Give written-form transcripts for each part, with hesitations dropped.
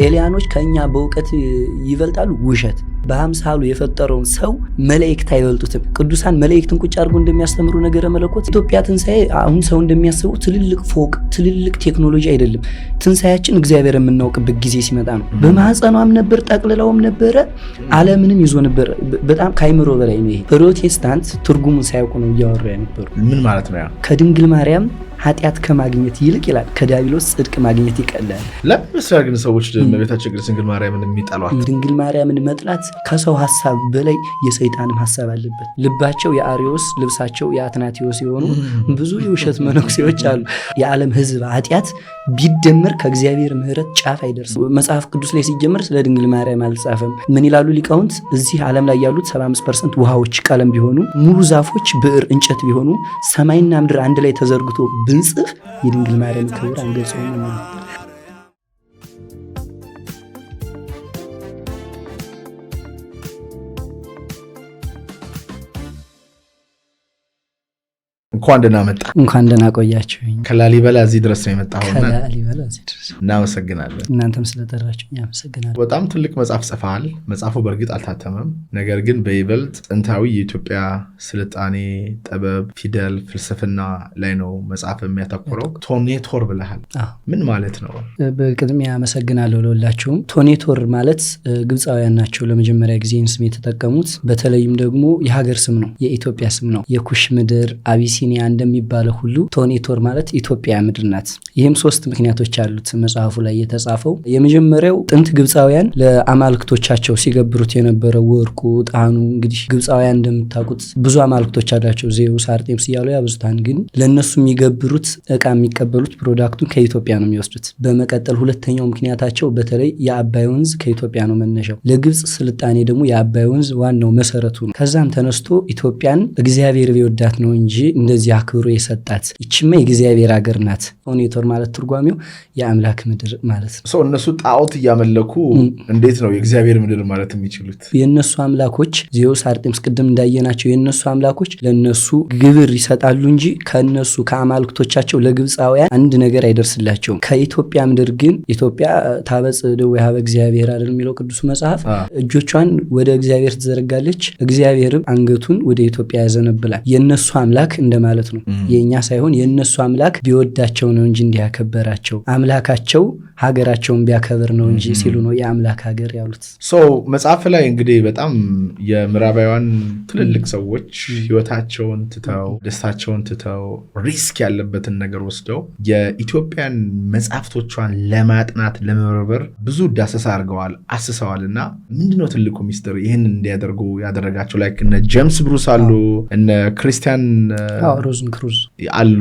ኤሊያኖች ከኛ በእውቀት ይበልጣሉ? ውሸት። በአምሳሉ የፈጠረውን ሰው መላእክት አይበልጡትም። ቅዱሳን መላእክትን ቁጭ አድርጎ እንደሚያስተምሩ ነገረ መለኮት ኢትዮጵያ ትንሣኤ አሁን ሰው እንደሚያስበው ትልልቅ ፎቅ ትልልቅ ቴክኖሎጂ አይደለም። ትንሣኤያችን እግዚአብሔር የምናውቅበት ጊዜ ሲመጣ ነው። በማህፀኗም ነበር፣ ጠቅልላውም ነበረ፣ ዓለምንም ይዞ ነበር። በጣም ካይምሮ በላይ ነው። ይሄ ፕሮቴስታንት ትርጉሙን ሳያውቁ ነው እያወሩ የነበሩ። ምን ማለት ነው? ከድንግል ማርያም ኃጢአት ከማግኘት ይልቅ ይላል ከዲያብሎስ ጽድቅ ማግኘት ይቀላል። ለምሳሌ ግን ሰዎች እመቤታችን ቅድስት ድንግል ማርያምን የሚጠሏት ድንግል ማርያምን መጥላት ከሰው ሐሳብ በላይ የሰይጣንም ሐሳብ አለበት። ልባቸው የአሪዮስ ልብሳቸው የአትናቴዎስ የሆኑ ብዙ የውሸት መነኩሴዎች አሉ። የዓለም ሕዝብ ኃጢአት ቢደመር ከእግዚአብሔር ምሕረት ጫፍ አይደርስም። መጽሐፍ ቅዱስ ላይ ሲጀመር ስለ ድንግል ማርያም አልጻፈም። ምን ይላሉ ሊቃውንት? እዚህ ዓለም ላይ ያሉት 75% ውሃዎች ቀለም ቢሆኑ፣ ሙሉ ዛፎች ብዕር እንጨት ቢሆኑ፣ ሰማይና ምድር አንድ ላይ ተዘርግቶ ብንጽፍ የድንግል ማርያም ክብር አንገልጸውም ነው። እንኳን ደህና መጣ። እንኳን ደህና ቆያችሁኝ። ከላሊበላ እዚህ ድረስ ነው የመጣሁና ከላሊበላ እዚህ ድረስ እናመሰግናለን። እናንተም ስለጠራችሁኝ አመሰግናለሁ። በጣም ትልቅ መጽሐፍ ጽፈሃል። መጽሐፉ በእርግጥ አልታተመም፣ ነገር ግን በይበልጥ ጥንታዊ የኢትዮጵያ ስልጣኔ፣ ጥበብ፣ ፊደል፣ ፍልስፍና ላይ ነው መጽሐፍ የሚያተኩረው። ቶኔቶር ብለሃል። ምን ማለት ነው? በቅድሚያ አመሰግናለሁ ለሁላችሁም። ቶኔቶር ማለት ግብፃውያን ናቸው ለመጀመሪያ ጊዜ ስም የተጠቀሙት። በተለይም ደግሞ የሀገር ስም ነው፣ የኢትዮጵያ ስም ነው። የኩሽ ምድር አቢሲኒያ እንደሚባለው ሁሉ ቶኔቶር ማለት ኢትዮጵያ ምድር ናት። ይህም 3 ምክንያቶች አሉት መጽሐፉ ላይ የተጻፈው። የመጀመሪያው ጥንት ግብፃውያን ለአማልክቶቻቸው ሲገብሩት የነበረው ወርቁ፣ ዕጣኑ። እንግዲህ ግብፃውያን እንደምታውቁት ብዙ አማልክቶች አላቸው፣ ዜውስ፣ አርጤምስ እያሉ ያብዙታን። ግን ለእነሱ የሚገብሩት ዕቃ የሚቀበሉት ፕሮዳክቱን ከኢትዮጵያ ነው የሚወስዱት። በመቀጠል ሁለተኛው ምክንያታቸው በተለይ የአባይ ወንዝ ከኢትዮጵያ ነው መነሻው። ለግብፅ ስልጣኔ ደግሞ የአባይ ወንዝ ዋናው መሰረቱ ነው። ከዛም ተነስቶ ኢትዮጵያን እግዚአብሔር ቢወዳት ነው እንጂ እንደዚህ አክብሮ የሰጣት ይችማ የእግዚአብሔር ሀገር ናት። ቶኔቶር ማለት ትርጓሜው የአምላክ ምድር ማለት ነው። እነሱ ጣዖት እያመለኩ እንዴት ነው የእግዚአብሔር ምድር ማለት የሚችሉት? የእነሱ አምላኮች ዜውስ፣ አርጤምስ ቅድም እንዳየናቸው የእነሱ አምላኮች ለእነሱ ግብር ይሰጣሉ እንጂ ከእነሱ ከአማልክቶቻቸው ለግብፃውያን አንድ ነገር አይደርስላቸውም። ከኢትዮጵያ ምድር ግን ኢትዮጵያ ታበጽ እደዊሃ ኀበ እግዚአብሔር አይደል የሚለው ቅዱስ መጽሐፍ። እጆቿን ወደ እግዚአብሔር ትዘረጋለች፣ እግዚአብሔርም አንገቱን ወደ ኢትዮጵያ ያዘነብላል። የእነሱ አምላክ እንደማለት ነው። የኛ ሳይሆን የነሱ አምላክ ቢወዳቸው ነው እንጂ እንዲያከበራቸው፣ አምላካቸው ሀገራቸውን ቢያከብር ነው እንጂ ሲሉ ነው የአምላክ ሀገር ያሉት። መጽሐፍ ላይ እንግዲህ በጣም የምዕራባውያን ትልልቅ ሰዎች ህይወታቸውን ትተው ደስታቸውን ትተው ሪስክ ያለበትን ነገር ወስደው የኢትዮጵያን መጽሐፍቶቿን ለማጥናት ለመበርበር ብዙ ዳሰሳ አድርገዋል፣ አስሰዋል። እና ምንድነው ትልቁ ሚስጥር ይህን እንዲያደርጉ ያደረጋቸው? ላይ እነ ጄምስ ብሩስ አሉ፣ እነ ክሪስቲያን ሮዝንክሩዝ አሉ።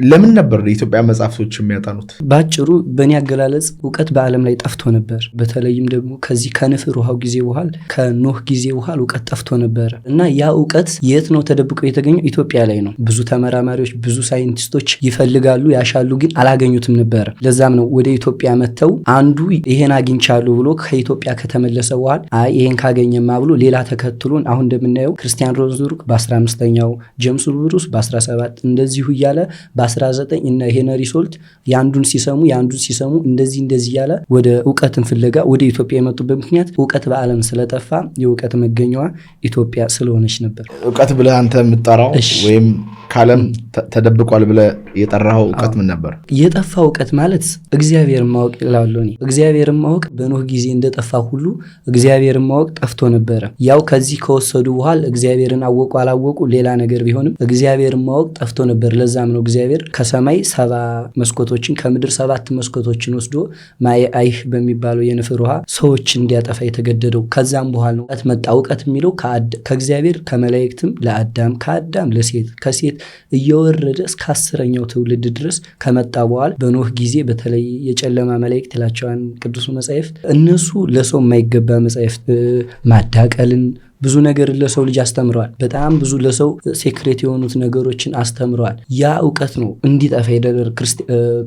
ለምን ነበር የኢትዮጵያ መጽሐፍቶች የሚያጠኑት? ባጭሩ በእኔ አገላለጽ እውቀት በዓለም ላይ ጠፍቶ ነበር። በተለይም ደግሞ ከዚህ ከንፍር ውሃው ጊዜ በኋላ ከኖህ ጊዜ በኋላ እውቀት ጠፍቶ ነበር እና ያ እውቀት የት ነው ተደብቆ የተገኘው? ኢትዮጵያ ላይ ነው። ብዙ ተመራማሪዎች ብዙ ሳይንቲስቶች ይፈልጋሉ ያሻሉ፣ ግን አላገኙትም ነበር። ለዛም ነው ወደ ኢትዮጵያ መጥተው አንዱ ይሄን አግኝቻለሁ ብሎ ከኢትዮጵያ ከተመለሰ በኋላ ይሄን ካገኘማ ብሎ ሌላ ተከትሎን አሁን እንደምናየው ክርስቲያን ሮዝንክሩዝ በ15ኛው ጄምስ ብሩስ በ17 እንደዚሁ እያለ በ19 እነ ሄነሪ ሶልት ያንዱን ሲሰሙ እንደዚህ ያለ ወደ እውቀትን ፍለጋ ወደ ኢትዮጵያ የመጡበት ምክንያት እውቀት በዓለም ስለጠፋ የእውቀት መገኛዋ ኢትዮጵያ ስለሆነች ነበር። እውቀት ብለህ አንተ የምትጠራው ወይም ካለም ተደብቋል ብለህ የጠራው እውቀት ምን ነበር? የጠፋ እውቀት ማለት እግዚአብሔርን ማወቅ ይላል። እግዚአብሔርን ማወቅ በኖህ ጊዜ እንደጠፋ ሁሉ እግዚአብሔርን ማወቅ ጠፍቶ ነበረ። ያው ከዚህ ከወሰዱ በኋላ እግዚአብሔርን አወቁ አላወቁ ሌላ ነገር ቢሆንም እግዚአብሔርን ማወቅ ጠፍቶ ነበር። ለዛም ነው እግዚአብሔር ከሰማይ 7 መስኮቶችን ከምድር 7 መስኮቶችን ወስዶ ማየ አይህ በሚባለው የንፍር ውሃ ሰዎችን እንዲያጠፋ የተገደደው። ከዛም በኋላ ነው እውቀት መጣ። እውቀት የሚለው ከእግዚአብሔር ከመላእክትም ለአዳም ከአዳም ለሴት ከሴት እየወረደ እስከ 10ኛው ትውልድ ድረስ ከመጣ በኋላ በኖህ ጊዜ በተለይ የጨለማ መላእክት ይላቸዋል ቅዱሱ መጻሕፍት፣ እነሱ ለሰው የማይገባ መጻሕፍት ማዳቀልን ብዙ ነገር ለሰው ልጅ አስተምረዋል። በጣም ብዙ ለሰው ሴክሬት የሆኑት ነገሮችን አስተምረዋል። ያ እውቀት ነው እንዲጠፋ የደረር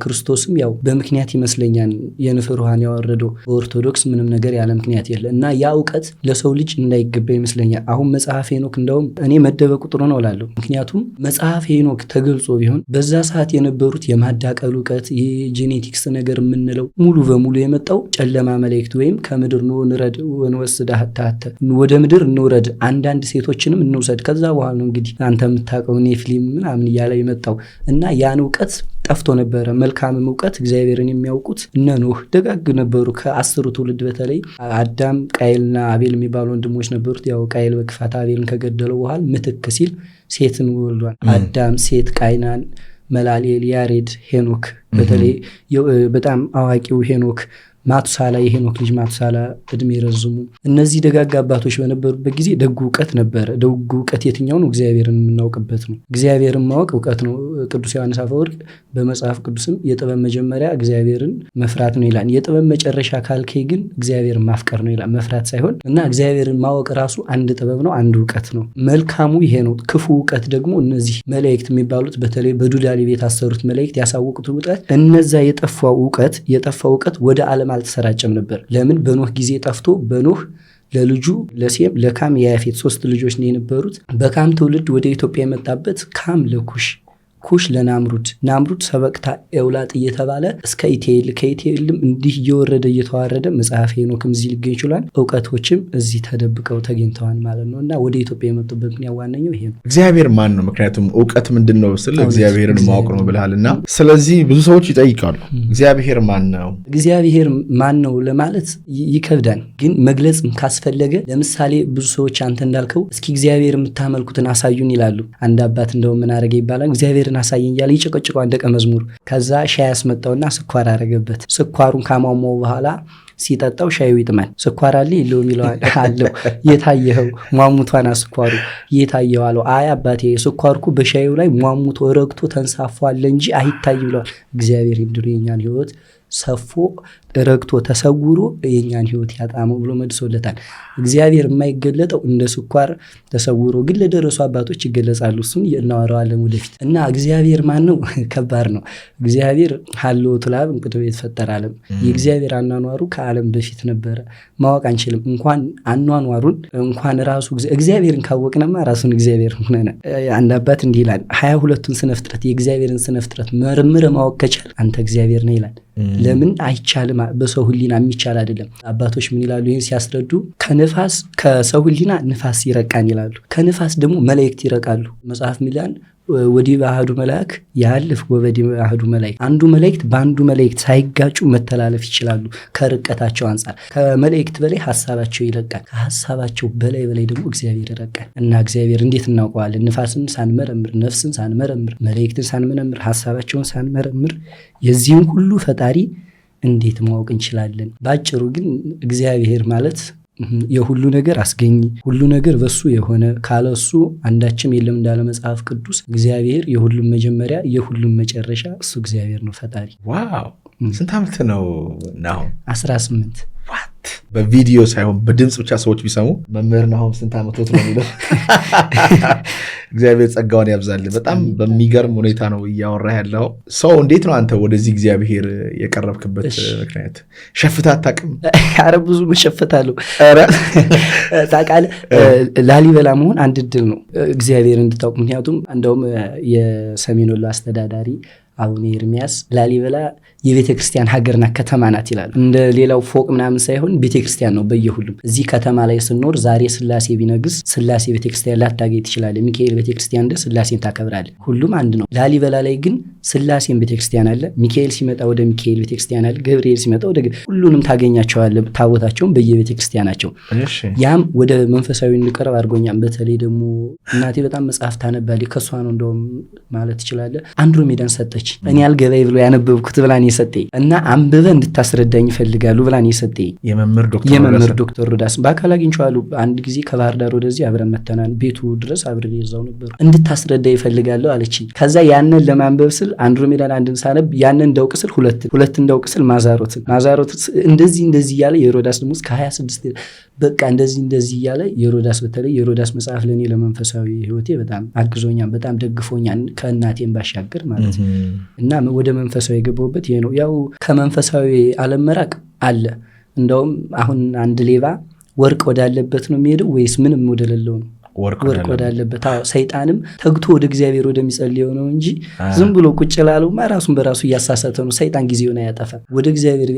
ክርስቶስም ያው በምክንያት ይመስለኛል የንፍር ውሃን ያወረደው። በኦርቶዶክስ ምንም ነገር ያለ ምክንያት የለ እና ያ እውቀት ለሰው ልጅ እንዳይገባ ይመስለኛል። አሁን መጽሐፈ ሄኖክ እንደውም እኔ መደበቅ ቁጥሩ ነው እላለሁ። ምክንያቱም መጽሐፈ ሄኖክ ተገልጾ ቢሆን በዛ ሰዓት የነበሩት የማዳቀል እውቀት የጄኔቲክስ ነገር የምንለው ሙሉ በሙሉ የመጣው ጨለማ መላእክት ወይም ከምድር ንውረድ ወንወስድ ሀታተ ወደ ምድር እንውረድ አንዳንድ ሴቶችንም እንውሰድ ከዛ በኋላ ነው እንግዲህ አንተ የምታውቀው ኔፍሊም ምናምን እያለ የመጣው እና ያን እውቀት ጠፍቶ ነበረ። መልካምም እውቀት እግዚአብሔርን የሚያውቁት እነ ኖህ ደጋግ ነበሩ። ከ10 ትውልድ በተለይ አዳም ቃየልና አቤል የሚባሉ ወንድሞች ነበሩት። ያው ቃየል በክፋት አቤልን ከገደለው በኋላ ምትክ ሲል ሴትን ወልዷል። አዳም፣ ሴት፣ ቃይናን፣ መላልኤል፣ ያሬድ፣ ሄኖክ በተለይ በጣም አዋቂው ሄኖክ ማቱሳላ የሄኖክ ልጅ ማቱሳላ እድሜ ረዝሙ። እነዚህ ደጋግ አባቶች በነበሩበት ጊዜ ደጉ እውቀት ነበረ። ደጉ እውቀት የትኛው ነው? እግዚአብሔርን የምናውቅበት ነው። እግዚአብሔርን ማወቅ እውቀት ነው። ቅዱስ ዮሐንስ አፈወርቅ በመጽሐፍ ቅዱስም የጥበብ መጀመሪያ እግዚአብሔርን መፍራት ነው ይላል። የጥበብ መጨረሻ ካልከይ ግን እግዚአብሔርን ማፍቀር ነው ይላል፣ መፍራት ሳይሆን እና እግዚአብሔርን ማወቅ ራሱ አንድ ጥበብ ነው፣ አንድ እውቀት ነው። መልካሙ ይሄ ነው። ክፉ እውቀት ደግሞ እነዚህ መላእክት የሚባሉት በተለይ በዱላሊ ቤት ያሰሩት መላእክት ያሳወቁት እውቀት እነዛ የጠፋው እውቀት ወደ ዓለም አልተሰራጨም ነበር። ለምን? በኖህ ጊዜ ጠፍቶ በኖህ ለልጁ ለሴም ለካም የያፌት 3 ልጆች ነው የነበሩት። በካም ትውልድ ወደ ኢትዮጵያ የመጣበት ካም ለኩሽ፣ ኩሽ ለናምሩድ፣ ናምሩድ ሰበቅታ ኤውላጥ እየተባለ እስከ ኢቴል፣ ከኢቴልም እንዲህ እየወረደ እየተዋረደ መጽሐፈ ሄኖክም እዚህ ሊገኝ ይችላል። እውቀቶችም እዚህ ተደብቀው ተገኝተዋል ማለት ነው እና ወደ ኢትዮጵያ የመጡበት ምክንያት ዋነኛው ይሄ ነው። እግዚአብሔር ማን ነው? ምክንያቱም እውቀት ምንድን ነው ስለ እግዚአብሔርን ማወቅ ነው ብለሃል እና ስለዚህ ብዙ ሰዎች ይጠይቃሉ እግዚአብሔር ማን ነው? እግዚአብሔር ማን ነው ለማለት ይከብዳል፣ ግን መግለጽ ካስፈለገ ለምሳሌ ብዙ ሰዎች አንተ እንዳልከው እስኪ እግዚአብሔር የምታመልኩትን አሳዩን ይላሉ። አንድ አባት እንደው ምን አረገ ይባላል እግዚአብሔር አሳየኝ እያለ ይጨቀጭቀው ደቀ መዝሙር። ከዛ ሻይ ያስመጣውና ስኳር አረገበት። ስኳሩን ካሟሟው በኋላ ሲጠጣው ሻዩ ይጥማል። ስኳር አለ የለውም ይለዋል። አለው። የታየኸው ሟሙቷና ስኳሩ የታየው አለው። አይ አባቴ ስኳርኩ በሻዩ ላይ ሟሙቶ ረግቶ ተንሳፏል እንጂ አይታይ ብለዋል። እግዚአብሔር ይምድር የኛን ህይወት ሰፎ ረግቶ ተሰውሮ የኛን ህይወት ያጣመው ብሎ መልሶለታል። እግዚአብሔር የማይገለጠው እንደ ስኳር ተሰውሮ ግን ለደረሱ አባቶች ይገለጻሉ። እሱን እናወራዋለን ወደፊት እና እግዚአብሔር ማን ነው? ከባድ ነው። እግዚአብሔር ሀልዎቱ ለአብ እምቅድመ የተፈጠረ ዓለም። የእግዚአብሔር አኗኗሩ ከዓለም በፊት ነበረ። ማወቅ አንችልም። እንኳን አኗኗሩን እንኳን ራሱ እግዚአብሔርን ካወቅንማ ራሱን እግዚአብሔር ሆነና። አንድ አባት እንዲህ ይላል 22ቱን ስነ ፍጥረት የእግዚአብሔርን ስነ ፍጥረት መርምረ ማወቅ ከቻል አንተ እግዚአብሔር ነህ ይላል። ለምን አይቻልም? በሰው ህሊና የሚቻል አይደለም። አባቶች ምን ይላሉ ይህን ሲያስረዱ? ከነፋስ ከሰው ህሊና ንፋስ ይረቃን ይላሉ። ከንፋስ ደግሞ መላእክት ይረቃሉ። መጽሐፍ ሚላን ወዲ ባህዱ መልአክ ያልፍ ወበዲ ባህዱ መላእክት፣ አንዱ መላእክት በአንዱ መላእክት ሳይጋጩ መተላለፍ ይችላሉ ከርቀታቸው አንጻር። ከመላእክት በላይ ሐሳባቸው ይረቃል፣ ከሐሳባቸው በላይ ደግሞ እግዚአብሔር ይረቃል። እና እግዚአብሔር እንዴት እናውቀዋለን? ንፋስን ሳንመረምር፣ ነፍስን ሳንመረምር፣ መላእክትን ሳንመረምር፣ ሐሳባቸውን ሳንመረምር የዚህም ሁሉ ፈጣሪ እንዴት ማወቅ እንችላለን? ባጭሩ ግን እግዚአብሔር ማለት የሁሉ ነገር አስገኝ፣ ሁሉ ነገር በሱ የሆነ ካለሱ አንዳችም የለም እንዳለ መጽሐፍ ቅዱስ። እግዚአብሔር የሁሉም መጀመሪያ የሁሉም መጨረሻ እሱ እግዚአብሔር ነው ፈጣሪ። ዋው! ስንት ዓመት ነው ናሁ? 18 በቪዲዮ ሳይሆን በድምፅ ብቻ ሰዎች ቢሰሙ መምህር ናሆም ስንት ዓመቶት ነው የሚለው። እግዚአብሔር ጸጋውን ያብዛልን። በጣም በሚገርም ሁኔታ ነው እያወራ ያለው። ሰው እንዴት ነው አንተ ወደዚህ እግዚአብሔር የቀረብክበት ምክንያት? ሸፍተህ አታውቅም? ኧረ ብዙ መሸፈታለሁ። ታውቃለህ ላሊበላ መሆን አንድ እድል ነው እግዚአብሔር እንድታውቅ። ምክንያቱም እንደውም የሰሜን ወሎ አስተዳዳሪ አቡነ ኤርሚያስ ላሊበላ የቤተክርስቲያን ሀገርና ከተማ ናት ይላሉ። እንደ ሌላው ፎቅ ምናምን ሳይሆን ቤተክርስቲያን ነው በየሁሉም። እዚህ ከተማ ላይ ስኖር ዛሬ ስላሴ ቢነግስ ስላሴ ቤተክርስቲያን ላታገኝ ትችላለህ። ሚካኤል ቤተክርስቲያን እንደ ስላሴን ታከብራለህ። ሁሉም አንድ ነው። ላሊበላ ላይ ግን ስላሴን ቤተክርስቲያን አለ። ሚካኤል ሲመጣ ወደ ሚካኤል ቤተክርስቲያን አለ። ገብርኤል ሲመጣ ወደ ሁሉንም ታገኛቸዋለህ። ታቦታቸውን በየቤተክርስቲያናቸው። ያም ወደ መንፈሳዊ እንድቀርብ አድርጎኛል። በተለይ ደግሞ እናቴ በጣም መጽሐፍ ታነባለች። ከሷ ነው እንደውም ማለት ትችላለህ አንድሮሜዳን ሰጠች። እኔ አልገባኝ ብሎ ያነበብኩት ብላን ነው የሰጠኝ እና አንብበ እንድታስረዳኝ ይፈልጋሉ ብላ ነው የሰጠኝ። የመምህር ዶክተር ሮዳስ በአካል አግኝቼዋለሁ። አንድ ጊዜ ከባህር ዳር ወደዚህ አብረን መተናል። ቤቱ ድረስ አብረን ይዛው ነበር። እንድታስረዳ ይፈልጋሉ አለችኝ። ከዛ ያንን ለማንበብ ስል አንድሮሜዳን አንድን ሳነብ ያንን እንዳውቅ ስል ሁለት እንዳውቅ ስል ማዛሮትን እንደዚህ እያለ የሮዳስ ደግሞ እስከ 26 በቃ እንደዚህ እያለ የሮዳስ በተለይ የሮዳስ መጽሐፍ ለእኔ ለመንፈሳዊ ህይወቴ በጣም አግዞኛል፣ በጣም ደግፎኛል ከእናቴም ባሻገር ማለት ነው። እና ወደ መንፈሳዊ የገባሁበት ይሄ ነው። ያው ከመንፈሳዊ ዓለም መራቅ አለ። እንደውም አሁን አንድ ሌባ ወርቅ ወዳለበት ነው የሚሄደው ወይስ ምንም ወደሌለው ነው? ወርቅ ወዳለበት። ሰይጣንም ተግቶ ወደ እግዚአብሔር ወደሚጸልየው ነው እንጂ ዝም ብሎ ቁጭ ላሉማ ራሱን በራሱ እያሳሰተ ነው። ሰይጣን ጊዜውን አያጠፋም። ወደ እግዚአብሔር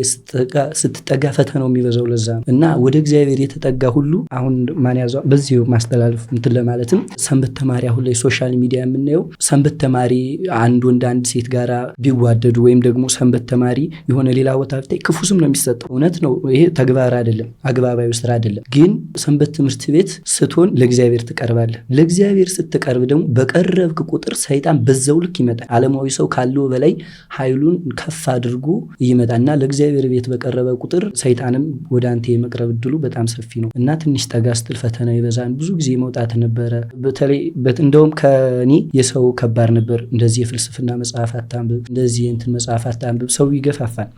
ስትጠጋ ፈተናው የሚበዛው ለዛ ነው። እና ወደ እግዚአብሔር የተጠጋ ሁሉ አሁን ማን ያዘው በዚህ ማስተላለፍ እንትን ለማለትም ሰንበት ተማሪ አሁን ላይ ሶሻል ሚዲያ የምናየው ሰንበት ተማሪ አንድ ወንድ አንድ ሴት ጋራ ቢዋደዱ ወይም ደግሞ ሰንበት ተማሪ የሆነ ሌላ ቦታ ብታይ ክፉ ስም ነው የሚሰጠው። እውነት ነው። ይሄ ተግባር አይደለም፣ አግባባዊ ስራ አይደለም። ግን ሰንበት ትምህርት ቤት ስትሆን ለእግዚአብሔር ትቀርባለህ። ለእግዚአብሔር ስትቀርብ ደግሞ በቀረብክ ቁጥር ሰይጣን በዛው ልክ ይመጣል። ዓለማዊ ሰው ካለው በላይ ኃይሉን ከፍ አድርጎ ይመጣልና ለእግዚአብሔር ቤት በቀረበ ቁጥር ሰይጣንም ወደ አንተ የመቅረብ እድሉ በጣም ሰፊ ነው። እና ትንሽ ጠጋ ስትል ፈተና ይበዛል። ብዙ ጊዜ መውጣት ነበረ። በተለይ እንደውም ከኔ የሰው ከባድ ነበር። እንደዚህ የፍልስፍና መጽሐፍ አታንብብ፣ እንደዚህ እንትን መጽሐፍ አታንብብ፣ ሰው ይገፋፋል።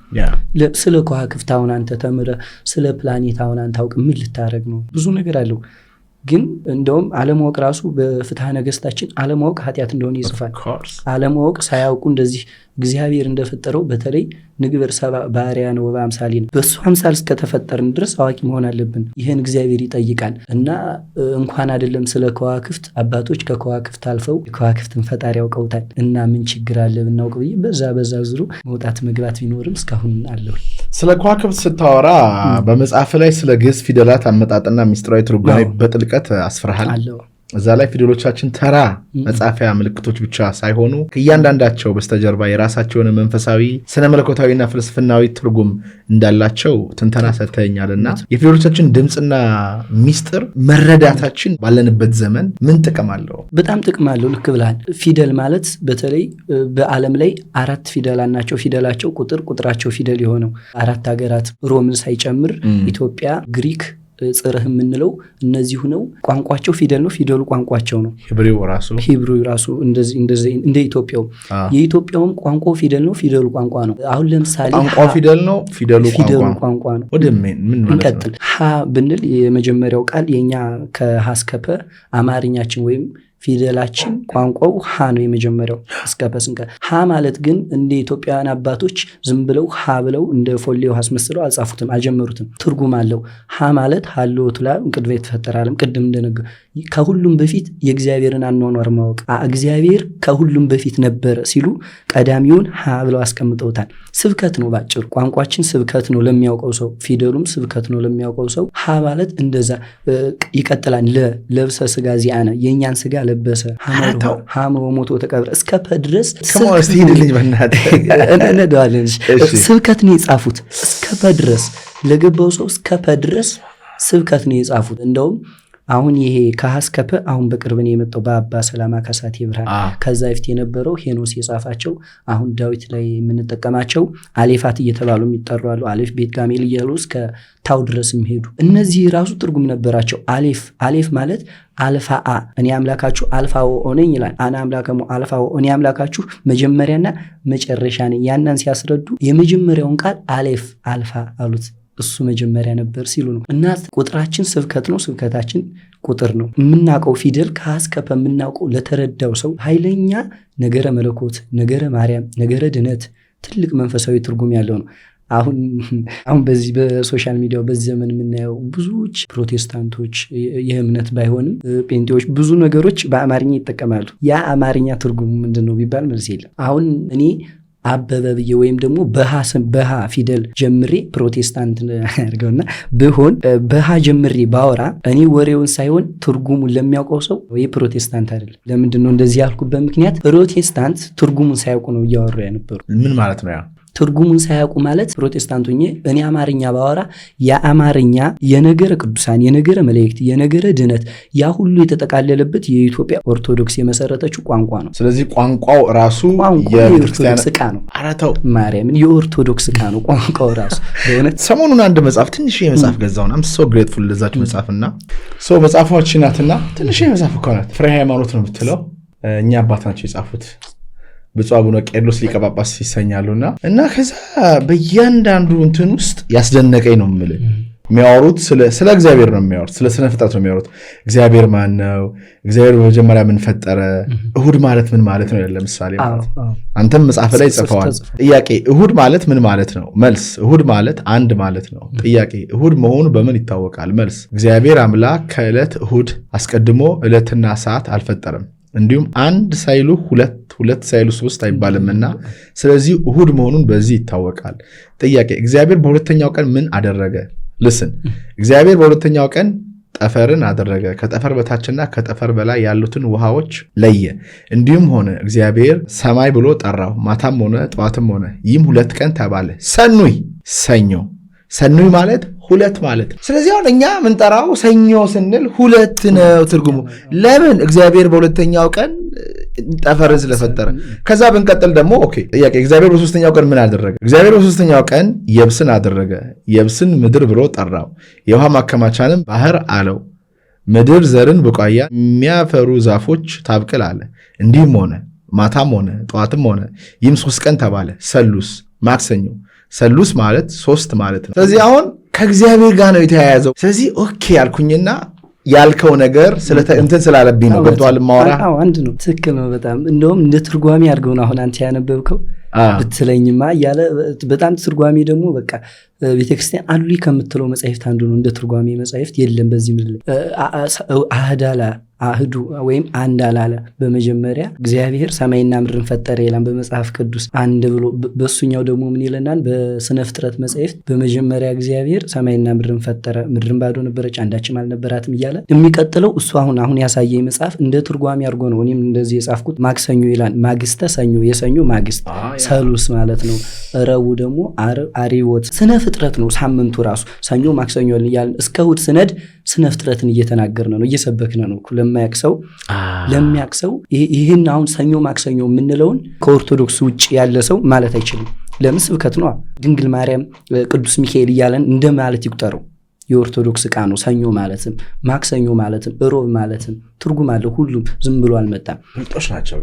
ስለ ከዋክብት አሁን አንተ ተምረህ ስለ ፕላኔት አሁን አንተ አውቅ ምን ልታረግ ነው? ብዙ ነገር አለው። ግን እንደውም አለማወቅ ራሱ በፍትሐ ነገሥታችን አለማወቅ ኃጢአት እንደሆነ ይጽፋል። አለማወቅ ሳያውቁ እንደዚህ እግዚአብሔር እንደፈጠረው በተለይ ንግበር ሰብአ በአርአያነ ወበአምሳሊነ በሱ አምሳል እስከተፈጠርን ድረስ አዋቂ መሆን አለብን። ይህን እግዚአብሔር ይጠይቃል። እና እንኳን አይደለም ስለ ከዋክብት አባቶች ከከዋክብት አልፈው የከዋክብትን ፈጣሪ ያውቀውታል። እና ምን ችግር አለ ብናውቅ ብዬ በዛ ዙሩ መውጣት መግባት ቢኖርም እስካሁን አለሁ። ስለ ከዋክብት ስታወራ በመጽሐፍ ላይ ስለ ግዕዝ ፊደላት አመጣጥና ሚስጥራዊ ትርጓሜ በጥልቀት አስፍረሃል። እዛ ላይ ፊደሎቻችን ተራ መጻፊያ ምልክቶች ብቻ ሳይሆኑ ከእያንዳንዳቸው በስተጀርባ የራሳቸውን መንፈሳዊ ስነ መለኮታዊና ፍልስፍናዊ ትርጉም እንዳላቸው ትንተና ሰጥተኛልና የፊደሎቻችን ድምፅና ሚስጥር መረዳታችን ባለንበት ዘመን ምን ጥቅም አለው? በጣም ጥቅም አለው። ልክ ብለሃል። ፊደል ማለት በተለይ በዓለም ላይ 4 ፊደላት ናቸው። ፊደላቸው ቁጥራቸው ፊደል የሆነው 4 ሀገራት ሮምን ሳይጨምር ኢትዮጵያ፣ ግሪክ፣ ጽርህ የምንለው እነዚህ ሆነው ቋንቋቸው ፊደል ነው። ፊደሉ ቋንቋቸው ነው። ሂብሩ ራሱ እንደዚህ እንደ ኢትዮጵያው የኢትዮጵያውም ቋንቋው ፊደል ነው። ፊደሉ ቋንቋ ነው። አሁን ለምሳሌ ቋንቋው ፊደል ነው፣ ፊደሉ ቋንቋ ነው። ወደ ምን ማለት ነው? ሀ ብንል የመጀመሪያው ቃል የኛ ከሀ እስከ ፐ አማርኛችን ወይም ፊደላችን ቋንቋው ሀ ነው የመጀመሪያው እስከ ፐስንቀ ሀ ማለት ግን እንደ ኢትዮጵያውያን አባቶች ዝም ብለው ሀ ብለው እንደ ፎሌው አስመስለው አልጻፉትም፣ አልጀመሩትም። ትርጉም አለው። ሀ ማለት ሀልዎቱ ለአብ እምቅድመ የተፈጠረ ዓለም። ቅድም እንደነገር ከሁሉም በፊት የእግዚአብሔርን አኗኗር ማወቅ፣ እግዚአብሔር ከሁሉም በፊት ነበረ ሲሉ ቀዳሚውን ሀ ብለው አስቀምጠውታል። ስብከት ነው ባጭሩ። ቋንቋችን ስብከት ነው ለሚያውቀው ሰው፣ ፊደሉም ስብከት ነው ለሚያውቀው ሰው። ሀ ማለት እንደዛ ይቀጥላል። ለብሰ ስጋ ዚአነ የእኛን ስጋ ለበሰ፣ ሐምሮ ሞቶ ተቀብረ እስከ ፐ ድረስ ስብከት ነው የጻፉት። እስከ ፐ ድረስ ለገባው ሰው እስከ ፐ ድረስ ስብከት ነው የጻፉት። እንደውም አሁን ይሄ ከሀ እስከ ፐ አሁን በቅርብ ነው የመጣው በአባ ሰላማ ከሳቴ ብርሃን። ከዛ በፊት የነበረው ሄኖስ የጻፋቸው አሁን ዳዊት ላይ የምንጠቀማቸው አሌፋት እየተባሉ የሚጠሩ አሉ። አሌፍ ቤት ጋሜል እያሉ እስከ ታው ድረስ የሚሄዱ እነዚህ ራሱ ትርጉም ነበራቸው። አሌፍ ማለት አልፋ አ እኔ አምላካችሁ አልፋ ወ ነኝ ይላል። አና አምላከሙ አልፋ ወ እኔ አምላካችሁ መጀመሪያና መጨረሻ ነኝ። ያንን ሲያስረዱ የመጀመሪያውን ቃል አሌፍ አልፋ አሉት። እሱ መጀመሪያ ነበር ሲሉ ነው። እና ቁጥራችን ስብከት ነው፣ ስብከታችን ቁጥር ነው። የምናውቀው ፊደል ከሀ እስከ ፐ የምናውቀው ለተረዳው ሰው ኃይለኛ ነገረ መለኮት፣ ነገረ ማርያም፣ ነገረ ድነት ትልቅ መንፈሳዊ ትርጉም ያለው ነው። አሁን በዚህ በሶሻል ሚዲያው በዚህ ዘመን የምናየው ብዙዎች ፕሮቴስታንቶች የእምነት ባይሆንም ጴንጤዎች ብዙ ነገሮች በአማርኛ ይጠቀማሉ። ያ አማርኛ ትርጉሙ ምንድን ነው ቢባል መልስ የለም። አሁን እኔ አበበ ብዬ ወይም ደግሞ በሃ ፊደል ጀምሬ ፕሮቴስታንት አድርገውና ብሆን በሃ ጀምሬ ባወራ እኔ ወሬውን ሳይሆን ትርጉሙን ለሚያውቀው ሰው ወይ ፕሮቴስታንት አይደለም። ለምንድን ነው እንደዚህ ያልኩበት ምክንያት ፕሮቴስታንት ትርጉሙን ሳያውቁ ነው እያወሩ የነበሩ። ምን ማለት ነው? ትርጉሙን ሳያውቁ ማለት ፕሮቴስታንቱ እኔ አማርኛ ባወራ የአማርኛ የነገረ ቅዱሳን የነገረ መላእክት የነገረ ድነት ያ ሁሉ የተጠቃለለበት የኢትዮጵያ ኦርቶዶክስ የመሰረተችው ቋንቋ ነው። ስለዚህ ቋንቋው ራሱ የኦርቶዶክስ ዕቃ ነው። አራታው ማርያምን የኦርቶዶክስ ዕቃ ነው ቋንቋው ራሱ። በእውነት ሰሞኑን አንድ መጽሐፍ ትንሽ መጽሐፍ ገዛውና I'm so grateful ለዛች መጽሐፍና መጽሐፎች ናትና ትንሽ መጽሐፍ እኮ ናት። ፍሬ ሃይማኖት ነው የምትለው እኛ አባት ናቸው የጻፉት ብፁዕ አቡነ ቄርሎስ ሊቀ ጳጳስ ይሰኛሉና እና ከዛ በእያንዳንዱ እንትን ውስጥ ያስደነቀኝ ነው የምልህ። የሚያወሩት ስለ እግዚአብሔር ነው የሚያወሩት፣ ስለ ስነ ፍጥረት ነው የሚያወሩት። እግዚአብሔር ማን ነው? እግዚአብሔር በመጀመሪያ ምን ፈጠረ? እሁድ ማለት ምን ማለት ነው? ለምሳሌ ማለት አንተም መጽሐፍ ላይ ጽፈዋል። ጥያቄ እሁድ ማለት ምን ማለት ነው? መልስ እሁድ ማለት አንድ ማለት ነው። ጥያቄ እሁድ መሆኑ በምን ይታወቃል? መልስ እግዚአብሔር አምላክ ከዕለት እሁድ አስቀድሞ ዕለትና ሰዓት አልፈጠረም። እንዲሁም አንድ ሳይሉ ሁለት ሳይሉ ሶስት አይባልምና ስለዚህ እሁድ መሆኑን በዚህ ይታወቃል። ጥያቄ እግዚአብሔር በሁለተኛው ቀን ምን አደረገ? ልስን እግዚአብሔር በሁለተኛው ቀን ጠፈርን አደረገ፣ ከጠፈር በታችና ከጠፈር በላይ ያሉትን ውሃዎች ለየ። እንዲሁም ሆነ እግዚአብሔር ሰማይ ብሎ ጠራው፣ ማታም ሆነ ጠዋትም ሆነ። ይህም 2 ቀን ተባለ። ሰኑይ ማለት 2 ማለት ነው። ስለዚህ አሁን እኛ ምንጠራው ሰኞ ስንል 2 ነው ትርጉሙ። ለምን? እግዚአብሔር በሁለተኛው ቀን ጠፈርን ስለፈጠረ። ከዛ ብንቀጥል ደግሞ ኦኬ ጥያቄ እግዚአብሔር በሶስተኛው ቀን ምን አደረገ? እግዚአብሔር በሶስተኛው ቀን የብስን አደረገ፣ የብስን ምድር ብሎ ጠራው፣ የውሃ ማከማቻንም ባህር አለው። ምድር ዘርን ቡቃያ የሚያፈሩ ዛፎች ታብቅል አለ። እንዲህም ሆነ፣ ማታም ሆነ ጠዋትም ሆነ። ይህም 3 ቀን ተባለ። ማክሰኞ ሰሉስ ማለት 3 ማለት ነው። ስለዚህ አሁን ከእግዚአብሔር ጋር ነው የተያያዘው። ስለዚህ ኦኬ ያልኩኝና ያልከው ነገር እንትን ስላለብኝ ነው። ገብቶሃል? ማወራ አንድ ነው። ትክክል ነው በጣም እንደውም እንደ ትርጓሜ አድርገው ነው አሁን አንተ ያነበብከው ብትለኝማ እያለ በጣም ትርጓሜ ደግሞ በቃ ቤተክርስቲያን አሉ ከምትለው መጻሕፍት አንዱ ነው። እንደ ትርጓሜ መጻሕፍት የለም በዚህ ምድር ላይ አህዱ ወይም አንድ አላለ። በመጀመሪያ እግዚአብሔር ሰማይና ምድርን ፈጠረ ይላል በመጽሐፍ ቅዱስ አንድ ብሎ። በሱኛው ደግሞ ምን ይለናል? በስነ ፍጥረት መጻሕፍት በመጀመሪያ እግዚአብሔር ሰማይና ምድርን ፈጠረ፣ ምድርን ባዶ ነበረች አንዳችም አልነበራትም እያለ የሚቀጥለው እሱ አሁን ያሳየኝ መጽሐፍ እንደ ትርጓሜ አድርጎ ነው። እኔም እንደዚህ የጻፍኩት ማክሰኞ ይላል፣ ማግስተ ሰኞ፣ የሰኞ ማግስት ሰሉስ ማለት ነው። ረቡዕ ደግሞ አሪዎት ስነ ፍጥረት ነው። ሳምንቱ ራሱ ሰኞ ማክሰኞ ይላል። እስከ እሑድ ስነድ ስነ ፍጥረትን እየተናገርን ነው፣ እየሰበክን ነው። ለሚያቅሰው ይህን አሁን ሰኞ ማክሰኞ የምንለውን ከኦርቶዶክስ ውጭ ያለ ሰው ማለት አይችልም። ለምን? ስብከት ነው። ድንግል ማርያም ቅዱስ ሚካኤል እያለን እንደ ማለት ይቁጠረው። የኦርቶዶክስ ዕቃ ነው። ሰኞ ማለትም ማክሰኞ ማለትም ሮብ ማለትም ትርጉም አለው። ሁሉም ዝም ብሎ አልመጣም። ምርጦች ናቸው።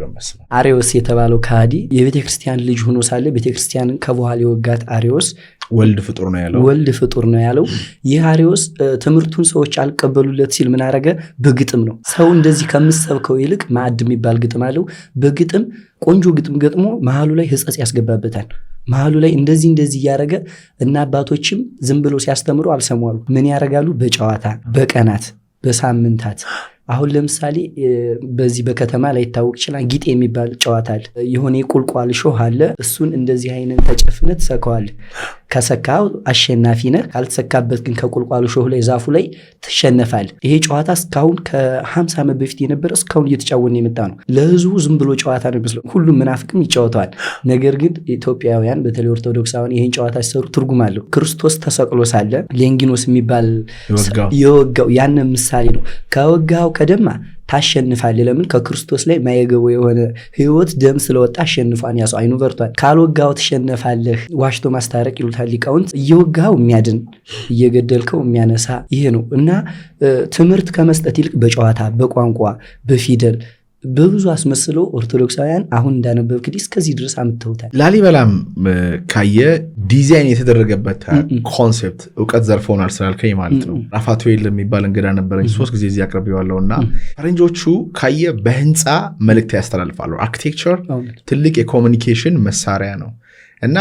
አሪዎስ የተባለው ከሃዲ የቤተክርስቲያን ልጅ ሆኖ ሳለ ቤተክርስቲያንን ከበኋላ የወጋት አሪዎስ ወልድ ፍጡር ነው ያለው። ይህ አሪዎስ ትምህርቱን ሰዎች አልቀበሉለት ሲል ምን አረገ? በግጥም ነው። ሰው እንደዚህ ከምሰብከው ይልቅ ማዕድ የሚባል ግጥም አለው። በግጥም ቆንጆ ግጥም ገጥሞ መሃሉ ላይ ሕጸጽ ያስገባበታል። መሃሉ ላይ እንደዚህ እያረገ እና አባቶችም ዝም ብሎ ሲያስተምሩ አልሰማሉ። ምን ያረጋሉ? በጨዋታ በቀናት በሳምንታት አሁን ለምሳሌ በዚህ በከተማ ላይ ይታወቅ ይችላል። ጊጤ የሚባል ጨዋታ አለ። የሆነ የቁልቋል ሾህ አለ። እሱን እንደዚህ አይነት ተጨፍነት ትሰካዋል። ከሰካው አሸናፊ ነህ። ካልተሰካበት ግን ከቁልቋል ሾህ ላይ ዛፉ ላይ ትሸነፋል። ይሄ ጨዋታ እስካሁን ከ50 ዓመት በፊት የነበረ እስካሁን እየተጫወተ የመጣ ነው። ለህዝቡ ዝም ብሎ ጨዋታ ነው የሚመስለው። ሁሉም ምናፍቅም ይጫወተዋል። ነገር ግን ኢትዮጵያውያን በተለይ ኦርቶዶክሳውያን ይሄን ጨዋታ ሲሰሩ ትርጉም አለው። ክርስቶስ ተሰቅሎ ሳለ ሌንጊኖስ የሚባል የወጋው ያንን ምሳሌ ነው። ከወጋው ከደማ ታሸንፋለህ። ለምን? ከክርስቶስ ላይ ማየገበው የሆነ ህይወት ደም ስለወጣ አሸንፏን ያሰው አይኑ በርቷል። ካልወጋው ትሸነፋለህ። ዋሽቶ ማስታረቅ ይሉታል ሊቃውንት። እየወጋው የሚያድን እየገደልከው የሚያነሳ ይሄ ነው እና ትምህርት ከመስጠት ይልቅ በጨዋታ በቋንቋ በፊደል በብዙ አስመስለው ኦርቶዶክሳውያን አሁን እንዳነበብክ እስከዚህ ድረስ አምጥተውታል። ላሊበላም ካየ ዲዛይን የተደረገበት ኮንሴፕት እውቀት ዘርፎናል ስላልከኝ ማለት ነው። ራፋቱኤል የሚባል እንግዳ ነበረኝ 3 ጊዜ እዚህ አቅርቤዋለሁና ፈረንጆቹ ካየ በህንፃ መልእክት ያስተላልፋሉ። አርኪቴክቸር ትልቅ የኮሚኒኬሽን መሳሪያ ነው እና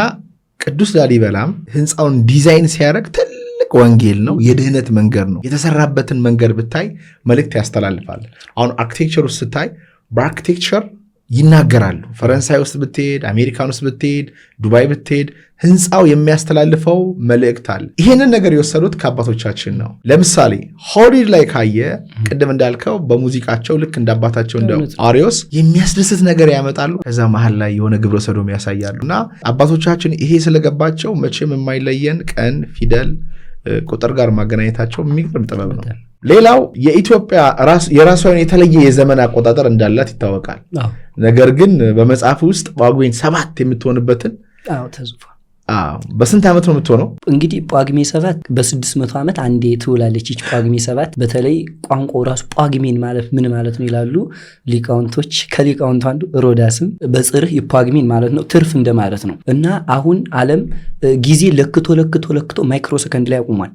ቅዱስ ላሊበላም ህንፃውን ዲዛይን ሲያደርግ ትልቅ ወንጌል ነው። የድህነት መንገድ ነው። የተሰራበትን መንገድ ብታይ መልእክት ያስተላልፋል። አሁን አርኪቴክቸር ውስጥ ስታይ በአርኪቴክቸር ይናገራሉ። ፈረንሳይ ውስጥ ብትሄድ፣ አሜሪካን ውስጥ ብትሄድ፣ ዱባይ ብትሄድ ህንፃው የሚያስተላልፈው መልእክት አለ። ይህንን ነገር የወሰዱት ከአባቶቻችን ነው። ለምሳሌ ሆሊውድ ላይ ካየ ቅድም እንዳልከው በሙዚቃቸው ልክ እንደ አባታቸው እንደ አሪዮስ የሚያስደስት ነገር ያመጣሉ። ከዛ መሀል ላይ የሆነ ግብረ ሰዶም ያሳያሉ። እና አባቶቻችን ይሄ ስለገባቸው መቼም የማይለየን ቀን፣ ፊደል፣ ቁጥር ጋር ማገናኘታቸው የሚገርም ጥበብ ነው። ሌላው የኢትዮጵያ የራሷን የተለየ የዘመን አቆጣጠር እንዳላት ይታወቃል። ነገር ግን በመጽሐፍ ውስጥ ጳጉሜን 7 የምትሆንበትን ተጽፏል። በስንት ዓመት ነው የምትሆነው? እንግዲህ ጳጉሜ 7 በ600 ዓመት አንዴ ትውላለች። ይች ጳጉሜ 7 በተለይ ቋንቋው ራሱ ጳጉሜን ማለት ምን ማለት ነው ይላሉ ሊቃውንቶች። ከሊቃውንቱ አንዱ ሮዳስም በጽርህ የጳጉሜን ማለት ነው ትርፍ እንደማለት ነው። እና አሁን ዓለም ጊዜ ለክቶ ማይክሮ ሰከንድ ላይ አቁሟል።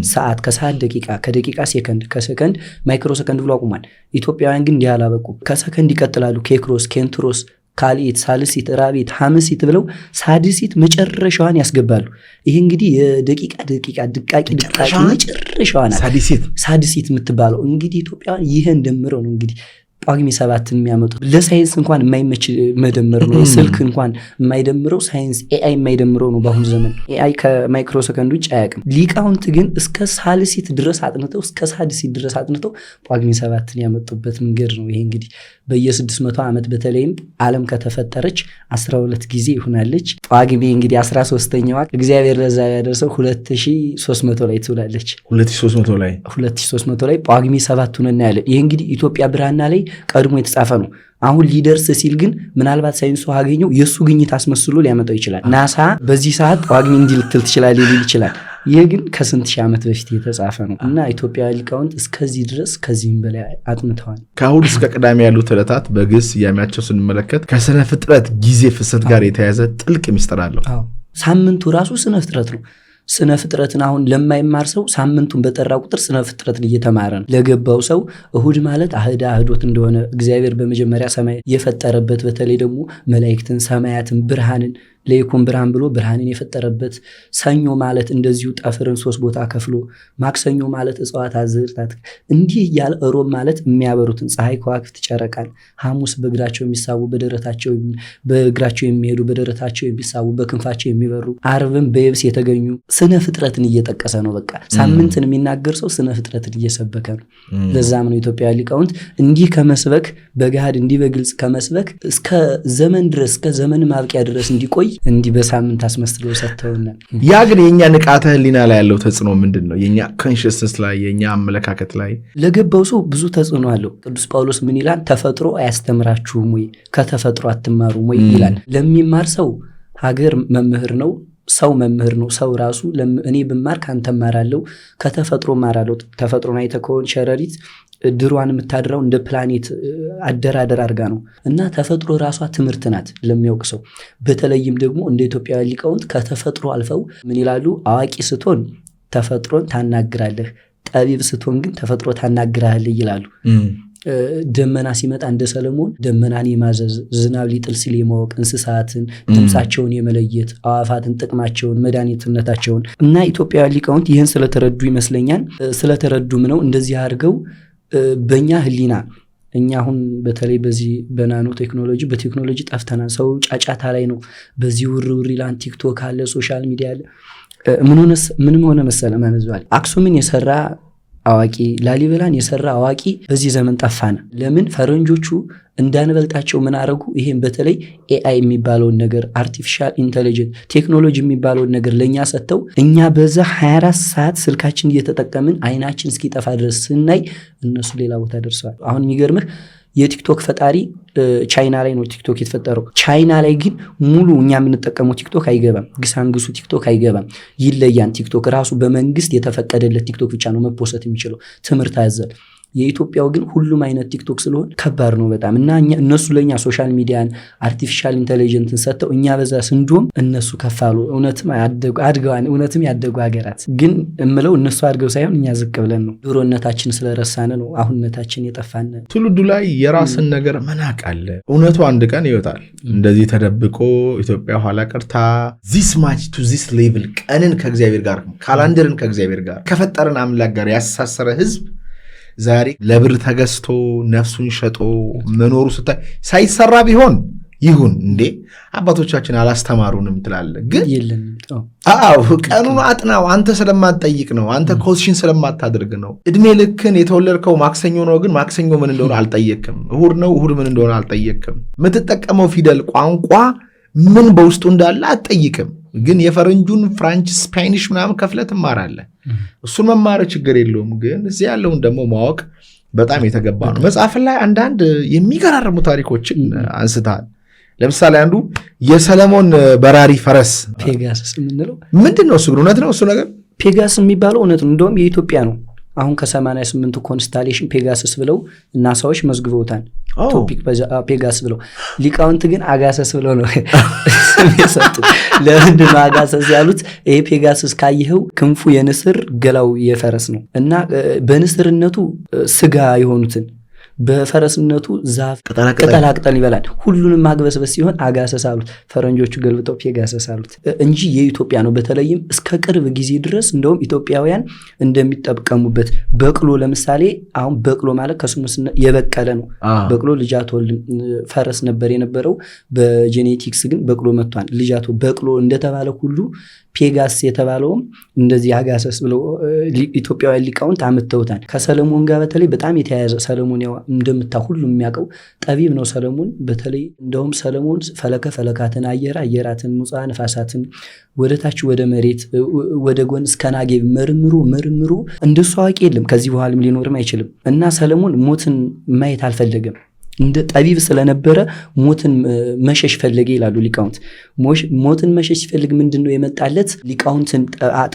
ሰዓት ከሰዓት ደቂቃ፣ ከደቂቃ ሴከንድ፣ ከሰከንድ ማይክሮ ሰከንድ ብሎ አቁሟል። ኢትዮጵያውያን ግን እንዲህ አላበቁም። ከሰከንድ ይቀጥላሉ። ኬክሮስ፣ ኬንትሮስ፣ ካልኢት፣ ሳልሲት፣ ራቢት፣ ሐምሲት ብለው ሳድሲት መጨረሻዋን ያስገባሉ። ይሄ እንግዲህ የደቂቃ ድቃቂ መጨረሻዋን ሳድሲት የምትባለው እንግዲህ ኢትዮጵያውያን ይሄን ደምረው ነው እንግዲህ ጳጉሜ 7ን የሚያመጡት። ለሳይንስ እንኳን የማይመች መደመር ነው። ስልክ እንኳን የማይደምረው ሳይንስ ኤአይ የማይደምረው ነው። በአሁኑ ዘመን ኤአይ ከማይክሮ ሰከንድ ውጭ አያውቅም። ሊቃውንት ግን እስከ ሳልሲት ድረስ አጥንተው እስከ ሳድሲት ድረስ አጥንተው ጳጉሜ 7ን ያመጡበት መንገድ ነው። ይሄ እንግዲህ በየ600 ዓመት በተለይም ዓለም ከተፈጠረች 12 ጊዜ ይሆናለች። ጳጉሜ እንግዲህ 13ኛዋ እግዚአብሔር ለዛ ያደርሰው 2300 ላይ ትውላለች። 2300 ላይ ጳጉሜ 7 ሆነ እናያለን። ይሄ እንግዲህ ኢትዮጵያ ብራና ላይ ቀድሞ የተጻፈ ነው። አሁን ሊደርስ ሲል ግን ምናልባት ሳይንሱ አገኘው የሱ ግኝት አስመስሎ ሊያመጣው ይችላል። ናሳ በዚህ ሰዓት ጳጉሜ እንዲህ ልትል ትችላል ሊል ይችላል። ይህ ግን ከስንት ሺህ ዓመት በፊት የተጻፈ ነው እና ኢትዮጵያ ሊቃውንት እስከዚህ ድረስ ከዚህም በላይ አጥንተዋል። ከእሑድ እስከ ቅዳሜ ያሉት ዕለታት በግዕዝ ስያሜያቸው ስንመለከት ከስነ ፍጥረት ጊዜ ፍሰት ጋር የተያያዘ ጥልቅ ሚስጥር አለው። ሳምንቱ ራሱ ስነ ፍጥረት ነው። ስነ ፍጥረትን አሁን ለማይማር ሰው ሳምንቱን በጠራ ቁጥር ስነ ፍጥረትን እየተማረ ነው። ለገባው ሰው እሁድ ማለት አህዶት እንደሆነ እግዚአብሔር በመጀመሪያ ሰማይ የፈጠረበት በተለይ ደግሞ መላእክትን፣ ሰማያትን፣ ብርሃንን ለይኩን ብርሃን ብሎ ብርሃንን የፈጠረበት። ሰኞ ማለት እንደዚሁ ጠፍርን 3 ቦታ ከፍሎ፣ ማክሰኞ ማለት እጽዋት አዝርታት እንዲህ እያለ፣ ሮብ ማለት የሚያበሩትን ፀሐይ፣ ከዋክብት፣ ጨረቃን፣ ሐሙስ በእግራቸው የሚሳቡ በእግራቸው የሚሄዱ በደረታቸው የሚሳቡ በክንፋቸው የሚበሩ፣ ዓርብም በየብስ የተገኙ ስነ ፍጥረትን እየጠቀሰ ነው። በቃ ሳምንትን የሚናገር ሰው ስነ ፍጥረትን እየሰበከ ነው። ለዛም ነው ኢትዮጵያ ሊቃውንት እንዲህ ከመስበክ በገሃድ እንዲህ በግልጽ ከመስበክ እስከ ዘመን ድረስ እስከ ዘመን ማብቂያ ድረስ እንዲቆይ እንዲህ በሳምንት አስመስለው ሰጥተውናል። ያ ግን የኛ ንቃተ ህሊና ላይ ያለው ተጽዕኖ ምንድን ነው? የኛ ኮንሽስነስ ላይ የኛ አመለካከት ላይ ለገባው ሰው ብዙ ተጽዕኖ አለው። ቅዱስ ጳውሎስ ምን ይላል? ተፈጥሮ አያስተምራችሁም ወይ? ከተፈጥሮ አትማሩም ወይ ይላል። ለሚማር ሰው ሀገር መምህር ነው፣ ሰው መምህር ነው። ሰው ራሱ እኔ ብማር ካንተ እማራለሁ፣ ከተፈጥሮ እማራለሁ። ተፈጥሮን አይተህ ከሆነ ሸረሪት ድሯን የምታድረው እንደ ፕላኔት አደራደር አድርጋ ነው። እና ተፈጥሮ ራሷ ትምህርት ናት ለሚያውቅ ሰው። በተለይም ደግሞ እንደ ኢትዮጵያ ሊቃውንት ከተፈጥሮ አልፈው ምን ይላሉ? አዋቂ ስትሆን ተፈጥሮን ታናግራለህ፣ ጠቢብ ስትሆን ግን ተፈጥሮ ታናግራለህ ይላሉ። ደመና ሲመጣ እንደ ሰለሞን ደመናን የማዘዝ ዝናብ ሊጥል ሲል የማወቅ እንስሳትን ድምፃቸውን የመለየት አዋፋትን ጥቅማቸውን መድኃኒትነታቸውን እና ኢትዮጵያ ሊቃውንት ይህን ስለተረዱ ይመስለኛል ስለተረዱም ነው እንደዚህ አድርገው በእኛ ህሊና እኛ አሁን በተለይ በዚህ በናኖ ቴክኖሎጂ በቴክኖሎጂ ጠፍተናል። ሰው ጫጫታ ላይ ነው። በዚህ ውርውር ይላን ቲክቶክ አለ፣ ሶሻል ሚዲያ አለ። ምንም ሆነ መሰለ ማነዟል አክሱምን የሰራ አዋቂ ላሊበላን የሰራ አዋቂ በዚህ ዘመን ጠፋነ። ለምን? ፈረንጆቹ እንዳንበልጣቸው ምን አረጉ? ይሄን በተለይ ኤአይ የሚባለውን ነገር አርቲፊሻል ኢንተለጀንስ ቴክኖሎጂ የሚባለውን ነገር ለኛ ሰጥተው እኛ በዛ 24 ሰዓት ስልካችን እየተጠቀምን አይናችን እስኪጠፋ ድረስ ስናይ እነሱ ሌላ ቦታ ደርሰዋል። አሁን የሚገርምህ የቲክቶክ ፈጣሪ ቻይና ላይ ነው ቲክቶክ የተፈጠረው። ቻይና ላይ ግን ሙሉ እኛ የምንጠቀመው ቲክቶክ አይገባም። ግሳንግሱ ቲክቶክ አይገባም። ይለያን። ቲክቶክ ራሱ በመንግስት የተፈቀደለት ቲክቶክ ብቻ ነው መፖሰት የሚችለው ትምህርት አዘል። የኢትዮጵያው ግን ሁሉም አይነት ቲክቶክ ስለሆነ ከባድ ነው በጣም እና እነሱ ለኛ ሶሻል ሚዲያን አርቲፊሻል ኢንተለጀንስን ሰጥተው እኛ በዛ ስንዶም እነሱ ከፋሉ። እውነትም አድገዋን እውነትም ያደጉ ሀገራት ግን እምለው እነሱ አድገው ሳይሆን እኛ ዝቅ ብለን ነው። ድሮነታችን ስለረሳነ ነው አሁንነታችን የጠፋን። ትውልዱ ላይ የራስን ነገር መናቅ አለ። እውነቱ አንድ ቀን ይወጣል። እንደዚህ ተደብቆ ኢትዮጵያ ኋላ ቀርታ ዚስ ማች ቱ ዚስ ሌቭል ቀንን ከእግዚአብሔር ጋር ካላንደርን ከእግዚአብሔር ጋር ከፈጠረን አምላክ ጋር ያሳሰረ ህዝብ ዛሬ ለብር ተገዝቶ ነፍሱን ሸጦ መኖሩ ስታይ ሳይሰራ ቢሆን ይሁን እንዴ አባቶቻችን አላስተማሩንም ትላለህ። ግን ቀኑን አጥናው አንተ ስለማትጠይቅ ነው። አንተ ኮሽን ስለማታደርግ ነው። እድሜ ልክን የተወለድከው ማክሰኞ ነው፣ ግን ማክሰኞ ምን እንደሆነ አልጠየቅም። እሁድ ነው፣ እሁድ ምን እንደሆነ አልጠየቅም። የምትጠቀመው ፊደል ቋንቋ ምን በውስጡ እንዳለ አትጠይቅም። ግን የፈረንጁን ፍራንች ስፓኒሽ ምናምን ከፍለህ ትማራለህ። እሱን መማር ችግር የለውም። ግን እዚህ ያለውን ደግሞ ማወቅ በጣም የተገባ ነው። መጽሐፍ ላይ አንዳንድ የሚገራርሙ ታሪኮችን አንስተሃል። ለምሳሌ አንዱ የሰለሞን በራሪ ፈረስ ፔጋሰስ የምንለው ምንድን ነው? እሱ እውነት ነው? እሱ ነገር ፔጋስ የሚባለው እውነት ነው። እንደውም የኢትዮጵያ ነው። አሁን ከ88ቱ ኮንስታሌሽን ፔጋሰስ ብለው ናሳዎች መዝግበውታል። ቶፒክ ፔጋስ ብለው፣ ሊቃውንት ግን አጋሰስ ብለው ነው የሰጡት። ለምንድን ነው አጋሰስ ያሉት? ይሄ ፔጋሰስ ካየኸው ክንፉ የንስር ገላው የፈረስ ነው እና በንስርነቱ ስጋ የሆኑትን በፈረስነቱ ዛፍ ቅጠላቅጠል ይበላል። ሁሉንም ማግበስበስ ሲሆን አጋሰስ አሉት። ፈረንጆቹ ገልብጠው ፔጋሰስ አሉት እንጂ የኢትዮጵያ ነው። በተለይም እስከ ቅርብ ጊዜ ድረስ እንደውም ኢትዮጵያውያን እንደሚጠቀሙበት በቅሎ፣ ለምሳሌ አሁን በቅሎ ማለት ከስሙ የበቀለ ነው። በቅሎ ልጅ አትወልድም። ፈረስ ነበር የነበረው፣ በጄኔቲክስ ግን በቅሎ መጥቷል። ልጅ በቅሎ እንደተባለ ሁሉ ፔጋስ የተባለውም እንደዚህ አጋሰስ ብለው ኢትዮጵያውያን ሊቃውንት አምጥተውታል። ከሰለሞን ጋር በተለይ በጣም የተያያዘ ሰለሞን ያው እንደምታ ሁሉ የሚያውቀው ጠቢብ ነው ሰለሞን። በተለይ እንደውም ሰለሞን ፈለካትን አየራትን ሙፃ ነፋሳትን ወደ ታች ወደ መሬት ወደ ጎን እስከ ናጌብ መርምሮ እንደሱ አዋቂ የለም፣ ከዚህ በኋላም ሊኖርም አይችልም። እና ሰለሞን ሞትን ማየት አልፈለገም። እንደ ጠቢብ ስለነበረ ሞትን መሸሽ ፈለገ ይላሉ ሊቃውንት። ሞትን መሸሽ ሲፈልግ ምንድነው የመጣለት? ሊቃውንትን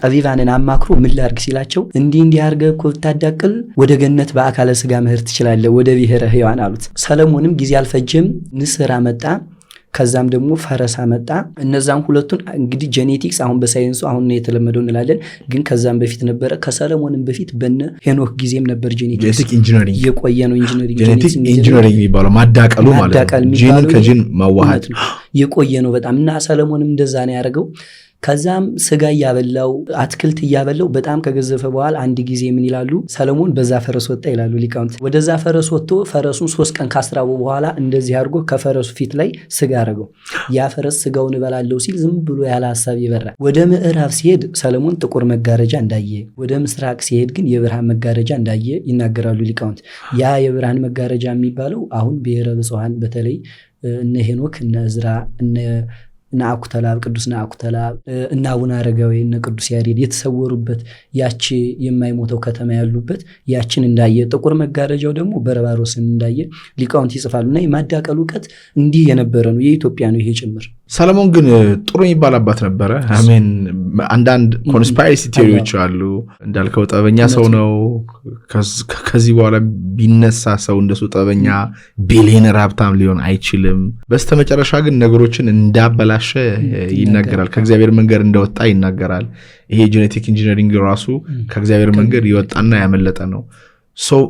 ጠቢባንን አማክሮ ምን ላድርግ ሲላቸው እንዲህ አድርገህ እኮ ብታዳቅል ወደ ገነት በአካለ ስጋ መሄድ ትችላለህ፣ ወደ ብሔረ ሕያዋን አሉት። ሰለሞንም ጊዜ አልፈጀም፣ ንስር አመጣ። ከዛም ደግሞ ፈረስ አመጣ። እነዛም ሁለቱን እንግዲህ ጄኔቲክስ አሁን በሳይንሱ አሁን የተለመደው እንላለን፣ ግን ከዛም በፊት ነበረ። ከሰለሞንም በፊት በነ ሄኖክ ጊዜም ነበር ጄኔቲክስ የቆየ ነው። ኢንጂነሪንግ የሚባለው ማዳቀሉ ማለት ነው፣ ጂንን ከጂን ማዋሃድ የቆየ ነው በጣም። እና ሰለሞንም እንደዛ ነው ያደረገው። ከዛም ስጋ እያበላው አትክልት እያበላው በጣም ከገዘፈ በኋላ አንድ ጊዜ ምን ይላሉ? ሰለሞን በዛ ፈረስ ወጣ ይላሉ ሊቃውንት። ወደዛ ፈረስ ወጥቶ ፈረሱን 3 ቀን ካስራቡ በኋላ እንደዚህ አድርጎ ከፈረሱ ፊት ላይ ስጋ አረገው። ያ ፈረስ ስጋውን እበላለሁ ሲል ዝም ብሎ ያለ ሐሳብ ይበራል። ወደ ምዕራብ ሲሄድ ሰለሞን ጥቁር መጋረጃ እንዳየ፣ ወደ ምስራቅ ሲሄድ ግን የብርሃን መጋረጃ እንዳየ ይናገራሉ ሊቃውንት። ያ የብርሃን መጋረጃ የሚባለው አሁን ብሔረ ብፁዓን በተለይ እነ ሄኖክ እነ እዝራ ናአኩተላብ ቅዱስ ናአኩተላብ እና አቡነ አረጋዊ እነ ቅዱስ ያሬድ የተሰወሩበት ያቺ የማይሞተው ከተማ ያሉበት ያችን እንዳየ፣ ጥቁር መጋረጃው ደግሞ በረባሮስን እንዳየ ሊቃውንት ይጽፋሉ። እና የማዳቀል እውቀት እንዲህ የነበረ ነው፣ የኢትዮጵያ ነው ይሄ ጭምር። ሰለሞን ግን ጥሩ የሚባል አባት ነበረ። አሜን። አንዳንድ ኮንስፓይረሲ ቲዮሪዎች አሉ። እንዳልከው ጠበኛ ሰው ነው። ከዚህ በኋላ ቢነሳ ሰው እንደሱ ጠበኛ ቢሊየነር ሀብታም ሊሆን አይችልም። በስተመጨረሻ ግን ነገሮችን እንዳበላሸ ይናገራል። ከእግዚአብሔር መንገድ እንደወጣ ይናገራል። ይሄ ጄኔቲክ ኢንጂነሪንግ ራሱ ከእግዚአብሔር መንገድ የወጣና ያመለጠ ነው። ሰው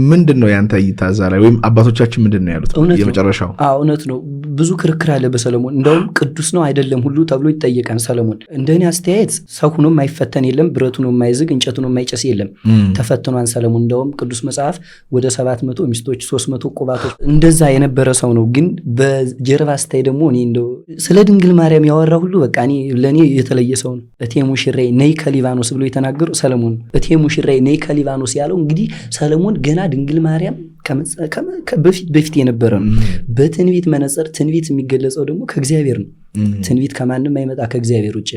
ምንድን ነው ያንተ እይታ እዛ ላይ? ወይም አባቶቻችን ምንድን ነው ያሉት? የመጨረሻው እውነት ነው። ብዙ ክርክር አለ በሰለሞን። እንደውም ቅዱስ ነው አይደለም ሁሉ ተብሎ ይጠየቃል። ሰለሞን እንደኔ አስተያየት ሰው ሆኖ የማይፈተን የለም፣ ብረቱ ነው የማይዝግ፣ እንጨቱ ነው የማይጨስ የለም። ተፈትኗን ሰለሞን። እንደውም ቅዱስ መጽሐፍ ወደ 700 ሚስቶች 300 ቁባቶች እንደዛ የነበረ ሰው ነው። ግን በጀርባ ስታይ ደግሞ እኔ እንደው ስለ ድንግል ማርያም ያወራ ሁሉ በቃ ለእኔ የተለየ ሰው ነው። እቴ ሙሽራዬ ነይ ከሊባኖስ ብሎ የተናገሩ ሰለሞን። እቴ ሙሽራዬ ነይ ከሊባኖስ ያለው እንግዲህ ሰለሞን ገና ድንግል ማርያም በፊት የነበረ ነው። በትንቢት መነጽር ትንቢት የሚገለጸው ደግሞ ከእግዚአብሔር ነው። ትንቢት ከማንም አይመጣ ከእግዚአብሔር ውጭ።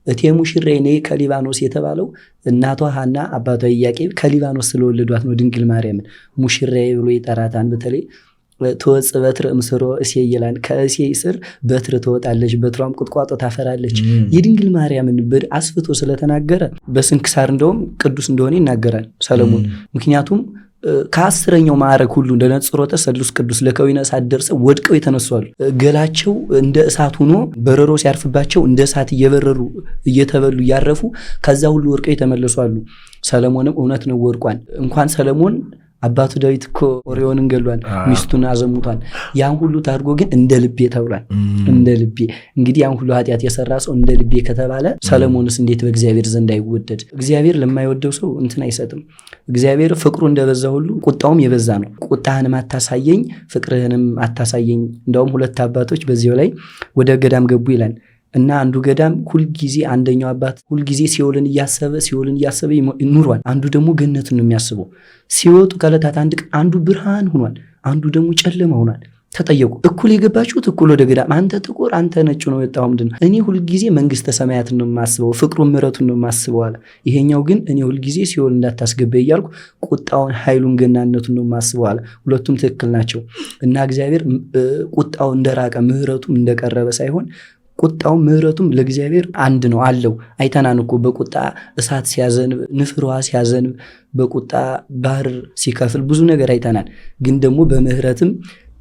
እቴ ሙሽራዬ ነይ ከሊባኖስ የተባለው እናቷ ሐና አባቷ ኢያቄም ከሊባኖስ ስለወለዷት ነው። ድንግል ማርያምን ሙሽራዬ ብሎ ይጠራታል። በተለይ ትወጽ በትር እምስሮ እሴይ ይላል። ከእሴይ ስር በትር ትወጣለች፣ በትሯም ቁጥቋጦ ታፈራለች። የድንግል ማርያምን አስፍቶ ስለተናገረ በስንክሳር እንደውም ቅዱስ እንደሆነ ይናገራል ሰለሞን። ምክንያቱም ከ10ኛው ማዕረግ ሁሉ እንደ ነጽሮተ ሰሉስ ቅዱስ ለከዊነ እሳት ደርሰው ወድቀው የተነሷሉ። ገላቸው እንደ እሳት ሆኖ በረሮ ሲያርፍባቸው እንደ እሳት እየበረሩ እየተበሉ እያረፉ ከዛ ሁሉ ወድቀው የተመለሷሉ። ሰለሞንም እውነት ነው ወድቋል። እንኳን ሰለሞን አባቱ ዳዊት እኮ ኦሪዮንን ገሏል፣ ሚስቱን አዘሙቷል። ያን ሁሉ ታድርጎ ግን እንደ ልቤ ተብሏል። እንደ ልቤ እንግዲህ ያን ሁሉ ኃጢአት የሰራ ሰው እንደ ልቤ ከተባለ ሰለሞንስ እንዴት በእግዚአብሔር ዘንድ አይወደድ? እግዚአብሔር ለማይወደው ሰው እንትን አይሰጥም። እግዚአብሔር ፍቅሩ እንደበዛ ሁሉ ቁጣውም የበዛ ነው። ቁጣህንም አታሳየኝ ፍቅርህንም አታሳየኝ። እንደውም ሁለት አባቶች በዚያው ላይ ወደ ገዳም ገቡ ይላል እና አንዱ ገዳም ሁልጊዜ አንደኛው አባት ሁልጊዜ ሲኦልን እያሰበ ኑሯል። አንዱ ደግሞ ገነትን ነው የሚያስበው። ሲወጡ ከዕለታት አንድ ቀን አንዱ ብርሃን ሆኗል፣ አንዱ ደግሞ ጨለማ ሆኗል። ተጠየቁ። እኩል የገባችሁት እኩል ወደ ገዳም፣ አንተ ጥቁር አንተ ነጭ ነው የወጣው ምንድን ነው? እኔ ሁልጊዜ መንግስተ ሰማያትን ነው የማስበው፣ ፍቅሩን ምሕረቱን ነው የማስበው አለ። ይሄኛው ግን እኔ ሁልጊዜ ሲኦል እንዳታስገባ እያልኩ ቁጣውን ኃይሉን ገናነቱን ነው የማስበው አለ። ሁለቱም ትክክል ናቸው እና እግዚአብሔር ቁጣው እንደራቀ ምሕረቱም እንደቀረበ ሳይሆን ቁጣው ምሕረቱም ለእግዚአብሔር አንድ ነው አለው። አይተናን እኮ በቁጣ እሳት ሲያዘንብ፣ ንፍሯ ሲያዘንብ፣ በቁጣ ባህር ሲከፍል ብዙ ነገር አይተናል። ግን ደግሞ በምሕረትም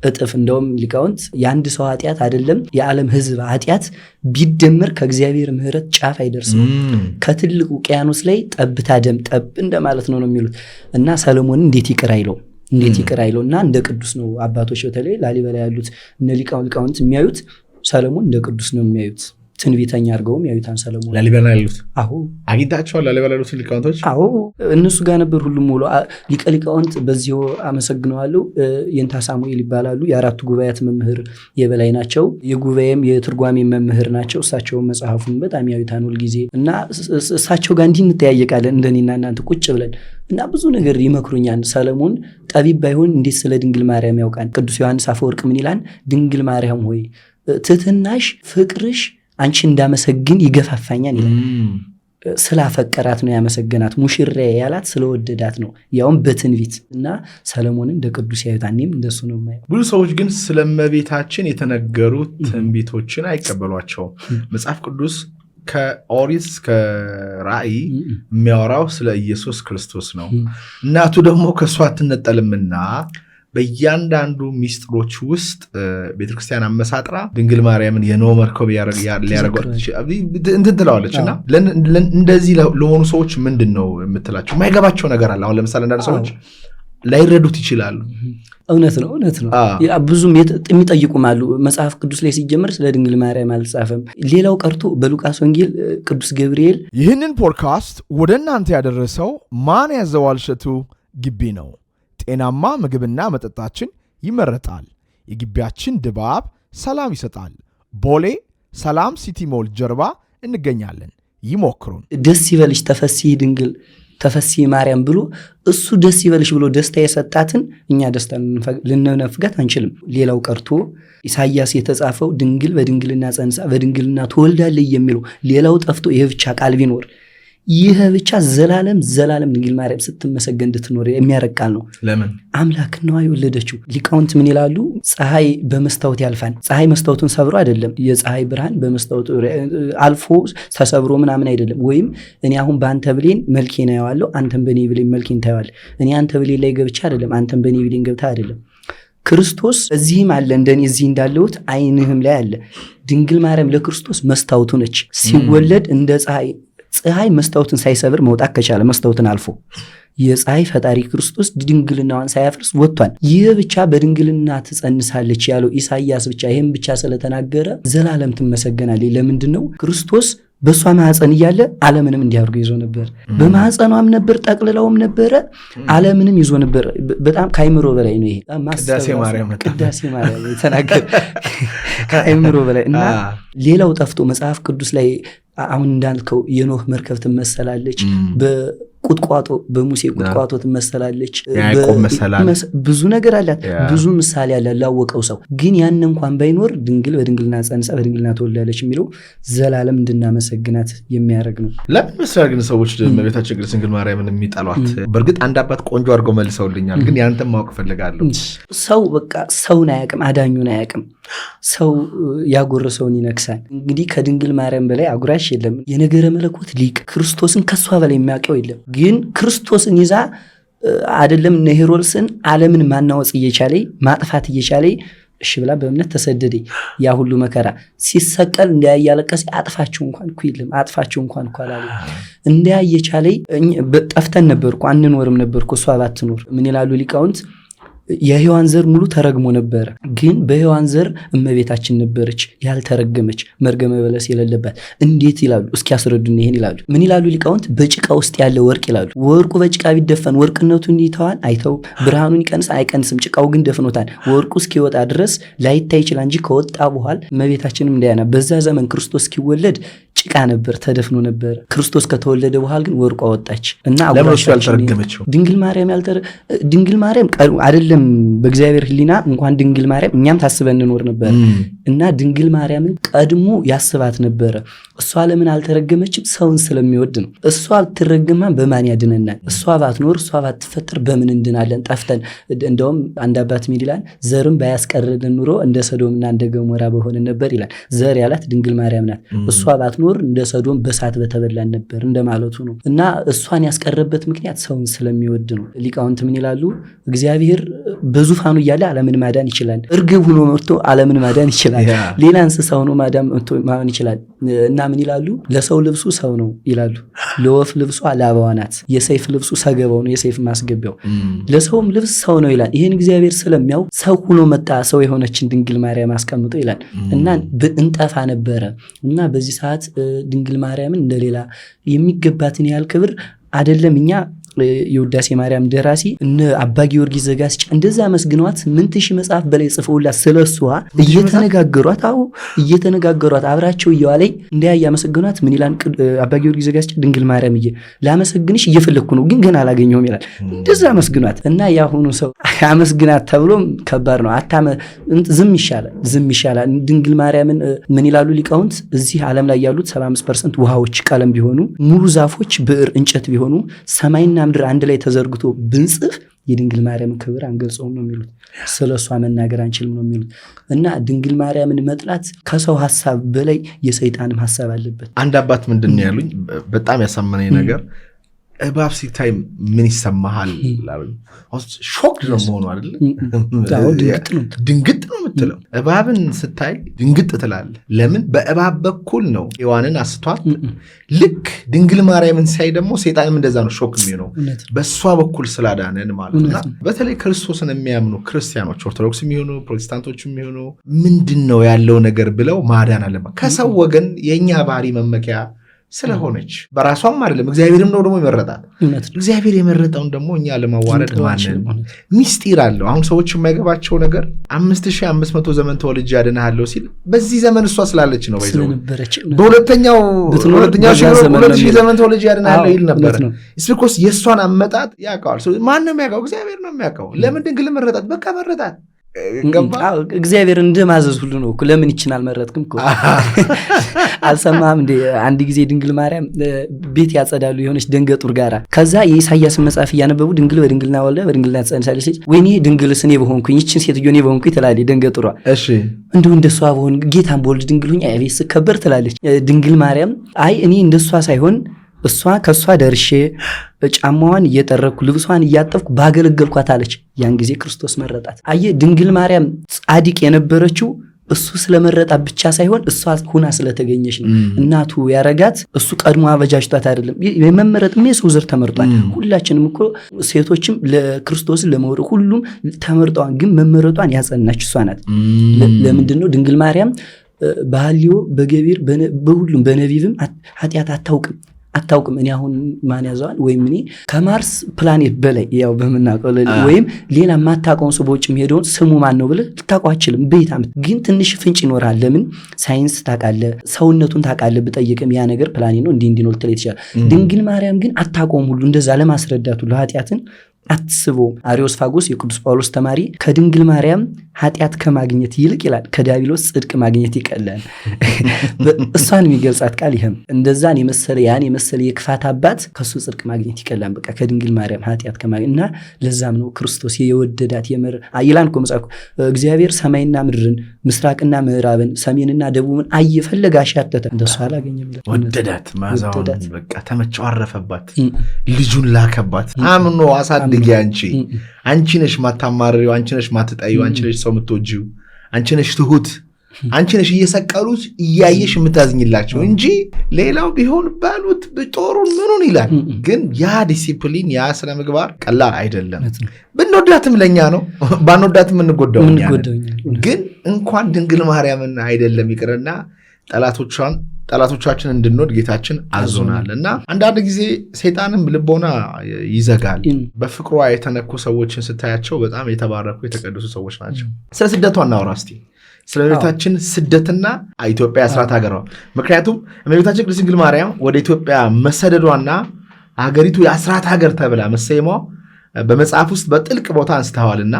እጥፍ። እንደውም ሊቃውንት የአንድ ሰው ኃጢአት አይደለም የዓለም ሕዝብ ኃጢአት ቢደመር ከእግዚአብሔር ምሕረት ጫፍ አይደርስም። ከትልቅ ውቅያኖስ ላይ ጠብታ ደም ጠብ እንደማለት ነው የሚሉት እና ሰለሞንን እንዴት ይቅር አይለው? እና እንደ ቅዱስ ነው አባቶች በተለይ ላሊበላ ያሉት እነ ሊቃውንት የሚያዩት ሰለሞን እንደ ቅዱስ ነው የሚያዩት። ትንቢተኛ አድርገውም ያዩታን ሰለሞን ላሊበላ ያሉት። አዎ አግኝታቸዋል። ላሊበላ ያሉት ሊቃውንቶች አዎ እነሱ ጋር ነበር ሁሉም ሙሉ ሊቃውንት። በዚሁ አመሰግነዋለሁ። የንታ ሳሙኤል ይባላሉ። የአራቱ ጉባኤያት መምህር የበላይ ናቸው። የጉባኤም የትርጓሜ መምህር ናቸው። እሳቸውን መጽሐፉን በጣም ያዩታን ሁልጊዜ እና እሳቸው ጋር እንዲህ እንተያየቃለን እንደኔና እናንተ ቁጭ ብለን እና ብዙ ነገር ይመክሩኛል። ሰለሞን ጠቢብ ባይሆን እንዴት ስለ ድንግል ማርያም ያውቃል? ቅዱስ ዮሐንስ አፈወርቅ ምን ይላል? ድንግል ማርያም ሆይ ትሕትናሽ ፍቅርሽ አንቺ እንዳመሰግን ይገፋፋኛል ይላል። ስላፈቀራት ነው ያመሰገናት። ሙሽራዬ ያላት ስለወደዳት ነው፣ ያውም በትንቢት እና ሰለሞንን እንደ ቅዱስ ያዩታል። እኔም እንደሱ ነው የማየው። ብዙ ሰዎች ግን ስለ እመቤታችን የተነገሩ ትንቢቶችን አይቀበሏቸውም። መጽሐፍ ቅዱስ ከኦሪት እስከ ራእይ የሚያወራው ስለ ኢየሱስ ክርስቶስ ነው። እናቱ ደግሞ ከእሷ አትነጠልምና በእያንዳንዱ ሚስጥሮች ውስጥ ቤተክርስቲያን አመሳጥራ ድንግል ማርያምን የኖህ መርከብ ሊያደርጓት እንትን ትለዋለች። እና እንደዚህ ለሆኑ ሰዎች ምንድን ነው የምትላቸው? የማይገባቸው ነገር አለ። አሁን ለምሳሌ አንዳንድ ሰዎች ላይረዱት ይችላሉ። እውነት ነው። ብዙም የሚጠይቁም አሉ። መጽሐፍ ቅዱስ ላይ ሲጀመር ስለ ድንግል ማርያም አልጻፈም። ሌላው ቀርቶ በሉቃስ ወንጌል ቅዱስ ገብርኤል ይህንን ፖድካስት ወደ እናንተ ያደረሰው ማን ያዘዋል እሸቱ ግቢ ነው። ጤናማ ምግብና መጠጣችን ይመረጣል። የግቢያችን ድባብ ሰላም ይሰጣል። ቦሌ ሰላም ሲቲ ሞል ጀርባ እንገኛለን። ይሞክሩን። ደስ ይበልሽ ተፈሥሒ ድንግል ተፈሥሒ ማርያም ብሎ እሱ ደስ ይበልሽ ብሎ ደስታ የሰጣትን እኛ ደስታ ልንነፍጋት አንችልም። ሌላው ቀርቶ ኢሳይያስ የተጻፈው ድንግል በድንግልና ጸንሳ በድንግልና ትወልዳለች የሚለው ሌላው ጠፍቶ ይህ ብቻ ቃል ቢኖር ይህ ብቻ ዘላለም ድንግል ማርያም ስትመሰገን እንድትኖር የሚያረግ ቃል ነው። ለምን? አምላክ ነዋ የወለደችው። ሊቃውንት ምን ይላሉ? ፀሐይ በመስታወት ያልፋል። ፀሐይ መስታወቱን ሰብሮ አይደለም። የፀሐይ ብርሃን በመስታወቱ አልፎ ተሰብሮ ምናምን አይደለም። ወይም እኔ አሁን በአንተ ብሌን መልኬን አየዋለሁ፣ አንተም በእኔ ብሌን መልኬን ታየዋለህ። እኔ አንተ ብሌን ላይ ገብቻ አይደለም፣ አንተም በእኔ ብሌን ገብታ አይደለም። ክርስቶስ እዚህም አለ፣ እንደኔ እዚህ እንዳለሁት ዓይንህም ላይ አለ። ድንግል ማርያም ለክርስቶስ መስታወቱ ነች። ሲወለድ እንደ ፀሐይ መስታወትን ሳይሰብር መውጣት ከቻለ መስታወትን አልፎ የፀሐይ ፈጣሪ ክርስቶስ ድንግልናዋን ሳያፈርስ ወጥቷል። ይህ ብቻ በድንግልና ትጸንሳለች ያለው ኢሳይያስ ብቻ ይህም ብቻ ስለተናገረ ዘላለም ትመሰገናለች። ለምንድን ነው? ክርስቶስ በእሷ ማኅፀን እያለ ዓለምንም እንዲያርጎ ይዞ ነበር። በማኅፀኗም ነበር፣ ጠቅልላውም ነበረ፣ ዓለምንም ይዞ ነበር። በጣም ከአይምሮ በላይ ነው። ይሄ ቅዳሴ ማርያም የተናገረ ከአይምሮ በላይ እና ሌላው ጠፍቶ መጽሐፍ ቅዱስ ላይ አሁን እንዳልከው የኖህ መርከብ ትመሰላለች፣ በቁጥቋጦ በሙሴ ቁጥቋጦ ትመሰላለች፣ ብዙ ነገር አላት፣ ብዙ ምሳሌ አላት ላወቀው ሰው። ግን ያን እንኳን ባይኖር ድንግል በድንግልና ጸንሳ በድንግልና ትወልዳለች የሚለው ዘላለም እንድናመሰግናት የሚያደርግ ነው። ለምን መስላ ግን ሰዎች እመቤታችን ቅድስት ድንግል ማርያምን የሚጠሏት? በእርግጥ አንድ አባት ቆንጆ አድርገው መልሰውልኛል፣ ግን ያንተም ማወቅ ፈልጋለሁ። ሰው በቃ ሰውን አያውቅም፣ አዳኙን አያውቅም። ሰው ያጎረሰውን ይነክሳል። እንግዲህ ከድንግል ማርያም በላይ አጉራሽ የለም። የነገረ መለኮት ሊቅ ክርስቶስን ከሷ በላይ የሚያውቀው የለም። ግን ክርስቶስን ይዛ አይደለም እነ ሄሮድስን ዓለምን ማናወጽ እየቻለ ማጥፋት እየቻለ እሺ ብላ በእምነት ተሰደደ። ያ ሁሉ መከራ ሲሰቀል እንዲያ እያለቀሰ አጥፋቸው እንኳን እኮ የለም አጥፋቸው እንኳን እኮ አላለ። እንዲያ እየቻለኝ ጠፍተን ነበርኩ አንኖርም ነበርኩ እሷ ባትኖር። ምን ይላሉ ሊቃውንት? የሔዋን ዘር ሙሉ ተረግሞ ነበረ፣ ግን በሔዋን ዘር እመቤታችን ነበረች ያልተረገመች መርገመ በለስ የሌለባት። እንዴት ይላሉ? እስኪ ያስረዱን ይሄን ይላሉ። ምን ይላሉ ሊቃውንት? በጭቃ ውስጥ ያለ ወርቅ ይላሉ። ወርቁ በጭቃ ቢደፈን ወርቅነቱን ይተዋል? አይተው። ብርሃኑን ይቀንስ? አይቀንስም። ጭቃው ግን ደፍኖታል። ወርቁ እስኪወጣ ድረስ ላይታይ ይችላል እንጂ ከወጣ በኋላ እመቤታችንም እንዳያና በዛ ዘመን ክርስቶስ እስኪወለድ ጭቃ ነበር፣ ተደፍኖ ነበር። ክርስቶስ ከተወለደ በኋላ ግን ወርቋ ወጣች እና ያልተረገመችው ድንግል ማርያም አይደለም በእግዚአብሔር ሕሊና እንኳን ድንግል ማርያም እኛም ታስበን እንኖር ነበር እና ድንግል ማርያምን ቀድሞ ያስባት ነበረ። እሷ ለምን አልተረገመችም? ሰውን ስለሚወድ ነው። እሷ ብትረገማ በማን ያድነናል? እሷ ባትኖር እሷ ባትፈጠር በምን እንድናለን? ጠፍተን። እንደውም አንድ አባት ምን ይላል? ዘርም ባያስቀርልን ኑሮ እንደ ሰዶምና እንደ ገሞራ በሆነ ነበር ይላል። ዘር ያላት ድንግል ማርያም ናት። እሷ ባትኖር እንደ ሰዶም በሳት በተበላን ነበር እንደማለቱ ነው። እና እሷን ያስቀረበት ምክንያት ሰውን ስለሚወድ ነው። ሊቃውንት ምን ይላሉ? እግዚአብሔር በዙፋኑ እያለ ዓለምን ማዳን ይችላል። እርግብ ሆኖ መጥቶ ዓለምን ማዳን ይችላል። ሌላ እንስሳ ሆኖ ማዳን ይችላል። እና ምን ይላሉ? ለሰው ልብሱ ሰው ነው ይላሉ። ለወፍ ልብሷ ላባዋ ናት። የሰይፍ ልብሱ ሰገባው ነው፣ የሰይፍ ማስገቢያው። ለሰውም ልብስ ሰው ነው ይላል። ይህን እግዚአብሔር ስለሚያው ሰው ሆኖ መጣ፣ ሰው የሆነችን ድንግል ማርያም አስቀምጦ ይላል። እና እንጠፋ ነበረ እና በዚህ ሰዓት ድንግል ማርያምን እንደሌላ የሚገባትን ያህል ክብር አይደለም እኛ የውዳሴ ማርያም ደራሲ እነ አባ ጊዮርጊስ ዘጋስጫ እንደዛ መስግኗት 8000 መጽሐፍ በላይ ጽፈውላት ስለሷ እየተነጋገሯት አብራቸው እየዋለይ እንዲያ ያመሰግኗት። ምን ይላል አባ ጊዮርጊስ ዘጋስጫ? ድንግል ማርያም ላመሰግንሽ እየፈለኩ ነው ግን ገና አላገኘሁም ይላል። እንደዛ መስግኗት እና ያሁኑ ሰው አመስግናት ተብሎም ከባድ ነው። ዝም ይሻላል። ድንግል ማርያምን ምን ይላሉ ሊቃውንት? እዚህ ዓለም ላይ ያሉት 75% ውሃዎች ቀለም ቢሆኑ፣ ሙሉ ዛፎች ብዕር እንጨት ቢሆኑ፣ ሰማይና ምድር አንድ ላይ ተዘርግቶ ብንጽፍ የድንግል ማርያምን ክብር አንገልጸውም ነው የሚሉት። ስለሷ መናገር አንችልም ነው የሚሉት። እና ድንግል ማርያምን መጥላት ከሰው ሐሳብ በላይ የሰይጣንም ሐሳብ አለበት። አንድ አባት ምንድን ነው ያሉኝ በጣም ያሳመነኝ ነገር፣ እባብ ሲታይ ምን ይሰማሃል? ሾክ ነው መሆኑ አይደል? ድንግጥ ነው የምትለው። እባብን ስታይ ድንግጥ ትላለህ። ለምን? በእባብ በኩል ነው ሔዋንን አስቷት። ልክ ድንግል ማርያምን ሳይ ደግሞ ሰይጣንም እንደዛ ነው ሾክ የሚሆነው፣ በእሷ በኩል ስላዳነን ማለት ነው። በተለይ ክርስቶስን የሚያምኑ ክርስቲያኖች ኦርቶዶክስ የሚሆኑ ፕሮቴስታንቶች የሚሆኑ ምንድን ነው ያለው ነገር ብለው ማዳን አለባት። ከሰው ወገን የእኛ ባህሪ መመኪያ ስለሆነች በራሷም አይደለም፣ እግዚአብሔርም ነው ደግሞ ይመረጣል። እግዚአብሔር የመረጠውን ደግሞ እኛ ለማዋረድ ማንን ሚስጢር አለው። አሁን ሰዎች የማይገባቸው ነገር 5500 ዘመን ተወልጄ ያድንሃለሁ ሲል በዚህ ዘመን እሷ ስላለች ነው። በሁለተኛው 2000 ዘመን ተወልጄ ያድንሃለሁ ይል ነበር። ስቢኮስ የእሷን አመጣጥ ያውቀዋል። ማን ነው የሚያውቀው? እግዚአብሔር ነው የሚያውቀው። ለምን ድንግል መረጣት? በቃ መረጣት። እግዚአብሔር እንደማዘዝ ሁሉ ነው። ለምን ይችላል አልመረጥክም እኮ አልሰማህም እንዴ? አንድ ጊዜ ድንግል ማርያም ቤት ያጸዳሉ የሆነች ደንገጡር ጋራ። ከዛ የኢሳያስን መጽሐፍ እያነበቡ ድንግል በድንግልና ወልዳ በድንግልና ትጸንሳለች። ወይኔ ድንግልስ እኔ በሆንኩኝ ይችን ሴትዮ እኔ በሆንኩኝ ትላለች ደንገጡሯ። እንዲሁ እንደሷ በሆን ጌታን በወልድ ድንግል ሁኝ አቤት ስከበር ትላለች ድንግል ማርያም። አይ እኔ እንደሷ ሳይሆን እሷ ከሷ ደርሼ ጫማዋን እየጠረኩ ልብሷን እያጠፍኩ ባገለገልኳት አለች። ያን ጊዜ ክርስቶስ መረጣት። አየ ድንግል ማርያም ጻድቅ የነበረችው እሱ ስለመረጣት ብቻ ሳይሆን እሷ ሁና ስለተገኘች ነው። እናቱ ያረጋት እሱ ቀድሞ አበጃጅቷት አይደለም። የመመረጥ የሰው ዘር ተመርጧል። ሁላችንም እኮ ሴቶችም ለክርስቶስን ለመውረድ ሁሉም ተመርጠዋል። ግን መመረጧን ያጸናች እሷ ናት። ለምንድን ነው ድንግል ማርያም በሐልዮ በገቢር በሁሉም በነቢብም ኃጢአት አታውቅም። እኔ አሁን ማን ያዘዋል? ወይም እኔ ከማርስ ፕላኔት በላይ ያው በምናውቀው ወይም ሌላ የማታውቀውን ሰው በውጭ የሚሄደውን ስሙ ማን ነው ብለህ ልታውቀው አትችልም። ቤት ዓመት ግን ትንሽ ፍንጭ ይኖራል። ለምን? ሳይንስ ታውቃለህ፣ ሰውነቱን ታውቃለህ። ብጠይቅም ያ ነገር ፕላኔት ነው እንዲህ ነው ልትለኝ ትችላለህ። ድንግል ማርያም ግን አታውቀውም። ሁሉ እንደዛ ለማስረዳት ሁሉ ኃጢአትን አትስበውም። አሪዮስፋጎስ የቅዱስ ጳውሎስ ተማሪ ከድንግል ማርያም ኃጢአት ከማግኘት ይልቅ ይላል ከዲያብሎስ ጽድቅ ማግኘት ይቀላል። እሷን የሚገልጻት ቃል ይሄም እንደዛን የመሰለ ያን የመሰለ የክፋት አባት ከሱ ጽድቅ ማግኘት ይቀላል። በቃ ከድንግል ማርያም ኃጢአት ከማግኘት እና ለዛም ነው ክርስቶስ የወደዳት ይላል እኮ መጽሐፉ። እግዚአብሔር ሰማይና ምድርን ምስራቅና ምዕራብን ሰሜንና ደቡብን አየ ፈለገ አሻተተ፣ እንደሱ አላገኘም። ወደዳት፣ ማዛውን በቃ ተመቸው፣ አረፈባት፣ ልጁን ላከባት። አምኖ አሳድጊ አንቺ ነሽ ማታማሪው፣ አንቺ ነሽ ማትጠዩ፣ አንቺ ነሽ ሰው የምትወጂው፣ አንቺ ነሽ ትሁት፣ አንቺ ነሽ እየሰቀሉት እያየሽ የምታዝኝላቸው እንጂ ሌላው ቢሆን ባሉት ጦሩን ምኑን ይላል። ግን ያ ዲሲፕሊን ያ ስነ ምግባር ቀላል አይደለም። ብንወዳትም ለኛ ነው፣ ባንወዳትም እንጎዳው። ግን እንኳን ድንግል ማርያምን አይደለም ይቅርና ጠላቶቻችን እንድንወድ ጌታችን አዞናል። እና አንዳንድ ጊዜ ሰይጣንም ልቦና ይዘጋል። በፍቅሯ የተነኩ ሰዎችን ስታያቸው በጣም የተባረኩ የተቀደሱ ሰዎች ናቸው። ስለ ስደቷ እናውራ እስቲ። ስለ እመቤታችን ስደትና ኢትዮጵያ የአስራት ሀገሯ። ምክንያቱም እመቤታችን ቅድስት ድንግል ማርያም ወደ ኢትዮጵያ መሰደዷና ሀገሪቱ የአስራት ሀገር ተብላ መሰየሟ በመጽሐፍ ውስጥ በጥልቅ ቦታ አንስተዋልና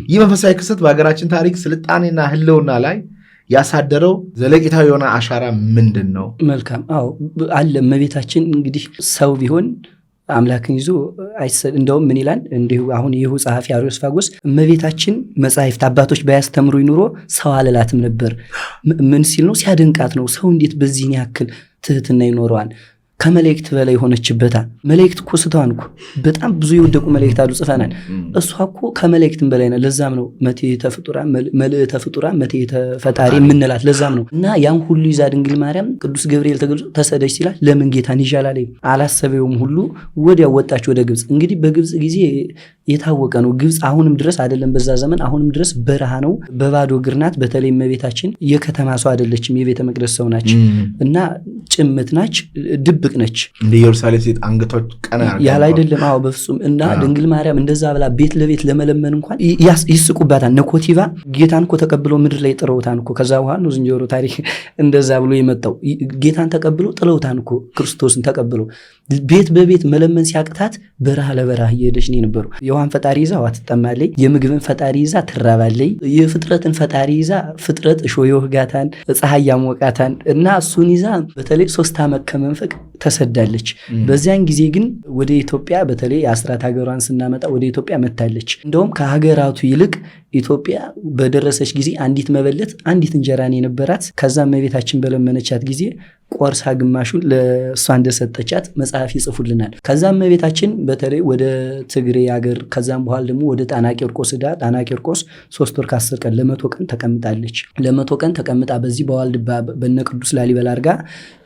ይህ መንፈሳዊ ክስተት በሀገራችን ታሪክ ስልጣኔና ህልውና ላይ ያሳደረው ዘለቂታዊ የሆነ አሻራ ምንድን ነው? መልካም አለ። እመቤታችን እንግዲህ ሰው ቢሆን አምላክን ይዞ እንደውም ምን ይላል? እንዲሁ አሁን ይሁ ጸሐፊ አርዮስፋጎስ እመቤታችን መጻሕፍት አባቶች ባያስተምሩ ይኑሮ ሰው አልላትም ነበር። ምን ሲል ነው? ሲያደንቃት ነው። ሰው እንዴት በዚህን ያክል ትህትና ይኖረዋል? ከመላእክት በላይ ሆነችበታ። መላእክት እኮ ስተዋን እኮ በጣም ብዙ የወደቁ መላእክት አሉ፣ ጽፈናል። እሷ እኮ ከመላእክትም በላይ ነው። ለዛም ነው መትሕተ ፍጡራን መልእክተ ፍጡራን መትሕተ ፈጣሪ የምንላት። ለዛም ነው እና ያን ሁሉ ይዛ ድንግል ማርያም ቅዱስ ገብርኤል ተገልጾ ተሰደች ሲላት ለምን ጌታን ይዣላል አላሰበውም ሁሉ ወዲያ ወጣች ወደ ግብፅ። እንግዲህ በግብፅ ጊዜ የታወቀ ነው። ግብፅ አሁንም ድረስ አይደለም በዛ ዘመን አሁንም ድረስ በረሃ ነው፣ በባዶ እግር ናት። በተለይ እመቤታችን የከተማ ሰው አይደለችም፣ የቤተ መቅደስ ሰው ናች እና ጭምት ናች፣ ድብቅ ነች። እንደ ኢየሩሳሌም ሴት አንገቶች ቀና ያለ አይደለም። በፍጹም እና ድንግል ማርያም እንደዛ ብላ ቤት ለቤት ለመለመን እንኳን ይስቁባታል። ነኮቲቫ ጌታን እኮ ተቀብለው ምድር ላይ ጥለውታን እኮ። ከዛ በኋላ ነው ዝንጀሮ ታሪክ እንደዛ ብሎ የመጣው። ጌታን ተቀብለው ጥለውታን እኮ፣ ክርስቶስን ተቀብለው ቤት በቤት መለመን ሲያቅታት በረሃ ለበረሃ እየሄደች ነው የነበሩ። የውሃን ፈጣሪ ይዛ ውሃ ትጠማለይ፣ የምግብን ፈጣሪ ይዛ ትራባለይ፣ የፍጥረትን ፈጣሪ ይዛ ፍጥረት እሾህ ይወጋታን፣ ፀሐይ ያሞቃታን እና እሱን ይዛ በተለይ 3 ዓመት ከመንፈቅ ተሰዳለች። በዚያን ጊዜ ግን ወደ ኢትዮጵያ በተለይ የአስራት ሀገሯን ስናመጣ ወደ ኢትዮጵያ መታለች። እንደውም ከሀገራቱ ይልቅ ኢትዮጵያ በደረሰች ጊዜ አንዲት መበለት አንዲት እንጀራን የነበራት ከዛም እመቤታችን በለመነቻት ጊዜ ቆርሳ ግማሹን ለእሷ እንደሰጠቻት መጽሐፍ ይጽፉልናል። ከዛም እመቤታችን በተለይ ወደ ትግሬ ሀገር ከዛም በኋላ ደግሞ ወደ ጣና ቂርቆስ ዳ ጣና ቂርቆስ 3 ወር ከ10 ቀን ለ100 ቀን ተቀምጣለች። ለ100 ቀን ተቀምጣ በዚህ በዋልድባ በነ ቅዱስ ላሊበላ አድርጋ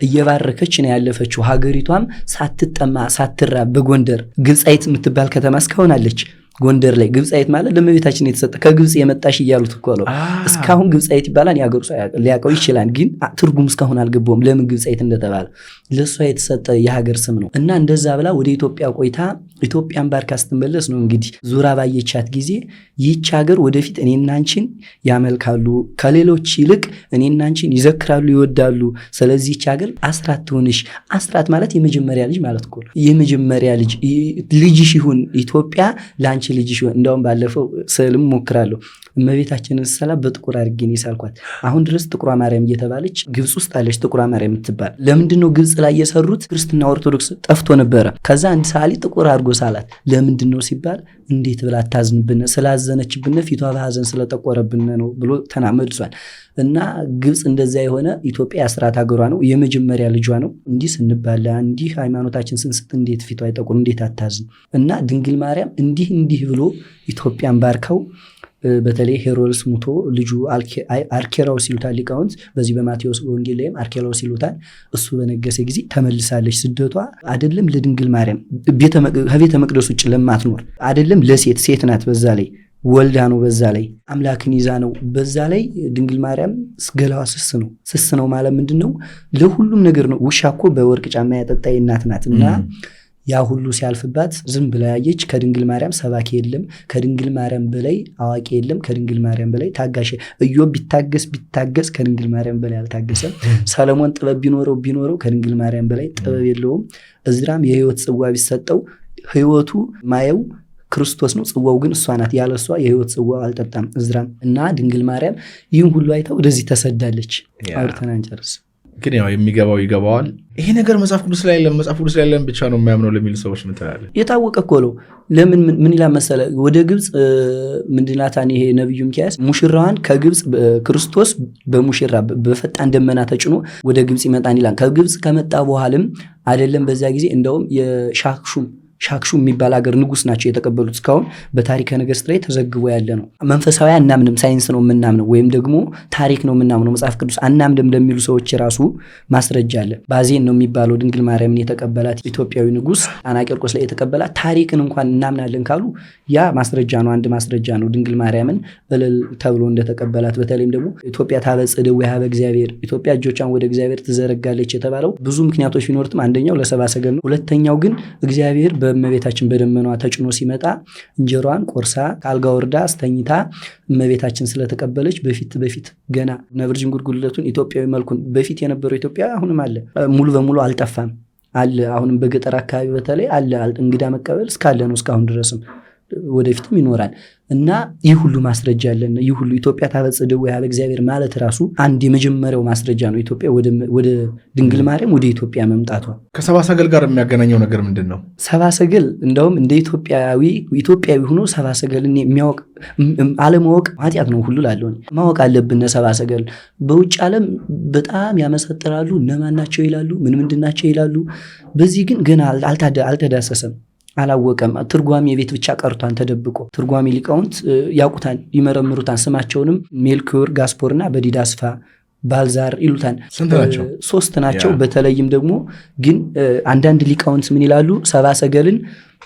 እየባረከች ነው ያለፈችው። ሀገሪቷም ሳትጠማ ሳትራብ በጎንደር ግብፃይት የምትባል ከተማ እስካሁን አለች። ጎንደር ላይ ግብፃይት ማለት ለእመቤታችን የተሰጠ ከግብፅ የመጣሽ እያሉት እኮ ነው። እስካሁን ግብፃይት ይባላል። ያገሩ ሰው ሊያውቀው ይችላል፣ ግን ትርጉም እስካሁን አልገባውም ለምን ግብፃይት እንደተባለ። ለእሷ የተሰጠ የሀገር ስም ነው እና እንደዛ ብላ ወደ ኢትዮጵያ ቆይታ ኢትዮጵያን ባርካ ስትመለስ ነው እንግዲህ ዙራ ባየቻት ጊዜ ይህች ሀገር ወደፊት እኔና አንቺን ያመልካሉ፣ ከሌሎች ይልቅ እኔና አንቺን ይዘክራሉ፣ ይወዳሉ። ስለዚህ ይህች ሀገር አስራት ትሆንሽ። አስራት ማለት የመጀመሪያ ልጅ ማለት እኮ ነው። የመጀመሪያ ልጅሽ ይሁን ኢትዮጵያ ለአንቺ ልጅሽ ይሁን። እንደውም ባለፈው ስዕልም ሞክራለሁ። እመቤታችንን ስላ በጥቁር አድርጌ ነው የሳልኳት። አሁን ድረስ ጥቁሯ ማርያም እየተባለች ግብፅ ውስጥ አለች። ጥቁሯ ማርያም የምትባል ለምንድን ነው ግብፅ ላይ የሰሩት? ክርስትና ኦርቶዶክስ ጠፍቶ ነበረ። ከዛ አንድ ሰዓሊ ጥቁር አድርጎ ሳላት። ለምንድን ነው ሲባል እንዴት ብላ አታዝንብን፣ ስላዘነችብን ፊቷ በሐዘን ስለጠቆረብን ነው ብሎ ተናመድሷል። እና ግብፅ እንደዛ የሆነ ኢትዮጵያ የአስራት ሀገሯ ነው፣ የመጀመሪያ ልጇ ነው። እንዲህ ስንባላ እንዲህ ሃይማኖታችን ስንስት እንዴት ፊቷ አይጠቁር፣ እንዴት አታዝን? እና ድንግል ማርያም እንዲህ ብሎ ኢትዮጵያን ባርከው በተለይ ሄሮድስ ሙቶ ልጁ አርኬላዎስ ይሉታል ሊቃውንት። በዚህ በማቴዎስ ወንጌል ላይም አርኬላዎስ ይሉታል። እሱ በነገሰ ጊዜ ተመልሳለች። ስደቷ አይደለም ለድንግል ማርያም ከቤተ መቅደስ ውጭ ለማትኖር አይደለም ለሴት ናት። በዛ ላይ ወልዳ ነው። በዛ ላይ አምላክን ይዛ ነው። በዛ ላይ ድንግል ማርያም ገላዋ ስስ ነው ማለት ምንድን ነው? ለሁሉም ነገር ነው። ውሻ እኮ በወርቅ ጫማ ያጠጣ እናት ናት እና ያ ሁሉ ሲያልፍባት ዝም ብላ ያየች። ከድንግል ማርያም ሰባኪ የለም፣ ከድንግል ማርያም በላይ አዋቂ የለም፣ ከድንግል ማርያም በላይ ታጋሽ። ኢዮብ ቢታገስ ከድንግል ማርያም በላይ አልታገሰም። ሰለሞን ጥበብ ቢኖረው ከድንግል ማርያም በላይ ጥበብ የለውም። እዝራም የህይወት ጽዋ ቢሰጠው ህይወቱ ማየው ክርስቶስ ነው፣ ጽዋው ግን እሷ ናት። ያለ እሷ የህይወት ጽዋ አልጠጣም እዝራም። እና ድንግል ማርያም ይህን ሁሉ አይታ ወደዚህ ተሰዳለች። አውርተን አንጨርስ። ግን ያው የሚገባው ይገባዋል። ይሄ ነገር መጽሐፍ ቅዱስ ላይ የለም፣ መጽሐፍ ቅዱስ ላይ የለም ብቻ ነው የሚያምነው ለሚሉ ሰዎች ምን ትላለህ? የታወቀ እኮ ነው። ለምን ምን ይላል መሰለ? ወደ ግብፅ ምንድናታን ይሄ ነብዩ ሚክያስ ሙሽራዋን ከግብፅ ክርስቶስ በሙሽራ በፈጣን ደመና ተጭኖ ወደ ግብፅ ይመጣን ይላል። ከግብፅ ከመጣ በኋላም አይደለም በዛ ጊዜ እንደውም የሻክሹም ሻክሹ የሚባል ሀገር ንጉስ ናቸው የተቀበሉት። እስካሁን በታሪከ ነገሥት ላይ ተዘግቦ ያለ ነው። መንፈሳዊ አናምንም፣ ሳይንስ ነው የምናምነው፣ ወይም ደግሞ ታሪክ ነው የምናምነው፣ መጽሐፍ ቅዱስ አናምንም ለሚሉ ሰዎች ራሱ ማስረጃ አለ። ባዜን ነው የሚባለው ድንግል ማርያምን የተቀበላት ኢትዮጵያዊ ንጉስ ጣና ቂርቆስ ላይ የተቀበላት። ታሪክን እንኳን እናምናለን ካሉ ያ ማስረጃ ነው፣ አንድ ማስረጃ ነው ድንግል ማርያምን እልል ተብሎ እንደተቀበላት። በተለይም ደግሞ ኢትዮጵያ ታበጽሕ እደዊሃ በእግዚአብሔር፣ ኢትዮጵያ እጆቿን ወደ እግዚአብሔር ትዘረጋለች የተባለው ብዙ ምክንያቶች ቢኖሩትም አንደኛው ለሰብአ ሰገል ነው። ሁለተኛው ግን እግዚአብሔር በእመቤታችን በደመናዋ ተጭኖ ሲመጣ እንጀሯን ቆርሳ ከአልጋ ወርዳ አስተኝታ እመቤታችን ስለተቀበለች በፊት ገና ነብር ዥንጉርጉርለቱን ኢትዮጵያዊ መልኩን በፊት የነበረው ኢትዮጵያ አሁንም አለ፣ ሙሉ በሙሉ አልጠፋም አለ። አሁንም በገጠር አካባቢ በተለይ አለ። እንግዳ መቀበል እስካለ ነው እስካሁን ድረስም ወደፊትም ይኖራል። እና ይህ ሁሉ ማስረጃ ያለን፣ ይህ ሁሉ ኢትዮጵያ ታበጽሕ እደዊሃ በእግዚአብሔር ማለት ራሱ አንድ የመጀመሪያው ማስረጃ ነው። ኢትዮጵያ ወደ ድንግል ማርያም ወደ ኢትዮጵያ መምጣቷ። ከሰብአ ሰገል ጋር የሚያገናኘው ነገር ምንድን ነው? ሰብአ ሰገል እንደውም እንደ ኢትዮጵያዊ ሆኖ ሰብአ ሰገልን የሚያውቅ አለማወቅ ኃጢአት ነው ሁሉ ላለው ማወቅ አለብን። ሰብአ ሰገል በውጭ ዓለም በጣም ያመሰጥራሉ። እነማን ናቸው ይላሉ፣ ምንድን ናቸው ይላሉ። በዚህ ግን ገና አልተዳሰሰም፣ አላወቀም። ትርጓሜ የቤት ብቻ ቀርቷን ተደብቆ። ትርጓሜ ሊቃውንት ያውቁታን፣ ይመረምሩታን። ስማቸውንም ሜልኪዮር፣ ጋስፖር እና በዲዳስፋ ባልዛር ይሉታን። ሶስት ናቸው። በተለይም ደግሞ ግን አንዳንድ ሊቃውንት ምን ይላሉ? ሰብአ ሰገልን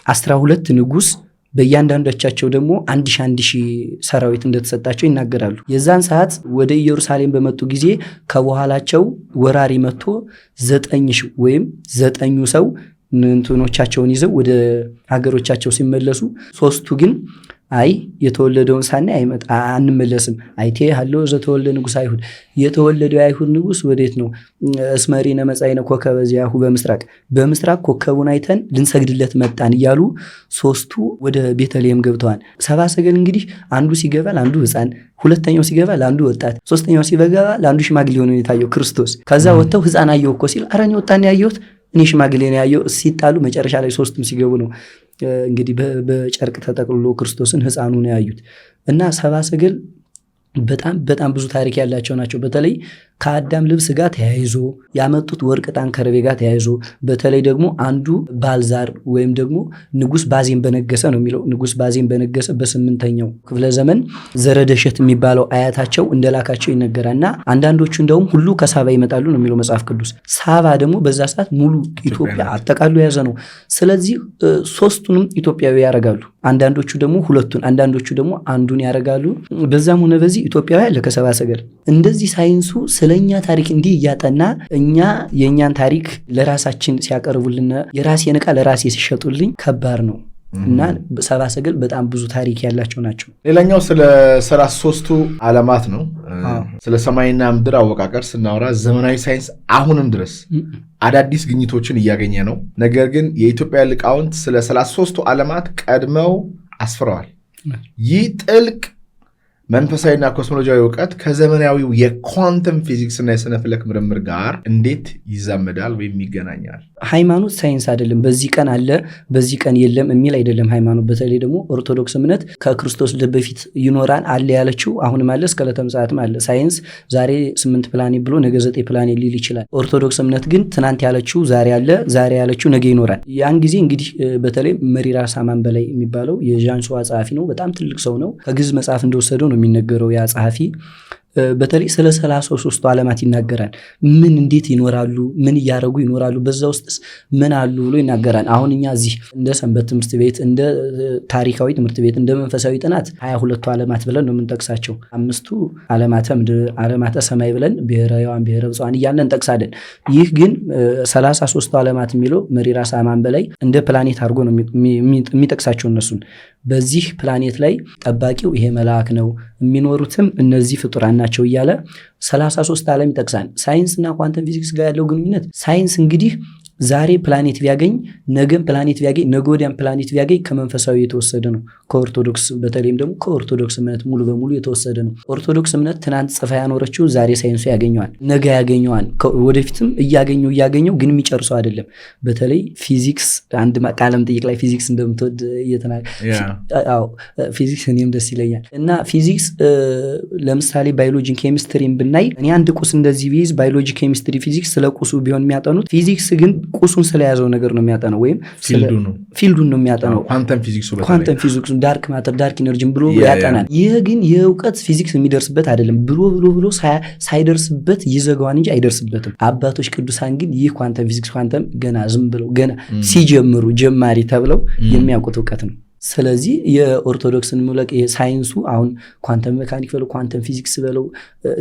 12 ንጉስ በእያንዳንዶቻቸው ደግሞ 1000 ሰራዊት እንደተሰጣቸው ይናገራሉ። የዛን ሰዓት ወደ ኢየሩሳሌም በመጡ ጊዜ ከበኋላቸው ወራሪ መጥቶ 9 ወይም 9 ሰው እንትኖቻቸውን ይዘው ወደ ሀገሮቻቸው ሲመለሱ 3ቱ ግን አይ የተወለደውን ሳናይ አንመለስም። አይቴ ሀሎ ዘተወልደ ንጉሥ አይሁድ፣ የተወለደው የአይሁድ ንጉሥ ወዴት ነው? እስመሪነ መጻእነ ኮከበ ዚአሁ በምስራቅ ኮከቡን አይተን ልንሰግድለት መጣን እያሉ 3ቱ ወደ ቤተልሔም ገብተዋል። ሰብአ ሰገል እንግዲህ አንዱ ሲገባ ለአንዱ ሕፃን፣ ሁለተኛው ሲገባ ለአንዱ ወጣት፣ ሶስተኛው ሲገባ ለአንዱ ሽማግሌ ሆኖ የታየው ክርስቶስ። ከዛ ወጥተው ሕፃን አየሁ እኮ ሲል ኧረ እኔ ወጣን ያየሁት እኔ ሽማግሌ ነው ያየው ሲጣሉ መጨረሻ ላይ 3ቱም ሲገቡ ነው እንግዲህ በጨርቅ ተጠቅልሎ ክርስቶስን ሕፃኑ ነው ያዩት። እና ሰብአ ሰገል በጣም ብዙ ታሪክ ያላቸው ናቸው። በተለይ ከአዳም ልብስ ጋር ተያይዞ ያመጡት ወርቅ ዕጣን ከርቤ ጋር ተያይዞ፣ በተለይ ደግሞ አንዱ ባልዛር ወይም ደግሞ ንጉስ ባዜን በነገሰ ነው የሚለው። ንጉስ ባዜን በነገሰ በ8ኛው ክፍለ ዘመን ዘረደሸት የሚባለው አያታቸው እንደላካቸው ይነገራል። እና አንዳንዶቹ እንደውም ሁሉ ከሳባ ይመጣሉ ነው የሚለው መጽሐፍ ቅዱስ። ሳባ ደግሞ በዛ ሰዓት ሙሉ ኢትዮጵያ አጠቃሉ የያዘ ነው። ስለዚህ 3ቱንም ኢትዮጵያዊ ያደርጋሉ። አንዳንዶቹ ደግሞ 2ቱን፣ አንዳንዶቹ ደግሞ አንዱን ያደርጋሉ። በዛም ሆነ በዚህ ኢትዮጵያዊ አለ ከሰብአ ሰገል። እንደዚህ ሳይንሱ ስለኛ ታሪክ እንዲህ እያጠና እኛ የእኛን ታሪክ ለራሳችን ሲያቀርቡልን፣ የራሴን ዕቃ ለራሴ ሲሸጡልኝ ከባድ ነው። እና ሰብአ ሰገል በጣም ብዙ ታሪክ ያላቸው ናቸው። ሌላኛው ስለ 33ቱ ዓለማት ነው። ስለ ሰማይና ምድር አወቃቀር ስናወራ ዘመናዊ ሳይንስ አሁንም ድረስ አዳዲስ ግኝቶችን እያገኘ ነው። ነገር ግን የኢትዮጵያ ሊቃውንት ስለ 33ቱ ዓለማት ቀድመው አስፍረዋል። ይህ ጥልቅ መንፈሳዊና ኮስሞሎጂያዊ እውቀት ከዘመናዊው የኳንተም ፊዚክስና የስነ ፍለክ ምርምር ጋር እንዴት ይዛመዳል ወይም ይገናኛል? ሃይማኖት ሳይንስ አይደለም። በዚህ ቀን አለ በዚህ ቀን የለም የሚል አይደለም ሃይማኖት። በተለይ ደግሞ ኦርቶዶክስ እምነት ከክርስቶስ ልደት በፊት ይኖራል አለ ያለችው አሁንም አለ፣ እስከ ዕለተ ምጽአትም አለ። ሳይንስ ዛሬ 8 ፕላኔት ብሎ ነገ 9 ፕላኔት ሊል ይችላል። ኦርቶዶክስ እምነት ግን ትናንት ያለችው ዛሬ አለ፣ ዛሬ ያለችው ነገ ይኖራል። ያን ጊዜ እንግዲህ በተለይ መሪራ ሳማን በላይ የሚባለው የዣንሱዋ ጸሐፊ ነው። በጣም ትልቅ ሰው ነው። ከግዕዝ መጽሐፍ እንደወሰደው ነው የሚነገረው ያ ጸሐፊ። በተለይ ስለ 33ቱ ዓለማት ይናገራል። ምን እንዴት ይኖራሉ፣ ምን እያደረጉ ይኖራሉ፣ በዛ ውስጥስ ምን አሉ ብሎ ይናገራል። አሁን እኛ እዚህ እንደ ሰንበት ትምህርት ቤት፣ እንደ ታሪካዊ ትምህርት ቤት፣ እንደ መንፈሳዊ ጥናት 22ቱ ዓለማት ብለን ነው የምንጠቅሳቸው። 5ቱ ዓለማተ ምድር፣ ዓለማተ ሰማይ ብለን ብሔረ ሕያዋን፣ ብሔረ ብፁዓን እያለን እንጠቅሳለን። ይህ ግን 33ቱ ዓለማት የሚለው መሪራ ሳማን በላይ እንደ ፕላኔት አድርጎ ነው የሚጠቅሳቸው እነሱን። በዚህ ፕላኔት ላይ ጠባቂው ይሄ መልአክ ነው፣ የሚኖሩትም እነዚህ ፍጡራን ናቸው እያለ 33 ዓለም ይጠቅሳል። ሳይንስና ኳንተም ፊዚክስ ጋር ያለው ግንኙነት ሳይንስ እንግዲህ ዛሬ ፕላኔት ቢያገኝ ነገም ፕላኔት ቢያገኝ ነገ ወዲያም ፕላኔት ቢያገኝ ከመንፈሳዊ የተወሰደ ነው። ከኦርቶዶክስ በተለይም ደግሞ ከኦርቶዶክስ እምነት ሙሉ በሙሉ የተወሰደ ነው። ኦርቶዶክስ እምነት ትናንት ጽፋ ያኖረችው ዛሬ ሳይንሱ ያገኘዋል፣ ነገ ያገኘዋል፣ ወደፊትም እያገኘው ግን የሚጨርሰው አይደለም። በተለይ ፊዚክስ አንድ ቃለ መጠይቅ ላይ ፊዚክስ እንደምትወድ ፊዚክስ እኔም ደስ ይለኛል። እና ፊዚክስ ለምሳሌ ባዮሎጂን ኬሚስትሪን ብናይ እኔ አንድ ቁስ እንደዚህ ቢይዝ ባዮሎጂ፣ ኬሚስትሪ፣ ፊዚክስ ስለ ቁሱ ቢሆን የሚያጠኑት ፊዚክስ ግን ቁሱን ስለያዘው ነገር ነው የሚያጠነው፣ ወይም ፊልዱን ነው የሚያጠነው። ኳንተም ፊዚክሱ ዳርክ ማተር ዳርክ ኢነርጂን ብሎ ያጠናል። ይህ ግን የእውቀት ፊዚክስ የሚደርስበት አይደለም። ብሎ ሳይደርስበት ይዘጋዋን እንጂ አይደርስበትም። አባቶች ቅዱሳን ግን ይህ ኳንተም ፊዚክስ ኳንተም ገና ዝም ብለው ገና ሲጀምሩ ጀማሪ ተብለው የሚያውቁት እውቀት ነው። ስለዚህ የኦርቶዶክስን ሙለቅ ሳይንሱ አሁን ኳንተም ሜካኒክ በለው ኳንተም ፊዚክስ በለው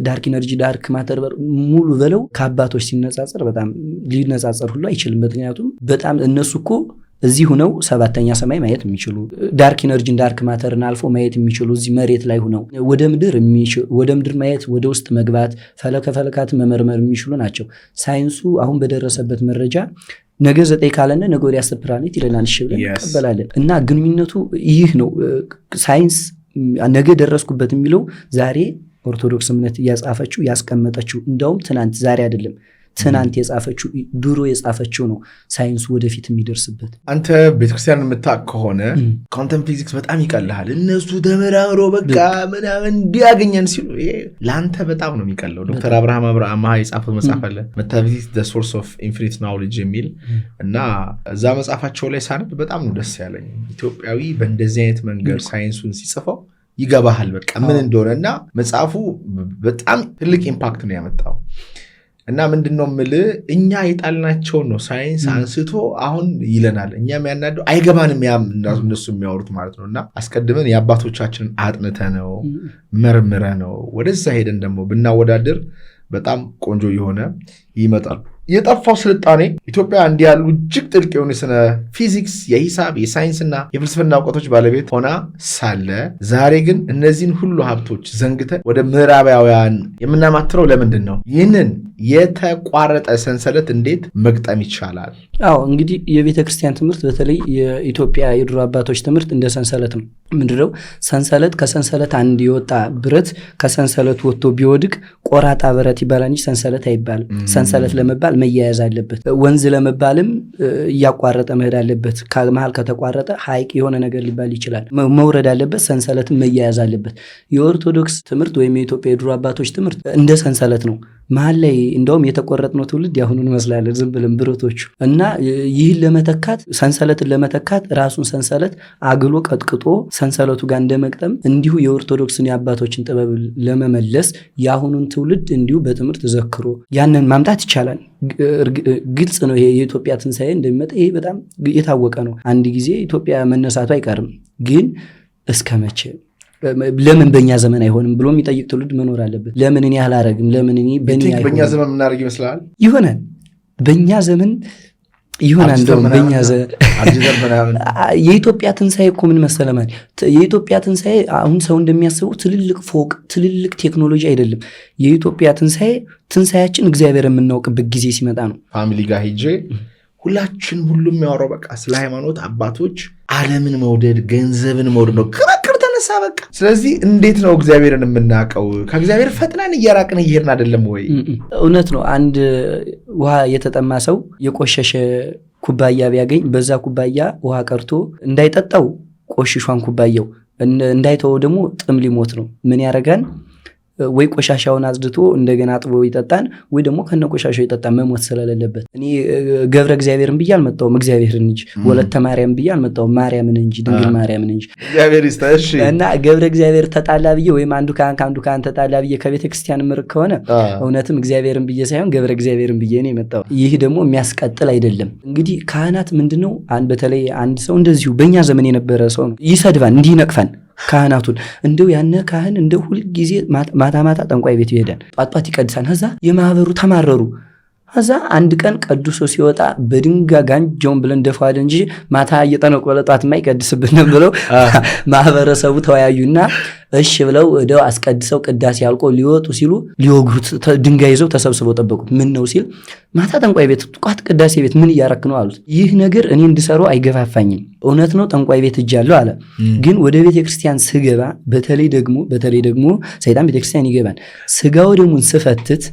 ዳርክ ኢነርጂ ዳርክ ማተር ሙሉ በለው ከአባቶች ሲነጻጸር በጣም ሊነጻጸር ሁሉ አይችልም። ምክንያቱም በጣም እነሱ እኮ እዚህ ሆነው ሰባተኛ ሰማይ ማየት የሚችሉ ዳርክ ኢነርጂን ዳርክ ማተርን አልፎ ማየት የሚችሉ እዚህ መሬት ላይ ሆነው ወደ ምድር ማየት ወደ ውስጥ መግባት ፈለካትን መመርመር የሚችሉ ናቸው። ሳይንሱ አሁን በደረሰበት መረጃ ነገ 9 ካለነ ነገ ወዲያ 10 ፕላኔት ይለናል። እሺ ብለን እንቀበላለን። እና ግንኙነቱ ይህ ነው። ሳይንስ ነገ ደረስኩበት የሚለው ዛሬ ኦርቶዶክስ እምነት እያጻፈችው ያስቀመጠችው እንደውም ትናንት ዛሬ አይደለም ትናንት የጻፈችው ድሮ የጻፈችው ነው ሳይንሱ ወደፊት የሚደርስበት። አንተ ቤተክርስቲያን የምታውቅ ከሆነ ኳንተም ፊዚክስ በጣም ይቀልሃል። እነሱ ተመራምሮ በቃ ምናምን እንዲያገኘን ሲሉ ለአንተ በጣም ነው የሚቀለው። ዶክተር አብርሃም አማሃ የጻፈው መጽሐፍ አለ ሜታፊዚክስ ዘ ሶርስ ኦፍ ኢንፊኒት ናውሌጅ የሚል እና እዛ መጽሐፋቸው ላይ ሳነብ በጣም ነው ደስ ያለኝ። ኢትዮጵያዊ በእንደዚህ አይነት መንገድ ሳይንሱን ሲጽፈው ይገባሃል በቃ ምን እንደሆነ እና መጽሐፉ በጣም ትልቅ ኢምፓክት ነው ያመጣው። እና ምንድነው የምልህ እኛ የጣልናቸውን ነው ሳይንስ አንስቶ አሁን ይለናል። እኛ የሚያናደው አይገባንም እነሱ የሚያወሩት ማለት ነው። እና አስቀድመን የአባቶቻችንን አጥንተ ነው መርምረ ነው ወደዛ ሄደን ደግሞ ብናወዳድር በጣም ቆንጆ የሆነ ይመጣል። የጠፋው ስልጣኔ ኢትዮጵያ እንዲህ ያሉ እጅግ ጥልቅ የሆኑ የስነ ፊዚክስ፣ የሂሳብ፣ የሳይንስና የፍልስፍና እውቀቶች ባለቤት ሆና ሳለ ዛሬ ግን እነዚህን ሁሉ ሀብቶች ዘንግተን ወደ ምዕራባውያን የምናማትረው ለምንድን ነው? ይህንን የተቋረጠ ሰንሰለት እንዴት መግጠም ይቻላል? አዎ እንግዲህ የቤተ ክርስቲያን ትምህርት በተለይ የኢትዮጵያ የድሮ አባቶች ትምህርት እንደ ሰንሰለት ነው። ምንድነው ሰንሰለት? ከሰንሰለት አንድ የወጣ ብረት ከሰንሰለት ወጥቶ ቢወድቅ ቆራጣ ብረት ይባላል እንጂ ሰንሰለት አይባልም። ሰንሰለት ለመባል መያያዝ አለበት። ወንዝ ለመባልም እያቋረጠ መሄድ አለበት። ከመሃል ከተቋረጠ ሐይቅ የሆነ ነገር ሊባል ይችላል። መውረድ አለበት። ሰንሰለትም መያያዝ አለበት። የኦርቶዶክስ ትምህርት ወይም የኢትዮጵያ የድሮ አባቶች ትምህርት እንደ ሰንሰለት ነው። መሀል ላይ እንደውም የተቆረጥነው ትውልድ ያሁኑን መስላለን ዝም ብለን ብረቶቹ እና ይህን ለመተካት ሰንሰለትን ለመተካት ራሱን ሰንሰለት አግሎ ቀጥቅጦ ሰንሰለቱ ጋር እንደመቅጠም እንዲሁ የኦርቶዶክስን የአባቶችን ጥበብ ለመመለስ የአሁኑን ትውልድ እንዲሁ በትምህርት ዘክሮ ያንን ማምጣት ይቻላል። ግልጽ ነው። ይሄ የኢትዮጵያ ትንሣኤ እንደሚመጣ ይሄ በጣም የታወቀ ነው። አንድ ጊዜ ኢትዮጵያ መነሳቱ አይቀርም። ግን እስከ መቼ ለምን በእኛ ዘመን አይሆንም ብሎ የሚጠይቅ ትውልድ መኖር አለበት። ለምን እኔ አላረግም? ለምን እኔ በእኛ ዘመን ምናደርግ ይመስላል? ይሆናል በእኛ ዘመን ይሆናል። እንደውም በእኛ የኢትዮጵያ ትንሣኤ እኮ ምን መሰለህ ማለት የኢትዮጵያ ትንሣኤ አሁን ሰው እንደሚያስበው ትልልቅ ፎቅ ትልልቅ ቴክኖሎጂ አይደለም። የኢትዮጵያ ትንሣኤያችን እግዚአብሔር የምናውቅበት ጊዜ ሲመጣ ነው። ፋሚሊ ጋር ሄጄ ሁሉም የሚያወራው በቃ ስለ ሃይማኖት አባቶች ዓለምን መውደድ ገንዘብን መውደድ ነው። ክርክር ተነሳ በቃ። ስለዚህ እንዴት ነው እግዚአብሔርን የምናውቀው? ከእግዚአብሔር ፈጥነን እየራቅን እየሄድን አይደለም ወይ? እውነት ነው። አንድ ውሃ የተጠማ ሰው የቆሸሸ ኩባያ ቢያገኝ በዛ ኩባያ ውሃ ቀርቶ እንዳይጠጣው ቆሽሿን ኩባያው እንዳይተወው ደግሞ ጥም ሊሞት ነው። ምን ያደርጋል? ወይ ቆሻሻውን አጽድቶ እንደገና አጥቦ ይጠጣን፣ ወይ ደግሞ ከነ ቆሻሻው ይጠጣን መሞት ስለሌለበት። እኔ ገብረ እግዚአብሔርን ብዬ አልመጣሁም እግዚአብሔርን እንጂ፣ ወለተ ማርያም ብዬ አልመጣሁም ማርያምን እንጂ ድንግል ማርያምን እንጂ። እግዚአብሔር ይስጥሽ። እና ገብረ እግዚአብሔር ተጣላ ብዬ ወይም አንዱ ካህን ተጣላ ብዬ ከቤተ ክርስቲያን ምርቅ ከሆነ እውነትም እግዚአብሔርን ብዬ ሳይሆን ገብረ እግዚአብሔርን ብዬ ነው የመጣው። ይህ ደግሞ የሚያስቀጥል አይደለም። እንግዲህ ካህናት ምንድነው በተለይ አንድ ሰው እንደዚሁ በእኛ ዘመን የነበረ ሰው ነው ይሰድባን፣ እንዲህ ነቅፋን ካህናቱን እንደው ያነ ካህን እንደው ሁል ጊዜ ማታ ጠንቋይ ቤት ይሄዳል፣ ጧት ይቀድሳል። ከዛ የማህበሩ ተማረሩ። ከዛ አንድ ቀን ቀድሶ ሲወጣ በድንጋይ ጋንጃውን ብለን ደፋዋል እንጂ ማታ እየጠነቆለ ጧት የማይቀድስብን ብለው ማህበረሰቡ ተወያዩና እሺ ብለው እደው አስቀድሰው ቅዳሴ ያልቆ ሊወጡ ሲሉ ሊወግሩት ድንጋይ ይዘው ተሰብስበው ጠበቁት። ምን ነው ሲል ማታ ጠንቋይ ቤት ጧት ቅዳሴ ቤት ምን እያረክ ነው አሉት። ይህ ነገር እኔ እንድሰራው አይገፋፋኝም። እውነት ነው ጠንቋይ ቤት እጃለሁ አለ። ግን ወደ ቤተ ክርስቲያን ስገባ በተለይ ደግሞ ሰይጣን ቤተ ክርስቲያን ይገባል። ስጋው ደሙን ስፈትት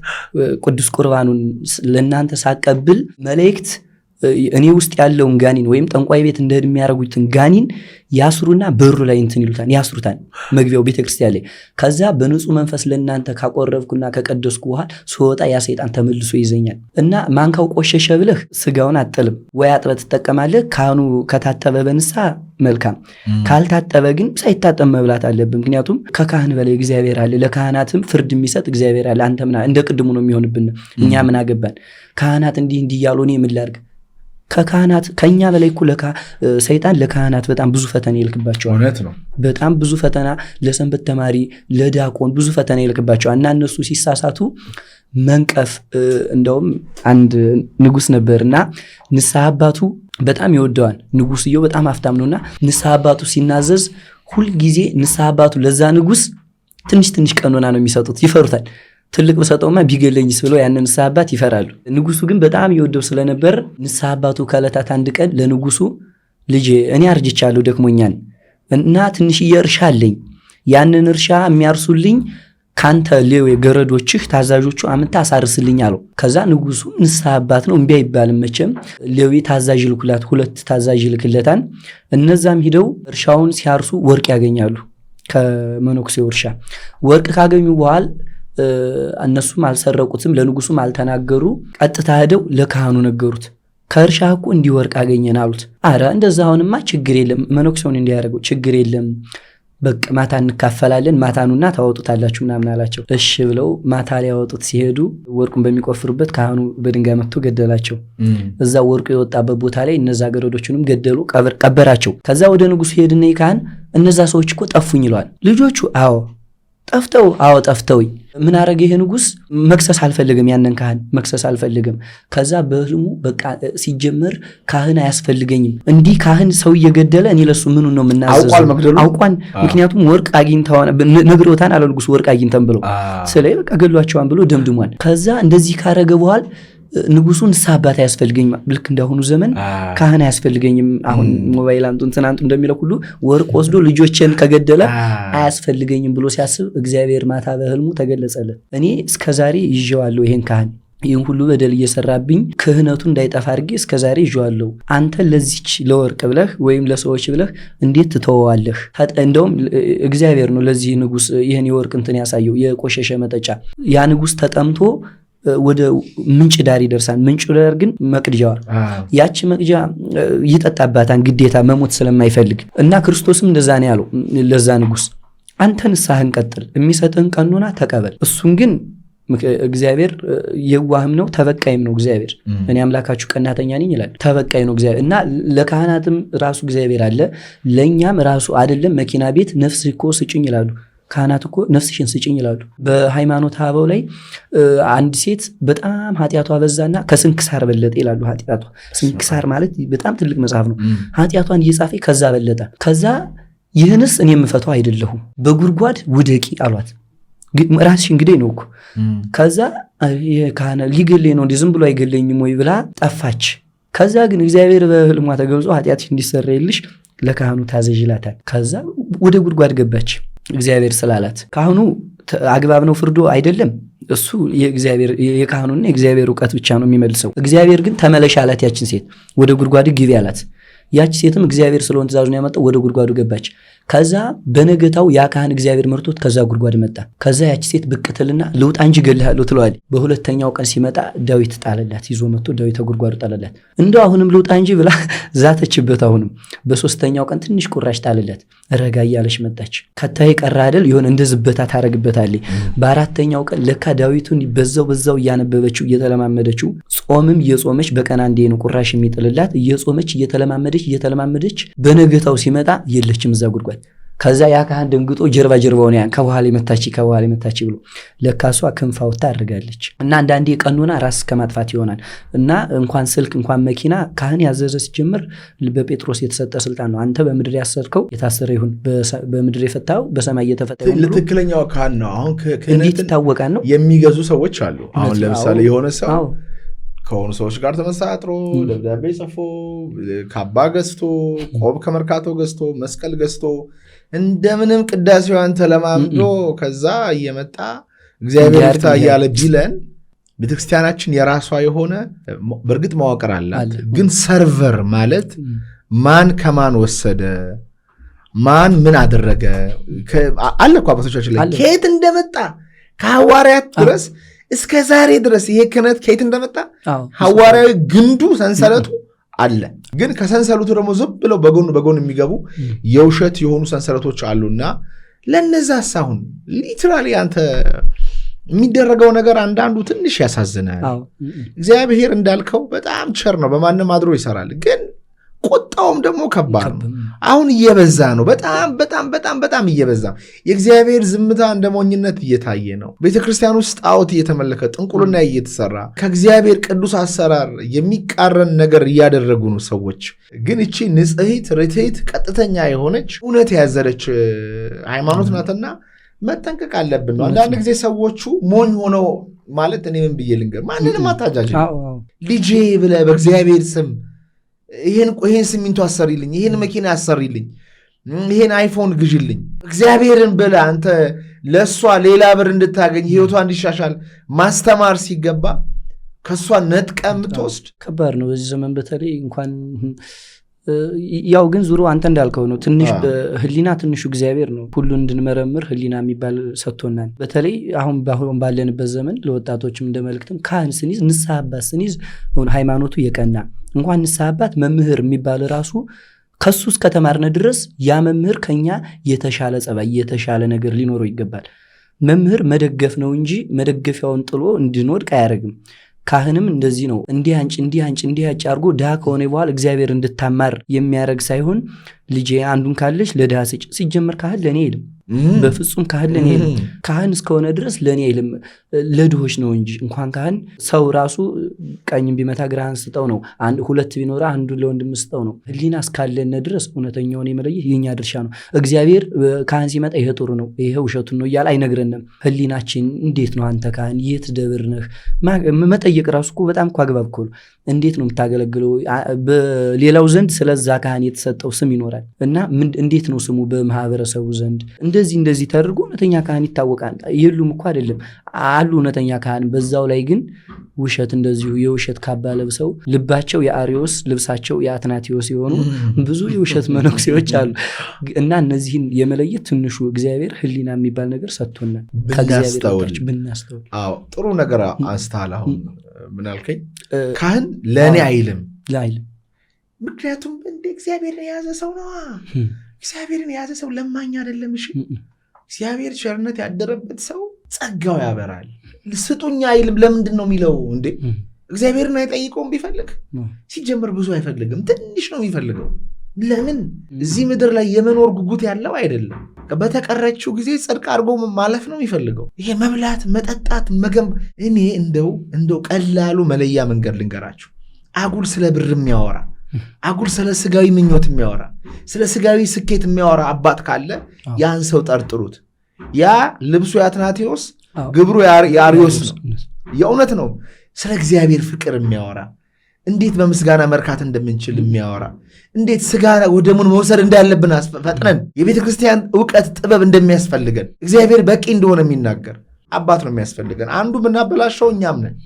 ቅዱስ ቁርባኑን ለእናንተ ሳቀብል መላእክት እኔ ውስጥ ያለውን ጋኒን ወይም ጠንቋይ ቤት እንደሄድ የሚያደርጉትን ጋኒን ያስሩና በሩ ላይ እንትን ይሉታል፣ ያስሩታል መግቢያው ቤተክርስቲያን ላይ። ከዛ በንጹህ መንፈስ ለእናንተ ካቆረብኩና ከቀደስኩ በኋላ ስወጣ ያ ሰይጣን ተመልሶ ይዘኛል እና ማንካው ቆሸሸ ብለህ ስጋውን አጥልም ወይ አጥበ ትጠቀማለህ። ካህኑ ከታጠበ በንስሐ መልካም፣ ካልታጠበ ግን ሳይታጠብ መብላት አለብን። ምክንያቱም ከካህን በላይ እግዚአብሔር አለ፣ ለካህናትም ፍርድ የሚሰጥ እግዚአብሔር አለ። አንተ እንደ ቅድሙ ነው የሚሆንብን፣ እኛ ምን አገባን? ካህናት እንዲህ እያሉ እኔ ምን ላድርግ? ከካህናት ከኛ በላይ እኮ ሰይጣን ለካህናት በጣም ብዙ ፈተና ይልክባቸዋል። እውነት ነው። በጣም ብዙ ፈተና ለሰንበት ተማሪ ለዲያቆን ብዙ ፈተና ይልክባቸዋል እና እነሱ ሲሳሳቱ መንቀፍ። እንደውም አንድ ንጉስ ነበርና ንስሐ አባቱ በጣም ይወደዋል። ንጉስየው በጣም አፍታም ነውና ንስሐ አባቱ ሲናዘዝ ሁልጊዜ ንስሐ አባቱ ለዛ ንጉስ ትንሽ ትንሽ ቀኖና ነው የሚሰጡት። ይፈሩታል። ትልቅ በሰጠውማ ቢገለኝስ ብሎ ያንን ንስሐ አባት ይፈራሉ። ንጉሱ ግን በጣም ይወደው ስለነበር ንስሐ አባቱ ከዕለታት አንድ ቀን ለንጉሱ ልጄ እኔ አርጅቻለሁ ደክሞኛል እና ትንሽዬ እርሻ አለኝ፣ ያንን እርሻ የሚያርሱልኝ ካንተ ሌዊ ገረዶችህ ታዛዦቹ አምታ አሳርስልኝ አለው። ከዛ ንጉሱ ንስሐ አባት ነው እምቢ አይባልም መቼም። ሌዊ ታዛዥ ልኩላት፣ 2 ታዛዥ ልክለታን። እነዛም ሂደው እርሻውን ሲያርሱ ወርቅ ያገኛሉ። ከመነኩሴው እርሻ ወርቅ ካገኙ በኋላ እነሱም አልሰረቁትም፣ ለንጉሱም አልተናገሩ። ቀጥታ ሄደው ለካህኑ ነገሩት። ከእርሻ እኮ እንዲህ ወርቅ አገኘን አሉት። አረ እንደዛ አሁንማ ችግር የለም፣ መነኩሴውን እንዲያደርገው ችግር የለም፣ በቃ ማታ እንካፈላለን፣ ማታኑና ታወጡታላችሁ ምናምን አላቸው። እሺ ብለው ማታ ሊያወጡት ሲሄዱ ወርቁን በሚቆፍሩበት ካህኑ በድንጋይ መጥቶ ገደላቸው። እዛ ወርቁ የወጣበት ቦታ ላይ እነዛ ገረዶቹንም ገደሉ፣ ቀበራቸው። ከዛ ወደ ንጉሱ ሄድና ካህን እነዛ ሰዎች እኮ ጠፉኝ ይለዋል። ልጆቹ አዎ ጠፍተው ምን አረገ ይሄ ንጉስ? መክሰስ አልፈልግም፣ ያንን ካህን መክሰስ አልፈልግም። ከዛ በህልሙ በቃ ሲጀመር ካህን አያስፈልገኝም፣ እንዲህ ካህን ሰው እየገደለ እኔ ለሱ ምኑን ነው የምናዘዘው? አውቋን። ምክንያቱም ወርቅ አግኝተዋን ነግሮታን አለ ንጉስ ወርቅ አግኝተን ብለው ስለይ በቃ ገሏቸዋን ብሎ ደምድሟል። ከዛ እንደዚህ ካረገ በኋላ ንጉሱ ንስሐ አባት አያስፈልገኝም፣ ልክ እንዳሁኑ ዘመን ካህን አያስፈልገኝም፣ አሁን ሞባይል አንጡ እንትናንጡ እንደሚለው ሁሉ ወርቅ ወስዶ ልጆችን ከገደለ አያስፈልገኝም ብሎ ሲያስብ እግዚአብሔር ማታ በህልሙ ተገለጸለት። እኔ እስከዛሬ ይዤዋለሁ ይሄን ካህን፣ ይህን ሁሉ በደል እየሰራብኝ ክህነቱ እንዳይጠፋ አድርጌ እስከዛሬ ይዤዋለሁ። አንተ ለዚች ለወርቅ ብለህ ወይም ለሰዎች ብለህ እንዴት ትተወዋለህ? እንደውም እግዚአብሔር ነው ለዚህ ንጉስ ይህን የወርቅ እንትን ያሳየው፣ የቆሸሸ መጠጫ። ያ ንጉስ ተጠምቶ ወደ ምንጭ ዳር ይደርሳል። ምንጭ ዳር ግን መቅጃዋ ያቺ መቅጃ ይጠጣባታን ግዴታ መሞት ስለማይፈልግ እና ክርስቶስም እንደዛ ነው ያለው ለዛ ንጉስ፣ አንተ ንስሐህን ቀጥል፣ የሚሰጥህን ቀኖና ተቀበል። እሱን ግን እግዚአብሔር የዋህም ነው ተበቃይም ነው። እግዚአብሔር እኔ አምላካችሁ ቀናተኛ ነኝ ይላል፣ ተበቃይ ነው እግዚአብሔር። እና ለካህናትም ራሱ እግዚአብሔር አለ፣ ለእኛም ራሱ አይደለም መኪና ቤት ነፍስ እኮ ስጭኝ ይላሉ ካህናት እኮ ነፍስሽን ስጭኝ ይላሉ። በሃይማኖት አበው ላይ አንድ ሴት በጣም ኃጢአቷ በዛና ከስንክሳር በለጠ ይላሉ። ኃጢአቷ ስንክሳር ማለት በጣም ትልቅ መጽሐፍ ነው። ኃጢአቷን እየጻፈ ከዛ በለጠ። ከዛ ይህንስ እኔ የምፈታው አይደለሁም በጉድጓድ ውደቂ አሏት። ራስሽ እንግዲህ ነው እኮ። ከዛ ካህና ሊገለኝ ነው ዝም ብሎ አይገለኝም ወይ ብላ ጠፋች። ከዛ ግን እግዚአብሔር በህልሟ ተገልጾ ኃጢአትሽ እንዲሰረይልሽ ለካህኑ ታዘዥ ይላታል። ከዛ ወደ ጉድጓድ ገባች እግዚአብሔር ስላላት። ካህኑ አግባብ ነው ፍርዶ አይደለም፣ እሱ የእግዚአብሔር የካህኑና የእግዚአብሔር ዕውቀት ብቻ ነው የሚመልሰው። እግዚአብሔር ግን ተመለሽ አላት ያችን ሴት፣ ወደ ጉድጓድ ግቢ አላት። ያች ሴትም እግዚአብሔር ስለሆነ ትእዛዙን ያመጣው ወደ ጉድጓዱ ገባች። ከዛ በነገታው ያ ካህን እግዚአብሔር መርቶት ከዛ ጉድጓድ መጣ። ከዛ ያች ሴት ብቅትልና ልውጣ እንጂ እገልሃለሁ ትለዋል። በሁለተኛው ቀን ሲመጣ ዳዊት ጣለላት፣ ይዞ መጥቶ ዳዊት ከጉድጓዱ ጣለላት። እንደው አሁንም ልውጣ እንጂ ብላ ዛተችበት። አሁንም በሶስተኛው ቀን ትንሽ ቁራሽ ጣለላት። ረጋ እያለች መጣች። ከታይ ቀራ አይደል የሆነ እንደዝበታ ታረግበታለች። በአራተኛው ቀን ለካ ዳዊቱን በዛው እያነበበችው እየተለማመደችው፣ ጾምም እየጾመች በቀን አንዴ ነው ቁራሽ የሚጥልላት። እየጾመች እየተለማመደች በነገታው ሲመጣ የለችም እዛ ጉድጓድ። ከዛ ያ ካህን ደንግጦ ጀርባውን ያን ከበኋላ መታች ብሎ ለካ እሷ ክንፍ አውጥታ አድርጋለች። እና አንዳንዴ ቀኖና ራስ ከማጥፋት ይሆናል። እና እንኳን ስልክ እንኳን መኪና ካህን ያዘዘ ሲጀምር በጴጥሮስ የተሰጠ ስልጣን ነው። አንተ በምድር ያሰርከው የታሰረ ይሁን፣ በምድር የፈታው በሰማይ እየተፈታ ይሁን። ለትክክለኛው ካህን ነው። አሁን እንዴት ይታወቃል ነው የሚገዙ ሰዎች አሉ። አሁን ለምሳሌ የሆነ ሰው ከሆኑ ሰዎች ጋር ተመሳጥሮ ደብዳቤ ጽፎ ካባ ገዝቶ ቆብ ከመርካቶ ገዝቶ መስቀል ገዝቶ እንደምንም ቅዳሴዋን ተለማምዶ ከዛ እየመጣ እግዚአብሔር ይፍታ እያለ ቢለን ቤተክርስቲያናችን የራሷ የሆነ በእርግጥ መዋቅር አላት። ግን ሰርቨር ማለት ማን ከማን ወሰደ፣ ማን ምን አደረገ አለ እኮ አባቶቻችን ላይ ከየት እንደመጣ ከሐዋርያት ድረስ እስከ ዛሬ ድረስ ይሄ ክህነት ከየት እንደመጣ ሐዋርያዊ ግንዱ ሰንሰለቱ አለ። ግን ከሰንሰለቱ ደግሞ ዝም ብለው በጎን የሚገቡ የውሸት የሆኑ ሰንሰለቶች አሉና ለነዛ ሳሁን ሊትራሊ አንተ የሚደረገው ነገር አንዳንዱ ትንሽ ያሳዝናል። እግዚአብሔር እንዳልከው በጣም ቸር ነው፣ በማንም አድሮ ይሰራል። ግን ቁጣውም ደግሞ ከባድ ነው። አሁን እየበዛ ነው፣ በጣም በጣም በጣም በጣም እየበዛ። የእግዚአብሔር ዝምታ እንደ ሞኝነት እየታየ ነው። ቤተክርስቲያን ውስጥ ጣዖት እየተመለከ ጥንቁልና እየተሰራ ከእግዚአብሔር ቅዱስ አሰራር የሚቃረን ነገር እያደረጉ ነው ሰዎች። ግን እቺ ንጽሕት ርትዕት ቀጥተኛ የሆነች እውነት ያዘለች ሃይማኖት ናትና መጠንቀቅ አለብን ነው። አንዳንድ ጊዜ ሰዎቹ ሞኝ ሆነው ማለት እኔ ምን ብዬ ልንገር፣ ማንንም አታጃጅ ልጄ ብለህ በእግዚአብሔር ስም ይሄን ሲሚንቶ አሰሪልኝ፣ ይሄን መኪና አሰሪልኝ፣ ይሄን አይፎን ግዥልኝ እግዚአብሔርን ብለህ አንተ ለእሷ ሌላ ብር እንድታገኝ ህይወቷ እንዲሻሻል ማስተማር ሲገባ ከእሷ ነጥቀ የምትወስድ ከባድ ነው በዚህ ዘመን። በተለይ እንኳን ያው ግን ዙሮ አንተ እንዳልከው ነው። ትንሽ ህሊና ትንሹ እግዚአብሔር ነው። ሁሉን እንድንመረምር ህሊና የሚባል ሰጥቶናል። በተለይ አሁን ባለንበት ዘመን ለወጣቶችም እንደ መልእክትም ካህን ስንይዝ ንስሐ አባት ስንይዝ ሃይማኖቱ የቀና እንኳን ንስሐ አባት መምህር የሚባል ራሱ ከሱ እስከተማርነ ድረስ ያ መምህር ከኛ የተሻለ ጸባይ የተሻለ ነገር ሊኖረው ይገባል። መምህር መደገፍ ነው እንጂ መደገፊያውን ጥሎ እንድንወድቅ አያደርግም። ካህንም እንደዚህ ነው። እንዲህ አንጭ አርጎ ድሃ ከሆነ በኋላ እግዚአብሔር እንድታማር የሚያደርግ ሳይሆን ልጄ አንዱን ካለች ለድሃ ስጭ። ሲጀመር ካህን ለእኔ አይልም፣ በፍጹም ካህን ለእኔ አይልም። ካህን እስከሆነ ድረስ ለእኔ አይልም፣ ለድሆች ነው እንጂ። እንኳን ካህን ሰው ራሱ ቀኝም ቢመታ ግራህን ስጠው ነው። ሁለት ቢኖራ አንዱ ለወንድም ስጠው ነው። ህሊና እስካለነ ድረስ እውነተኛውን የመለየት የኛ ድርሻ ነው። እግዚአብሔር ካህን ሲመጣ ይሄ ጥሩ ነው ይሄ ውሸቱን ነው እያለ አይነግረንም። ህሊናችን እንዴት ነው አንተ ካህን የት ደብር ነህ መጠየቅ ራሱ እኮ በጣም እኮ አግባብ እኮ ነው። እንዴት ነው የምታገለግለው? በሌላው ዘንድ ስለዛ ካህን የተሰጠው ስም ይኖራል እና እንዴት ነው ስሙ በማህበረሰቡ ዘንድ እንደዚህ ተደርጎ እውነተኛ ካህን ይታወቃል። የሉም እኮ አይደለም አሉ እውነተኛ ካህን። በዛው ላይ ግን ውሸት እንደዚሁ የውሸት ካባ ለብሰው ልባቸው የአሪዮስ ልብሳቸው የአትናቴዎስ የሆኑ ብዙ የውሸት መነኩሴዎች አሉ እና እነዚህን የመለየት ትንሹ እግዚአብሔር ህሊና የሚባል ነገር ሰጥቶናል። ብናስተውል ጥሩ ነገር አንስተሃል። አሁን ምን አልከኝ? ካህን ለእኔ አይልም። ምክንያቱም እንደ እግዚአብሔርን የያዘ ሰው ነዋ። እግዚአብሔርን የያዘ ሰው ለማኝ አይደለም። እሺ እግዚአብሔር ቸርነት ያደረበት ሰው ጸጋው ያበራል። ስጡኝ አይልም። ለምንድን ነው የሚለው እንዴ? እግዚአብሔርን አይጠይቀውም። ቢፈልግ ሲጀምር ብዙ አይፈልግም፣ ትንሽ ነው የሚፈልገው። ለምን? እዚህ ምድር ላይ የመኖር ጉጉት ያለው አይደለም። በተቀረችው ጊዜ ጽድቅ አድርጎ ማለፍ ነው የሚፈልገው። ይሄ መብላት፣ መጠጣት፣ መገንብ እኔ እንደው ቀላሉ መለያ መንገድ ልንገራችሁ። አጉል ስለ ብር የሚያወራ አጉል ስለ ስጋዊ ምኞት የሚያወራ ስለ ስጋዊ ስኬት የሚያወራ አባት ካለ ያን ሰው ጠርጥሩት። ያ ልብሱ የአትናቴዎስ ግብሩ የአሪዮስ ነው። የእውነት ነው። ስለ እግዚአብሔር ፍቅር የሚያወራ እንዴት በምስጋና መርካት እንደምንችል የሚያወራ እንዴት ስጋ ወደሙን መውሰድ እንዳለብን ፈጥነን የቤተ ክርስቲያን እውቀት ጥበብ እንደሚያስፈልገን እግዚአብሔር በቂ እንደሆነ የሚናገር አባት ነው የሚያስፈልገን። አንዱ ምናበላሸው እኛም ነን።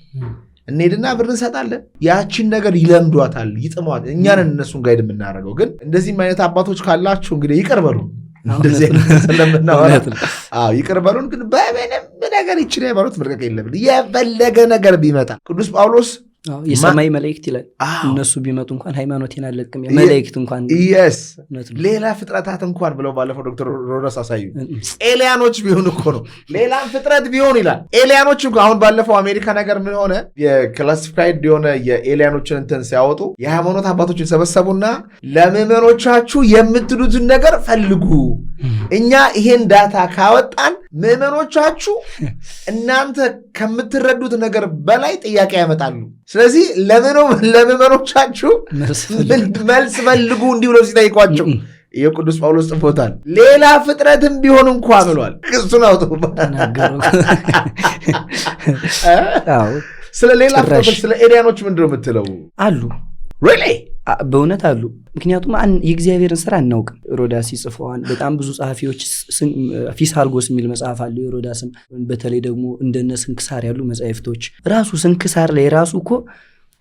እንሄድና ብር እንሰጣለን። ያቺን ነገር ይለምዷታል፣ ይጥሟት። እኛንን እነሱን ጋይድ የምናደርገው። ግን እንደዚህም አይነት አባቶች ካላችሁ እንግዲህ ይቅርበሉን። እንደዚህ ይቅርበሉን። ግን በምንም ነገር ይችል ሃይማኖት መልቀቅ የለብን። የፈለገ ነገር ቢመጣ ቅዱስ ጳውሎስ የሰማይ መላእክት ይላል እነሱ ቢመጡ እንኳን ሃይማኖቴን አልለቅም። መላእክት እንኳን ሌላ ፍጥረታት እንኳን ብለው ባለፈው ዶክተር ሮዳስ አሳዩ። ኤሊያኖች ቢሆን እኮ ነው ሌላም ፍጥረት ቢሆን ይላል። ኤሊያኖች እንኳን አሁን ባለፈው አሜሪካ ነገር ምን ሆነ? የክላሲፋይድ የሆነ የኤሊያኖችን እንትን ሲያወጡ የሃይማኖት አባቶችን ሰበሰቡና ለምዕመኖቻችሁ የምትሉትን ነገር ፈልጉ፣ እኛ ይሄን ዳታ ካወጣን ምዕመኖቻችሁ እናንተ ከምትረዱት ነገር በላይ ጥያቄ ያመጣሉ። ስለዚህ ለምዕመኖቻችሁ መልስ ፈልጉ እንዲህ ብለው ሲጠይቋቸው የቅዱስ ጳውሎስ ጽፎታል። ሌላ ፍጥረትም ቢሆን እንኳ ብሏል። ክሱን አውጡ። ስለ ሌላ ፍጥረት ስለ ኤሊያኖች ምንድነው የምትለው? አሉ በእውነት አሉ። ምክንያቱም የእግዚአብሔርን ስራ አናውቅም። ሮዳስ ይጽፈዋል። በጣም ብዙ ጸሐፊዎች ፊሳልጎስ የሚል መጽሐፍ አለ የሮዳስም። በተለይ ደግሞ እንደነ ስንክሳር ያሉ መጽሐፍቶች ራሱ ስንክሳር ላይ ራሱ እኮ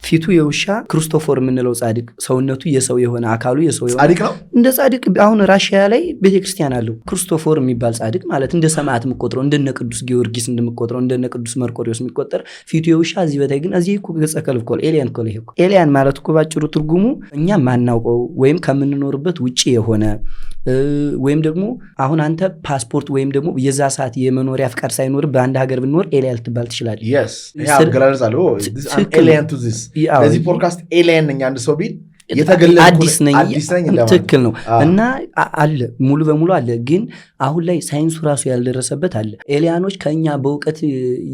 ፊቱ የውሻ ክርስቶፎር የምንለው ጻድቅ ሰውነቱ የሰው የሆነ አካሉ የሰው የሆነ ጻድቅ ነው። እንደ ጻድቅ አሁን ራሽያ ላይ ቤተክርስቲያን አለው ክርስቶፎር የሚባል ጻድቅ ማለት እንደ ሰማዕት የምቆጥረው እንደነ ቅዱስ ጊዮርጊስ እንደምቆጥረው እንደነ ቅዱስ መርቆሪዎስ የሚቆጠር ፊቱ የውሻ እዚህ በታይ ግን እዚህ እኮ ገጸ ከልብ እኮ ኤሊያን እኮ ነው። ኤሊያን ማለት እኮ ባጭሩ ትርጉሙ እኛ ማናውቀው ወይም ከምንኖርበት ውጪ የሆነ ወይም ደግሞ አሁን አንተ ፓስፖርት ወይም ደግሞ የዛ ሰዓት የመኖሪያ ፍቃድ ሳይኖር በአንድ ሀገር ብንኖር ኤሊያን ልትባል ትችላለህ። yes alien to this ለዚህ ፖድካስት ኤሊያን ነኝ አንድ ሰው ቢል የተገለጽኩ አዲስ ነኝ ትክክል ነው። እና አለ ሙሉ በሙሉ አለ። ግን አሁን ላይ ሳይንሱ ራሱ ያልደረሰበት አለ። ኤሊያኖች ከኛ በእውቀት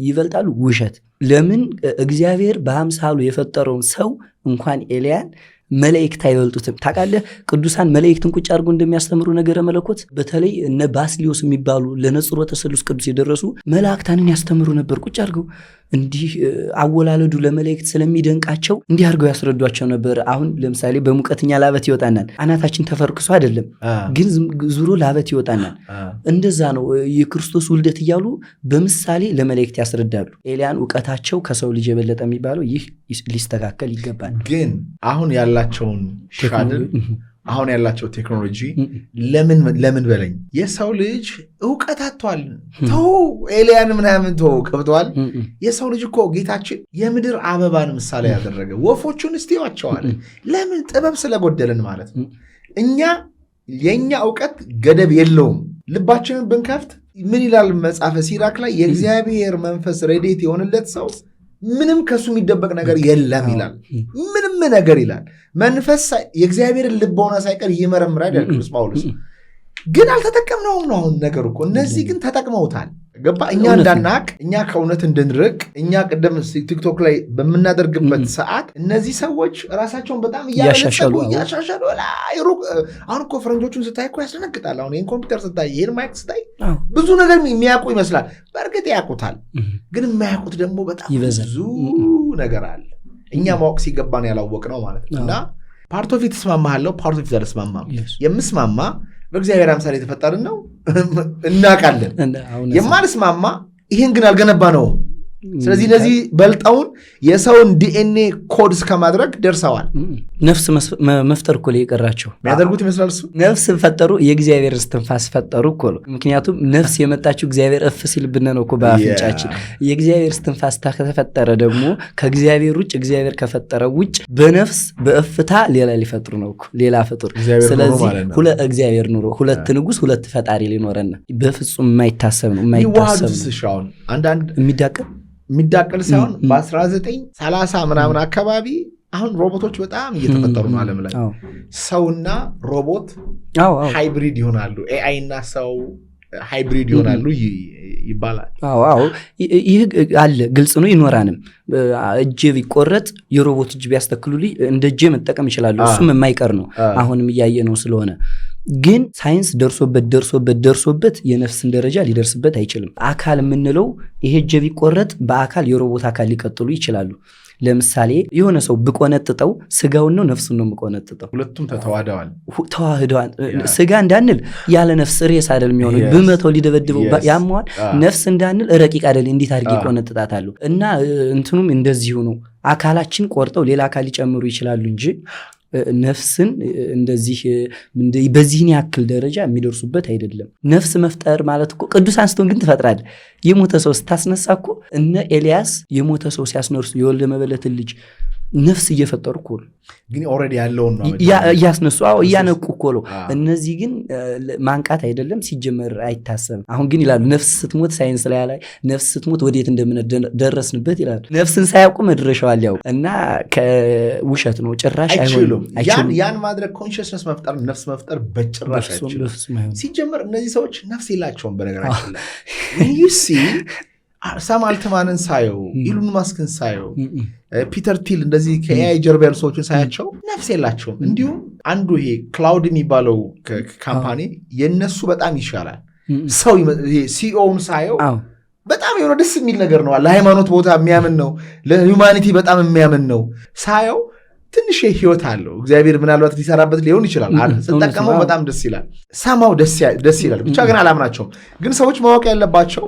ይበልጣሉ። ውሸት። ለምን እግዚአብሔር በአምሳሉ የፈጠረውን ሰው እንኳን ኤሊያን መላእክት አይበልጡትም። ታውቃለህ ቅዱሳን መላእክትን ቁጭ አድርጎ እንደሚያስተምሩ ነገረ መለኮት በተለይ እነ ባስሊዮስ የሚባሉ ለነጽሮተ ስሉስ ቅዱስ የደረሱ መላእክታንን ያስተምሩ ነበር። ቁጭ አድርገው እንዲህ አወላለዱ ለመላእክት ስለሚደንቃቸው እንዲህ አድርገው ያስረዷቸው ነበር። አሁን ለምሳሌ በሙቀትኛ ላበት ይወጣናል። አናታችን ተፈርክሶ አይደለም ግን ዙሮ ላበት ይወጣናል። እንደዛ ነው የክርስቶስ ውልደት እያሉ በምሳሌ ለመላእክት ያስረዳሉ። ኤሊያን እውቀታቸው ከሰው ልጅ የበለጠ የሚባለው ይህ ሊስተካከል ይገባል። ግን አሁን ያላቸውን ሻድል አሁን ያላቸው ቴክኖሎጂ ለምን በለኝ የሰው ልጅ እውቀት አጥቷል። ተው ኤሊያን ምናምን ተው ከብቷል። የሰው ልጅ እኮ ጌታችን የምድር አበባን ምሳሌ ያደረገ ወፎቹን እስቲ ዋቸዋል። ለምን ጥበብ ስለጎደልን ማለት ነው። የኛ እውቀት ገደብ የለውም። ልባችንን ብንከፍት ምን ይላል መጽሐፈ ሲራክ ላይ የእግዚአብሔር መንፈስ ረድኤት የሆነለት ሰው ምንም ከሱ የሚደበቅ ነገር የለም ይላል። ምንም ነገር ይላል። መንፈስ የእግዚአብሔርን ልቦና ሳይቀር ይመረምራል ይላል ቅዱስ ጳውሎስ። ግን አልተጠቀምነውም ነው አሁን ነገሩ እኮ። እነዚህ ግን ተጠቅመውታል። ገባ? እኛ እንዳናቅ፣ እኛ ከእውነት እንድንርቅ፣ እኛ ቅድም ቲክቶክ ላይ በምናደርግበት ሰዓት እነዚህ ሰዎች ራሳቸውን በጣም እያሻሻሉ አሁን እኮ ፈረንጆቹን ስታይ እኮ ያስደነግጣል። አሁን ይህን ኮምፒውተር ስታይ፣ ይህን ማይክ ስታይ ብዙ ነገር የሚያውቁ ይመስላል። በእርግጥ ያውቁታል፣ ግን የማያውቁት ደግሞ በጣም ብዙ ነገር አለ። እኛ ማወቅ ሲገባን ያላወቅ ነው ማለት ነው። እና ፓርቶፊ ተስማማሃለሁ፣ ፓርቶፊ ተስማማ የምስማማ በእግዚአብሔር አምሳል የተፈጠርን ነው እናውቃለን። የማልስማማ ይሄን ግን አልገነባ ነው። ስለዚህ እነዚህ በልጣውን የሰውን ዲኤንኤ ኮድ እስከማድረግ ደርሰዋል። ነፍስ መፍጠር እኮ ላይ የቀራቸው የሚያደርጉት ይመስላል። እሱ ነፍስ ፈጠሩ፣ የእግዚአብሔር እስትንፋስ ፈጠሩ እኮ ነው። ምክንያቱም ነፍስ የመጣችው እግዚአብሔር እፍ ሲልብን ነው እኮ በአፍንጫችን። የእግዚአብሔር እስትንፋስ ከተፈጠረ ደግሞ ከእግዚአብሔር ውጭ እግዚአብሔር ከፈጠረው ውጭ በነፍስ በእፍታ ሌላ ሊፈጥሩ ነው እኮ ሌላ ፍጡር። ስለዚህ እግዚአብሔር ኑሮ ሁለት ንጉስ ሁለት ፈጣሪ ሊኖረን በፍጹም የማይታሰብ ነው። የማይታሰብ ነው። አንዳንድ የሚዳቀል ሳይሆን በ1930 ምናምን አካባቢ አሁን ሮቦቶች በጣም እየተፈጠሩ ነው ዓለም ላይ። ሰውና ሮቦት ሃይብሪድ ይሆናሉ። ኤአይ እና ሰው ሃይብሪድ ይሆናሉ ይባላል። ይህ አለ፣ ግልጽ ነው። ይኖራንም እጄ ቢቆረጥ የሮቦት እጅ ቢያስተክሉልኝ እንደ እጄ መጠቀም ይችላሉ። እሱም የማይቀር ነው። አሁንም እያየ ነው ስለሆነ ግን ሳይንስ ደርሶበት የነፍስን ደረጃ ሊደርስበት አይችልም። አካል የምንለው ይሄ እጄ ቢቆረጥ በአካል የሮቦት አካል ሊቀጥሉ ይችላሉ። ለምሳሌ የሆነ ሰው ብቆነጥጠው ስጋውን ነው ነፍሱን ነው የምቆነጥጠው። ሁለቱም ተዋህደዋል። ስጋ እንዳንል ያለ ነፍስ ሬስ አይደል የሚሆነው። ብመተው ሊደበድበው ያመዋል። ነፍስ እንዳንል ረቂቅ አይደል እንዴት አድርጌ ቆነጥጣታለሁ። እና እንትኑም እንደዚሁ ነው። አካላችን ቆርጠው ሌላ አካል ሊጨምሩ ይችላሉ እንጂ ነፍስን እንደዚህ በዚህን ያክል ደረጃ የሚደርሱበት አይደለም። ነፍስ መፍጠር ማለት እኮ ቅዱሳን ስትሆን ግን ትፈጥራለህ። የሞተ ሰው ስታስነሳ እኮ እነ ኤልያስ የሞተ ሰው ሲያስነርሱ የወልደ መበለትን ልጅ ነፍስ እየፈጠሩ እኮ ነው። ግን ኦልሬዲ ያለውን ነው እያስነሱ እያነቁ እኮ ነው። እነዚህ ግን ማንቃት ሲጀመር አይታሰብም። አሁን ግን ይላሉ ነፍስ ስትሞት ሳይንስ ላይ ነፍስ ስትሞት ወዴት እንደምንደረስንበት ይላሉ። ነፍስን ሳያውቁ መድረሻዋል ያው እና ከውሸት ነው ጭራሽ አይሆንም። ያን ማድረግ ኮንሽስነስ መፍጠር ነፍስ መፍጠር በጭራሽ አይችልም። ሲጀመር እነዚህ ሰዎች ነፍስ የላቸውም። በነገራችን ላይ ዩሲ ሳም አልትማንን ሳየው፣ ኢሉን ማስክን ሳየው፣ ፒተር ቲል እንደዚህ ከኤአይ ጀርባ ያሉ ሰዎችን ሳያቸው ነፍስ የላቸውም። እንዲሁም አንዱ ይሄ ክላውድ የሚባለው ካምፓኒ የነሱ በጣም ይሻላል። ሰው ሲኦውን ሳየው በጣም የሆነ ደስ የሚል ነገር ነው። ለሃይማኖት ቦታ የሚያምን ነው። ለሁማኒቲ በጣም የሚያምን ነው። ሳየው ትንሽ ህይወት አለው። እግዚአብሔር ምናልባት ሊሰራበት ሊሆን ይችላል። ስጠቀመው በጣም ደስ ይላል፣ ሰማው ደስ ይላል። ብቻ ግን አላምናቸውም። ግን ሰዎች ማወቅ ያለባቸው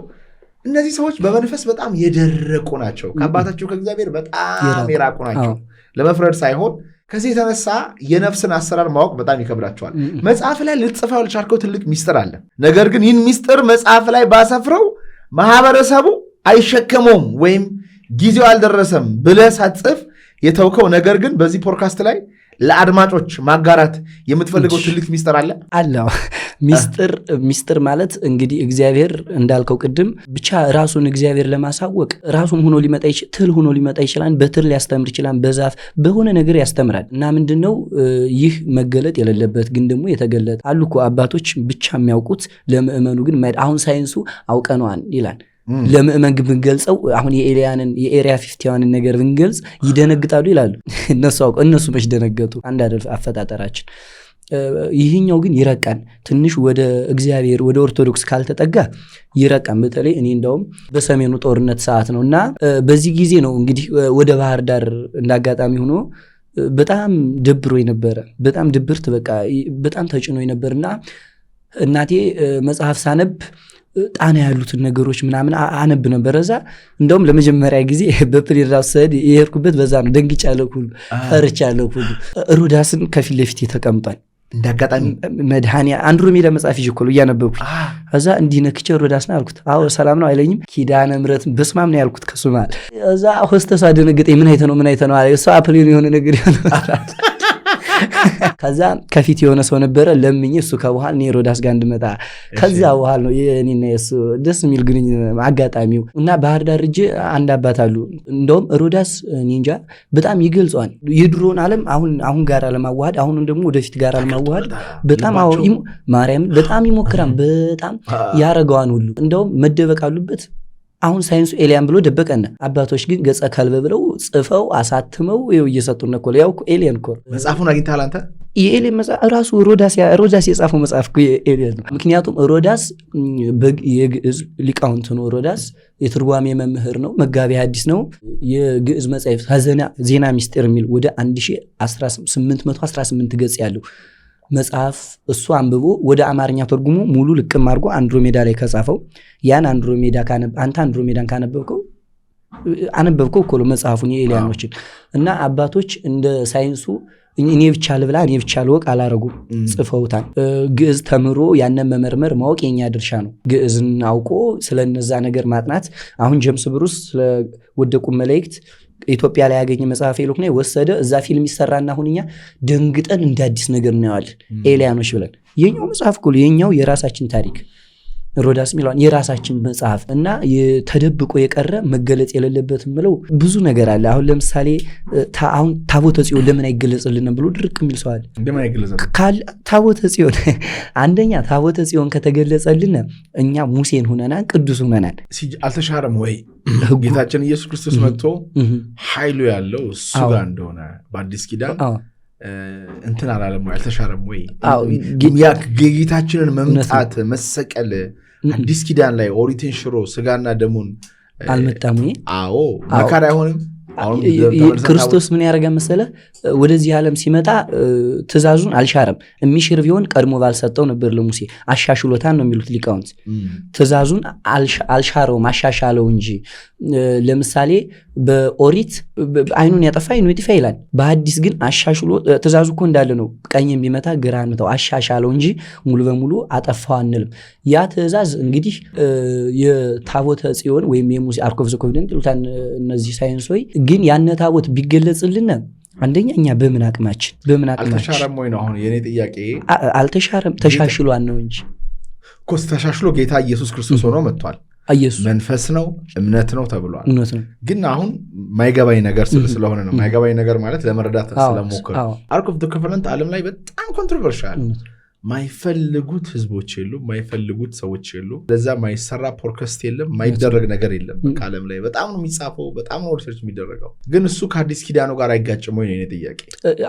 እነዚህ ሰዎች በመንፈስ በጣም የደረቁ ናቸው። ከአባታቸው ከእግዚአብሔር በጣም የራቁ ናቸው። ለመፍረድ ሳይሆን ከዚህ የተነሳ የነፍስን አሰራር ማወቅ በጣም ይከብዳቸዋል። መጽሐፍ ላይ ልትጽፈው ያልቻልከው ትልቅ ሚስጥር አለ። ነገር ግን ይህን ሚስጥር መጽሐፍ ላይ ባሰፍረው ማህበረሰቡ አይሸከመውም ወይም ጊዜው አልደረሰም ብለህ ሳትጽፍ የተውከው ነገር ግን በዚህ ፖድካስት ላይ ለአድማጮች ማጋራት የምትፈልገው ትልቅ ሚስጥር አለ አለው። ሚስጥር ማለት እንግዲህ እግዚአብሔር እንዳልከው ቅድም ብቻ ራሱን እግዚአብሔር ለማሳወቅ ራሱም ሆኖ ሊመጣ ይችላል፣ ትል ሆኖ ሊመጣ ይችላል፣ በትል ሊያስተምር ይችላል፣ በዛፍ በሆነ ነገር ያስተምራል። እና ምንድነው ይህ መገለጥ የሌለበት ግን ደግሞ የተገለጠ አሉ እኮ አባቶች ብቻ የሚያውቁት ለምእመኑ ግን አሁን ሳይንሱ አውቀነዋል ይላል። ለምእመን ግን ብንገልጸው አሁን የኤሪያ 51 ነገር ብንገልጽ ይደነግጣሉ ይላሉ። እነሱ መች ደነገጡ? አንድ አይደል አፈጣጠራችን። ይህኛው ግን ይረቃን ትንሽ ወደ እግዚአብሔር ወደ ኦርቶዶክስ ካልተጠጋ ይረቃን። በተለይ እኔ እንደውም በሰሜኑ ጦርነት ሰዓት ነው እና በዚህ ጊዜ ነው እንግዲህ ወደ ባህር ዳር እንዳጋጣሚ ሆኖ በጣም ደብሮ ነበረ። በጣም ድብርት በቃ በጣም ተጭኖ ነበርና እናቴ መጽሐፍ ሳነብ ጣና ያሉትን ነገሮች ምናምን አነብ ነበር። እዛ እንደውም ለመጀመሪያ ጊዜ በፕሌን ራሱ ስሄድ የሄድኩበት በዛ ነው። ደንግጫለሁ ሁሉ ፈርቻለሁ ሁሉ። ሮዳስን ከፊት ለፊት ተቀምጧል። እንዳጋጣሚ መድኃኒያ አንድሮሜዳ መጽሐፍ ይዤ እኮ እያነበብኩት እዛ እንዲህ ነክቼ ሮዳስን አልኩት። አዎ ሰላም ነው አይለኝም። ኪዳነ ምሕረት በስማም ነው ያልኩት ከሱ ማለት። እዛ ሆስተሷ ደነገጠኝ። ምን አይተ ነው አለ። እሷ ፕሌን የሆነ ነገር ከዛ ከፊት የሆነ ሰው ነበረ ለምኝ እሱ ከበኋላ እኔ ሮዳስ ጋር እንድመጣ ከዛ በኋላ ነው የኔና የሱ ደስ የሚል ግንኙነት አጋጣሚው። እና ባህር ዳር እጅ አንድ አባት አሉ። እንደውም ሮዳስ ኒንጃ በጣም ይገልጿል የድሮን ዓለም አሁን ጋር ለማዋሃድ አሁን ደግሞ ወደፊት ጋር ለማዋሃድ በጣም ማርያም በጣም ይሞክራል። በጣም ያረጋዋን ሁሉ እንደውም መደበቅ አሉበት። አሁን ሳይንሱ ኤሊያን ብሎ ደበቀና አባቶች ግን ገጸ ከልብ ብለው ጽፈው አሳትመው እየሰጡን እኮ ያው ኤሊያን እኮ መጽሐፉን አግኝተሃል አንተ? የኤሊያን መጽሐፍ ራሱ ሮዳስ የጻፈው መጽሐፍ እኮ ኤሊያን ነው። ምክንያቱም ሮዳስ የግዕዝ ሊቃውንት ነው። ሮዳስ የትርጓሜ መምህር ነው፣ መጋቢ ሐዲስ ነው። የግዕዝ መጽሐፍ ዜና ሚስጥር የሚል ወደ 1818 ገጽ ያለው መጽሐፍ እሱ አንብቦ ወደ አማርኛ ተርጉሞ ሙሉ ልቅም አድርጎ አንድሮሜዳ ላይ ከጻፈው ያን አንተ አንድሮሜዳን አነበብከው እኮ መጽሐፉን የኤሊያኖችን። እና አባቶች እንደ ሳይንሱ እኔ ብቻ ልብላ እኔ ብቻ ልወቅ አላረጉም፣ ጽፈውታል። ግዕዝ ተምሮ ያንን መመርመር ማወቅ የኛ ድርሻ ነው። ግዕዝን አውቆ ስለነዛ ነገር ማጥናት። አሁን ጀምስ ብሩስ ስለወደቁ መላእክት ኢትዮጵያ ላይ ያገኘ መጽሐፍ ሄሎክ ነው ወሰደ። እዛ ፊልም ይሰራና አሁንኛ ደንግጠን እንደ አዲስ ነገር እናያለን ኤሊያኖች ብለን። የኛው መጽሐፍ እኮ የኛው የራሳችን ታሪክ ሮዳስ ሚሏን የራሳችን መጽሐፍ እና ተደብቆ የቀረ መገለጽ የሌለበትም ብለው ብዙ ነገር አለ። አሁን ለምሳሌ አሁን ታቦተ ጽዮን ለምን አይገለጽልንም ብሎ ድርቅ የሚል ሰው አለ። ለምን አይገለጽልንም? ታቦተ ጽዮን አንደኛ ታቦተ ጽዮን ከተገለጸልን እኛ ሙሴን ሆነናል፣ ቅዱስ ሆነናል። አልተሻረም ወይ? ጌታችን ኢየሱስ ክርስቶስ መጥቶ ኃይሉ ያለው እሱ ጋር እንደሆነ በአዲስ ኪዳን እንትን አላለም ወይ? አልተሻረም ወይ? ጌታችንን መምጣት መሰቀል አዲስ ኪዳን ላይ ኦሪትን ሽሮ ስጋና ደሙን አልመጣም። አዎ መካድ አይሆንም። ክርስቶስ ምን ያደረገ መሰለ? ወደዚህ ዓለም ሲመጣ ትእዛዙን አልሻረም። የሚሽር ቢሆን ቀድሞ ባልሰጠው ነበር ለሙሴ። አሻሽሎታን ነው የሚሉት ሊቃውንት። ትእዛዙን አልሻረውም፣ አሻሻለው እንጂ። ለምሳሌ በኦሪት አይኑን ያጠፋ አይኑ ይጥፋ ይላል። በሐዲስ ግን አሻሽሎ ትእዛዙ እኮ እንዳለ ነው። ቀኝ የሚመታ ግራን መታው፣ አሻሻለው እንጂ ሙሉ በሙሉ አጠፋው አንልም። ያ ትእዛዝ እንግዲህ የታቦተ ጽዮን ወይም የሙሴ አርክ ኦፍ ዘ ኮቨናንት ይሉታል እነዚህ ሳይንሶች። ግን ያነ ታቦት ቢገለጽልን አንደኛ እኛ በምን አቅማችን አልተሻረም ወይ ነው አሁን የኔ ጥያቄ። አልተሻረም፣ ተሻሽሏን ነው እንጂ እኮ ተሻሽሎ ጌታ ኢየሱስ ክርስቶስ ሆኖ መጥቷል። መንፈስ ነው እምነት ነው ተብሏል። ግን አሁን ማይገባኝ ነገር ስለሆነ ነው። ማይገባኝ ነገር ማለት ለመረዳት ስለሞከረ አርክ ኦፍ ዘ ኮቨናንት ዓለም ላይ በጣም ኮንትሮቨርሻል ማይፈልጉት ህዝቦች የሉ፣ ማይፈልጉት ሰዎች የሉ። ለዛ ማይሰራ ፖድካስት የለም፣ ማይደረግ ነገር የለም። በቃለም ላይ በጣም ነው የሚጻፈው፣ በጣም ነው ሪሰርች የሚደረገው። ግን እሱ ከአዲስ ኪዳኑ ጋር አይጋጭም ወይ ነው ጥያቄ።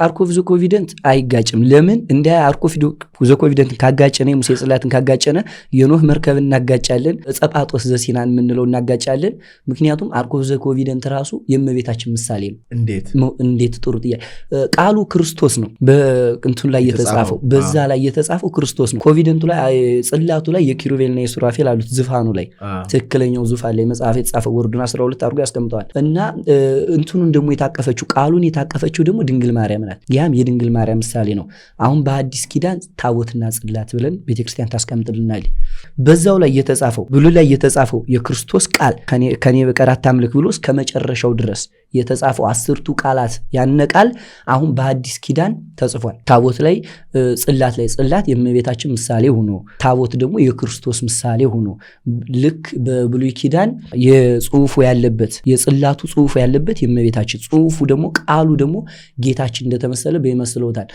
አርክ ኦፍ ዘ ኮቪደንት አይጋጭም። ለምን እንደ አርክ ኦፍ ዘ ኮቪደንት ካጋጨነ የሙሴ ጽላትን ካጋጨነ የኖህ መርከብን እናጋጫለን፣ ጸጳጦስ ዘሲናን የምንለው እናጋጫለን። ምክንያቱም አርክ ኦፍ ዘ ኮቪደንት ራሱ የእመቤታችን ምሳሌ ነው። እንዴት ጥሩ ጥያቄ። ቃሉ ክርስቶስ ነው በእንትኑ ላይ የተጻፈው፣ በዛ ላይ የተጻፈው ክርስቶስ ነው። ኮቪደንቱ ላይ ጽላቱ ላይ የኪሩቤልና የሱራፌል አሉት ዙፋኑ ላይ ትክክለኛው ዙፋን ላይ መጽሐፍ የተጻፈው ወርዱን 12 አድርጎ ያስቀምጠዋል። እና እንትኑን ደግሞ የታቀፈችው ቃሉን የታቀፈችው ደግሞ ድንግል ማርያም ናት። ያም የድንግል ማርያም ምሳሌ ነው። አሁን በአዲስ ኪዳን ታቦትና ጽላት ብለን ቤተክርስቲያን ታስቀምጥልናል። በዛው ላይ የተጻፈው ብሉይ ላይ የተጻፈው የክርስቶስ ቃል ከኔ በቀር አታምልክ ብሎ እስከ መጨረሻው ድረስ የተጻፈው 10ቱ ቃላት ያነ ቃል አሁን በአዲስ ኪዳን ተጽፏል። ታቦት ላይ ጽላት ላይ ጽላት የእመቤታችን ምሳሌ ሆኖ ታቦት ደግሞ የክርስቶስ ምሳሌ ሆኖ ልክ በብሉይ ኪዳን የጽሁፉ ያለበት የጽላቱ ጽሁፉ ያለበት የእመቤታችን ጽሁፉ ደግሞ ቃሉ ደግሞ ጌታችን እንደተመሰለ በይመስለውታል።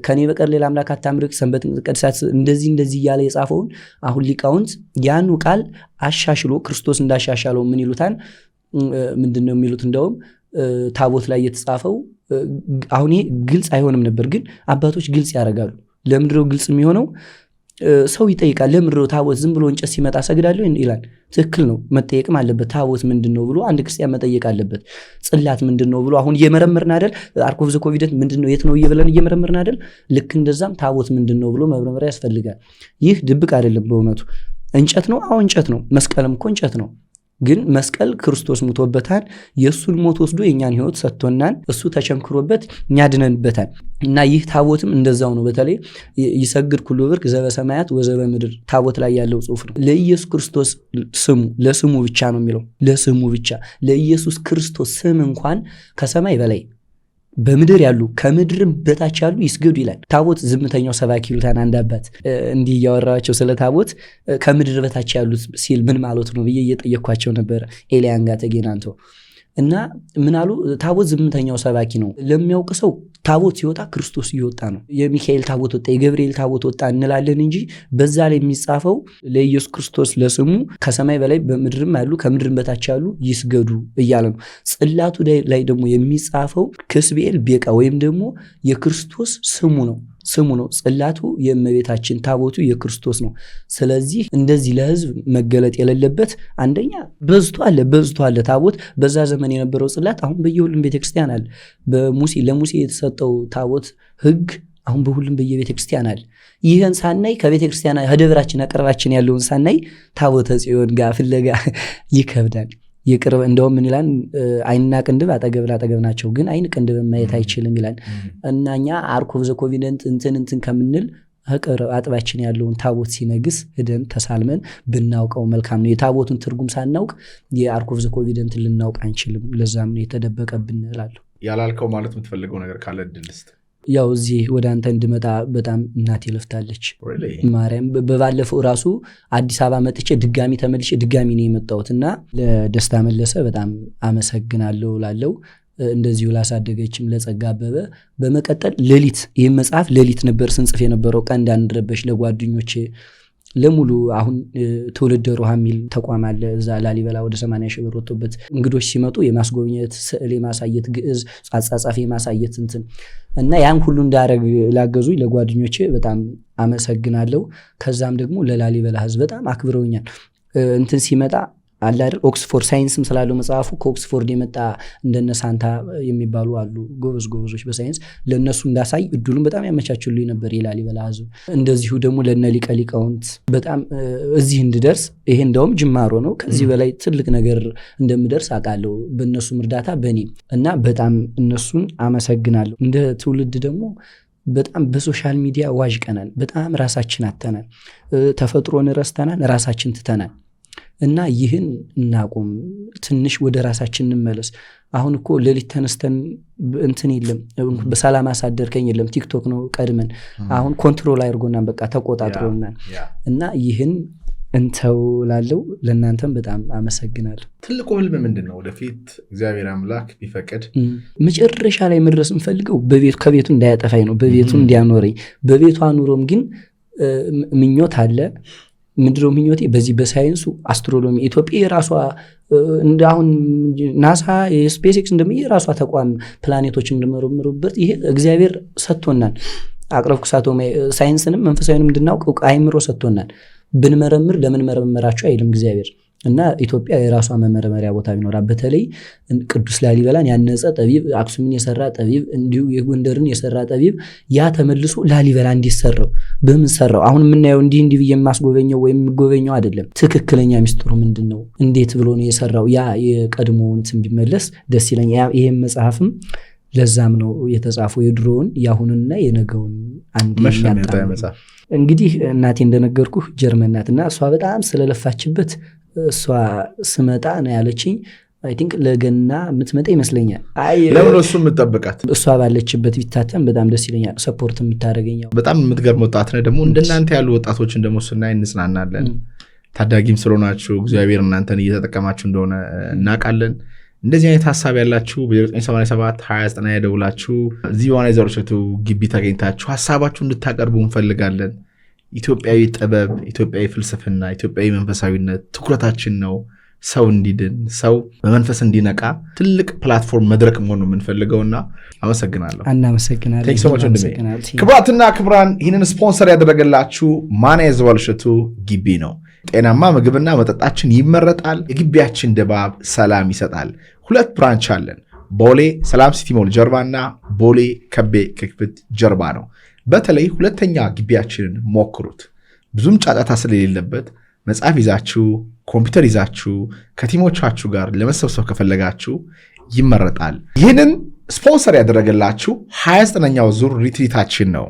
ከኔ በቀር ሌላ አምላክ አታምልክ፣ ሰንበትን ቀድሳት፣ እንደዚህ እያለ የጻፈውን አሁን ሊቃውንት ያኑ ቃል አሻሽሎ ክርስቶስ እንዳሻሻለው ምን ይሉታል? ምንድነው የሚሉት? እንደውም ታቦት ላይ የተጻፈው አሁን ይሄ ግልጽ አይሆንም ነበር፣ ግን አባቶች ግልጽ ያደርጋሉ። ለምንድነው ግልጽ የሚሆነው? ሰው ይጠይቃል። ለምንድነው ታቦት ዝም ብሎ እንጨት ሲመጣ ሰግዳለሁ ይላል። ትክክል ነው፣ መጠየቅም አለበት። ታቦት ምንድነው ብሎ አንድ ክርስቲያን መጠየቅ አለበት። ጽላት ምንድነው ብሎ አሁን እየመረመርን አይደል? አርክ ኦፍ ዘ ኮቪደንት ምንድነው የት ነው እየበለን እየመረመርን አይደል? ልክ እንደዛም ታቦት ምንድነው ብሎ መመርመር ያስፈልጋል። ይህ ድብቅ አይደለም በእውነቱ። እንጨት ነው፣ አዎ እንጨት ነው። መስቀልም እኮ እንጨት ነው። ግን መስቀል ክርስቶስ ሙቶበታል። የእሱን ሞት ወስዶ የእኛን ህይወት ሰጥቶናል። እሱ ተቸንክሮበት እኛ ድነንበታል። እና ይህ ታቦትም እንደዛው ነው። በተለይ ይሰግድ ኩሉ ብርክ ዘበሰማያት ወዘበምድር ታቦት ላይ ያለው ጽሑፍ ነው። ለኢየሱስ ክርስቶስ ስሙ ለስሙ ብቻ ነው የሚለው፣ ለስሙ ብቻ። ለኢየሱስ ክርስቶስ ስም እንኳን ከሰማይ በላይ በምድር ያሉ ከምድርም በታች ያሉ ይስገዱ ይላል። ታቦት ዝምተኛው ሰባኪ ይሉታል አንድ አባት። እንዲህ እያወራቸው ስለ ታቦት ከምድር በታች ያሉት ሲል ምን ማለት ነው ብዬ እየጠየኳቸው ነበረ ኤልያን ጋር ተገናኝቶ እና ምን አሉ? ታቦት ዝምተኛው ሰባኪ ነው። ለሚያውቅ ሰው ታቦት ሲወጣ ክርስቶስ እየወጣ ነው። የሚካኤል ታቦት ወጣ፣ የገብርኤል ታቦት ወጣ እንላለን እንጂ በዛ ላይ የሚጻፈው ለኢየሱስ ክርስቶስ ለስሙ ከሰማይ በላይ በምድርም ያሉ ከምድርም በታች ያሉ ይስገዱ እያለ ነው። ጽላቱ ላይ ደግሞ የሚጻፈው ክስብኤል ቤቃ ወይም ደግሞ የክርስቶስ ስሙ ነው። ጽላቱ የእመቤታችን ታቦቱ የክርስቶስ ነው። ስለዚህ እንደዚህ ለሕዝብ መገለጥ የሌለበት አንደኛ በዝቶ አለ ታቦት። በዛ ዘመን የነበረው ጽላት አሁን በየሁሉም ቤተክርስቲያን አለ። ለሙሴ የተሰጠው ታቦት ሕግ አሁን በሁሉም በየቤተክርስቲያን አለ። ይህን ሳናይ ከቤተክርስቲያን ከደብራችን አቅርባችን ያለውን ሳናይ ታቦተ ጽዮን ጋር ፍለጋ ይከብዳል። ይቅርብ እንደውም ምን ይላል? አይንና ቅንድብ አጠገብ ላጠገብ ናቸው፣ ግን አይን ቅንድብ ማየት አይችልም ይላል። እና እኛ አርክ ኦፍ ዘ ኮቪደንት እንትን ከምንል አጥባችን ያለውን ታቦት ሲነግስ ሄደን ተሳልመን ብናውቀው መልካም ነው። የታቦቱን ትርጉም ሳናውቅ የአርክ ኦፍ ዘ ኮቪደንት ልናውቅ አንችልም። ለዛም ነው የተደበቀብን እላለሁ። ያላልከው ማለት የምትፈልገው ነገር ካለ ድልስት ያው እዚህ ወደ አንተ እንድመጣ በጣም እናቴ ለፍታለች። ማርያም በባለፈው ራሱ አዲስ አበባ መጥቼ ድጋሚ ነው የመጣሁት እና ለደስታ መለሰ በጣም አመሰግናለሁ ላለው እንደዚሁ ላሳደገችም ለጸጋ አበበ። በመቀጠል ሌሊት ይህም መጽሐፍ ሌሊት ነበር ስንጽፍ የነበረው ቀን እንዳንረበሽ ለጓደኞቼ ለሙሉ አሁን ትውልደ ሮሃ የሚል ተቋም አለ እዛ ላሊበላ ወደ 80 ሺህ ብር ወጥቶበት እንግዶች ሲመጡ የማስጎብኘት ስዕል የማሳየት ግዕዝ አጻጻፍ የማሳየት እና ያን ሁሉ እንዳረግ ላገዙኝ ለጓደኞቼ በጣም አመሰግናለሁ። ከዛም ደግሞ ለላሊበላ ሕዝብ በጣም አክብረውኛል። ሲመጣ አላር ኦክስፎርድ ሳይንስም ስላለው መጽሐፉ ከኦክስፎርድ የመጣ እንደነ ሳንታ የሚባሉ አሉ ጎበዞች በሳይንስ ለነሱ እንዳሳይ እድሉን በጣም ያመቻችሉኝ ነበር የላሊበላ ሕዝብ። እንደዚሁ ደግሞ ለነ ሊቀ ሊቃውንት በጣም እዚህ እንድደርስ ይሄ እንደውም ጅማሮ ነው። ከዚህ በላይ ትልቅ ነገር እንደምደርስ አውቃለሁ በእነሱም እርዳታ በእኔ እና በጣም እነሱን አመሰግናለሁ። እንደ ትውልድ ደግሞ በጣም በሶሻል ሚዲያ ዋዥቀናል። በጣም ራሳችን አተናል፣ ተፈጥሮን ረስተናል፣ ራሳችን ትተናል። እና ይህን እናቁም፣ ትንሽ ወደ ራሳችን እንመለስ። አሁን እኮ ሌሊት ተነስተን የለም በሰላም አሳደርከኝ የለም ቲክቶክ ነው ቀድመን አሁን ኮንትሮል አድርጎናል፣ በቃ ተቆጣጥሮናል። እና ይህን እንተው ላለው ለእናንተም በጣም አመሰግናለሁ። ትልቁ ህልም ምንድን ነው? ወደፊት እግዚአብሔር አምላክ ቢፈቅድ መጨረሻ ላይ መድረስ እንፈልገው ከቤቱ እንዳያጠፋኝ ነው፣ በቤቱ እንዲያኖረኝ። በቤቱ አኑሮም ግን ምኞት አለ። ምንድነው ምኞቴ? በዚህ በሳይንሱ አስትሮኖሚ ኢትዮጵያ የራሷ እንዳሁን ናሳ የስፔስ ኤክስ እንደም የራሷ ተቋም ፕላኔቶች እንደመረምሩበት ይሄ እግዚአብሔር ሰጥቶናል። አቅረብኩ ሳቶም ሳይንስንም መንፈሳዊንም እንድናውቅ አይምሮ ሰጥቶናል። ብንመረምር ለምን መረመራችሁ አይልም እግዚአብሔር። እና ኢትዮጵያ የራሷ መመረመሪያ ቦታ ቢኖራት በተለይ ቅዱስ ላሊበላን ያነጸ ጠቢብ፣ አክሱምን የሰራ ጠቢብ፣ እንዲሁ የጎንደርን የሰራ ጠቢብ ያ ተመልሶ ላሊበላ እንዲሰራው በምን ሰራው? አሁን የምናየው እንዲህ ብዬ የማስጎበኘው ወይም የሚጎበኘው አይደለም። ትክክለኛ ሚስጥሩ ምንድነው? እንዴት ብሎ ነው የሰራው? ያ የቀድሞውን ቢመለስ ደስ ይለኛል። ይሄም መጽሐፍም ለዛም ነው የተጻፈው የድሮውን የአሁንና የነገውን አንድ ያጣ። እንግዲህ እናቴ እንደነገርኩ ጀርመን ናትና እሷ በጣም ስለለፋችበት እሷ ስመጣ ነው ያለችኝ። አይ ቲንክ ለገና የምትመጣ ይመስለኛል። ለምን እሱ የምትጠብቃት እሷ ባለችበት ቢታተም በጣም ደስ ይለኛል። ሰፖርት የምታደርገኛው በጣም የምትገርም ወጣት ነህ። ደግሞ እንደናንተ ያሉ ወጣቶችን ደግሞ ስናይ እንጽናናለን። ታዳጊም ስለሆናችሁ እግዚአብሔር እናንተን እየተጠቀማችሁ እንደሆነ እናውቃለን። እንደዚህ አይነት ሀሳብ ያላችሁ በ987 29 ደውላችሁ እዚህ ዋናይዘር እሸቱ ግቢ ተገኝታችሁ ሀሳባችሁ እንድታቀርቡ እንፈልጋለን። ኢትዮጵያዊ ጥበብ፣ ኢትዮጵያዊ ፍልስፍና፣ ኢትዮጵያዊ መንፈሳዊነት ትኩረታችን ነው። ሰው እንዲድን፣ ሰው በመንፈስ እንዲነቃ ትልቅ ፕላትፎርም መድረክ መሆኑ የምንፈልገውና አመሰግናለሁ። እናመሰግናለን። ክቡራትና ክቡራን ይህንን ስፖንሰር ያደረገላችሁ ማንያ ዘዋል እሸቱ ግቢ ነው። ጤናማ ምግብና መጠጣችን ይመረጣል። የግቢያችን ድባብ ሰላም ይሰጣል። 2 ብራንች አለን። ቦሌ ሰላም ሲቲ ሞል ጀርባና ቦሌ ከቤ ከክፍት ጀርባ ነው። በተለይ ሁለተኛ ግቢያችንን ሞክሩት። ብዙም ጫጫታ ስለሌለበት መጽሐፍ ይዛችሁ ኮምፒውተር ይዛችሁ ከቲሞቻችሁ ጋር ለመሰብሰብ ከፈለጋችሁ ይመረጣል። ይህንን ስፖንሰር ያደረገላችሁ 29ኛው ዙር ሪትሪታችን ነው።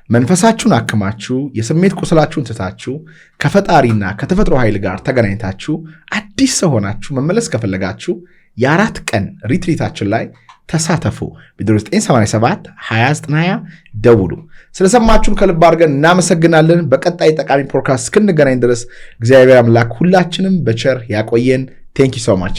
መንፈሳችሁን አክማችሁ የስሜት ቁስላችሁን ትታችሁ ከፈጣሪና ከተፈጥሮ ኃይል ጋር ተገናኝታችሁ አዲስ ሰው ሆናችሁ መመለስ ከፈለጋችሁ የ4 ቀን ሪትሪታችን ላይ ተሳተፉ። በ987 29 ደውሉ። ስለሰማችሁን ከልብ አድርገን እናመሰግናለን። በቀጣይ ጠቃሚ ፖድካስት እስክንገናኝ ድረስ እግዚአብሔር አምላክ ሁላችንም በቸር ያቆየን። ቴንክ ዩ ሶ ማች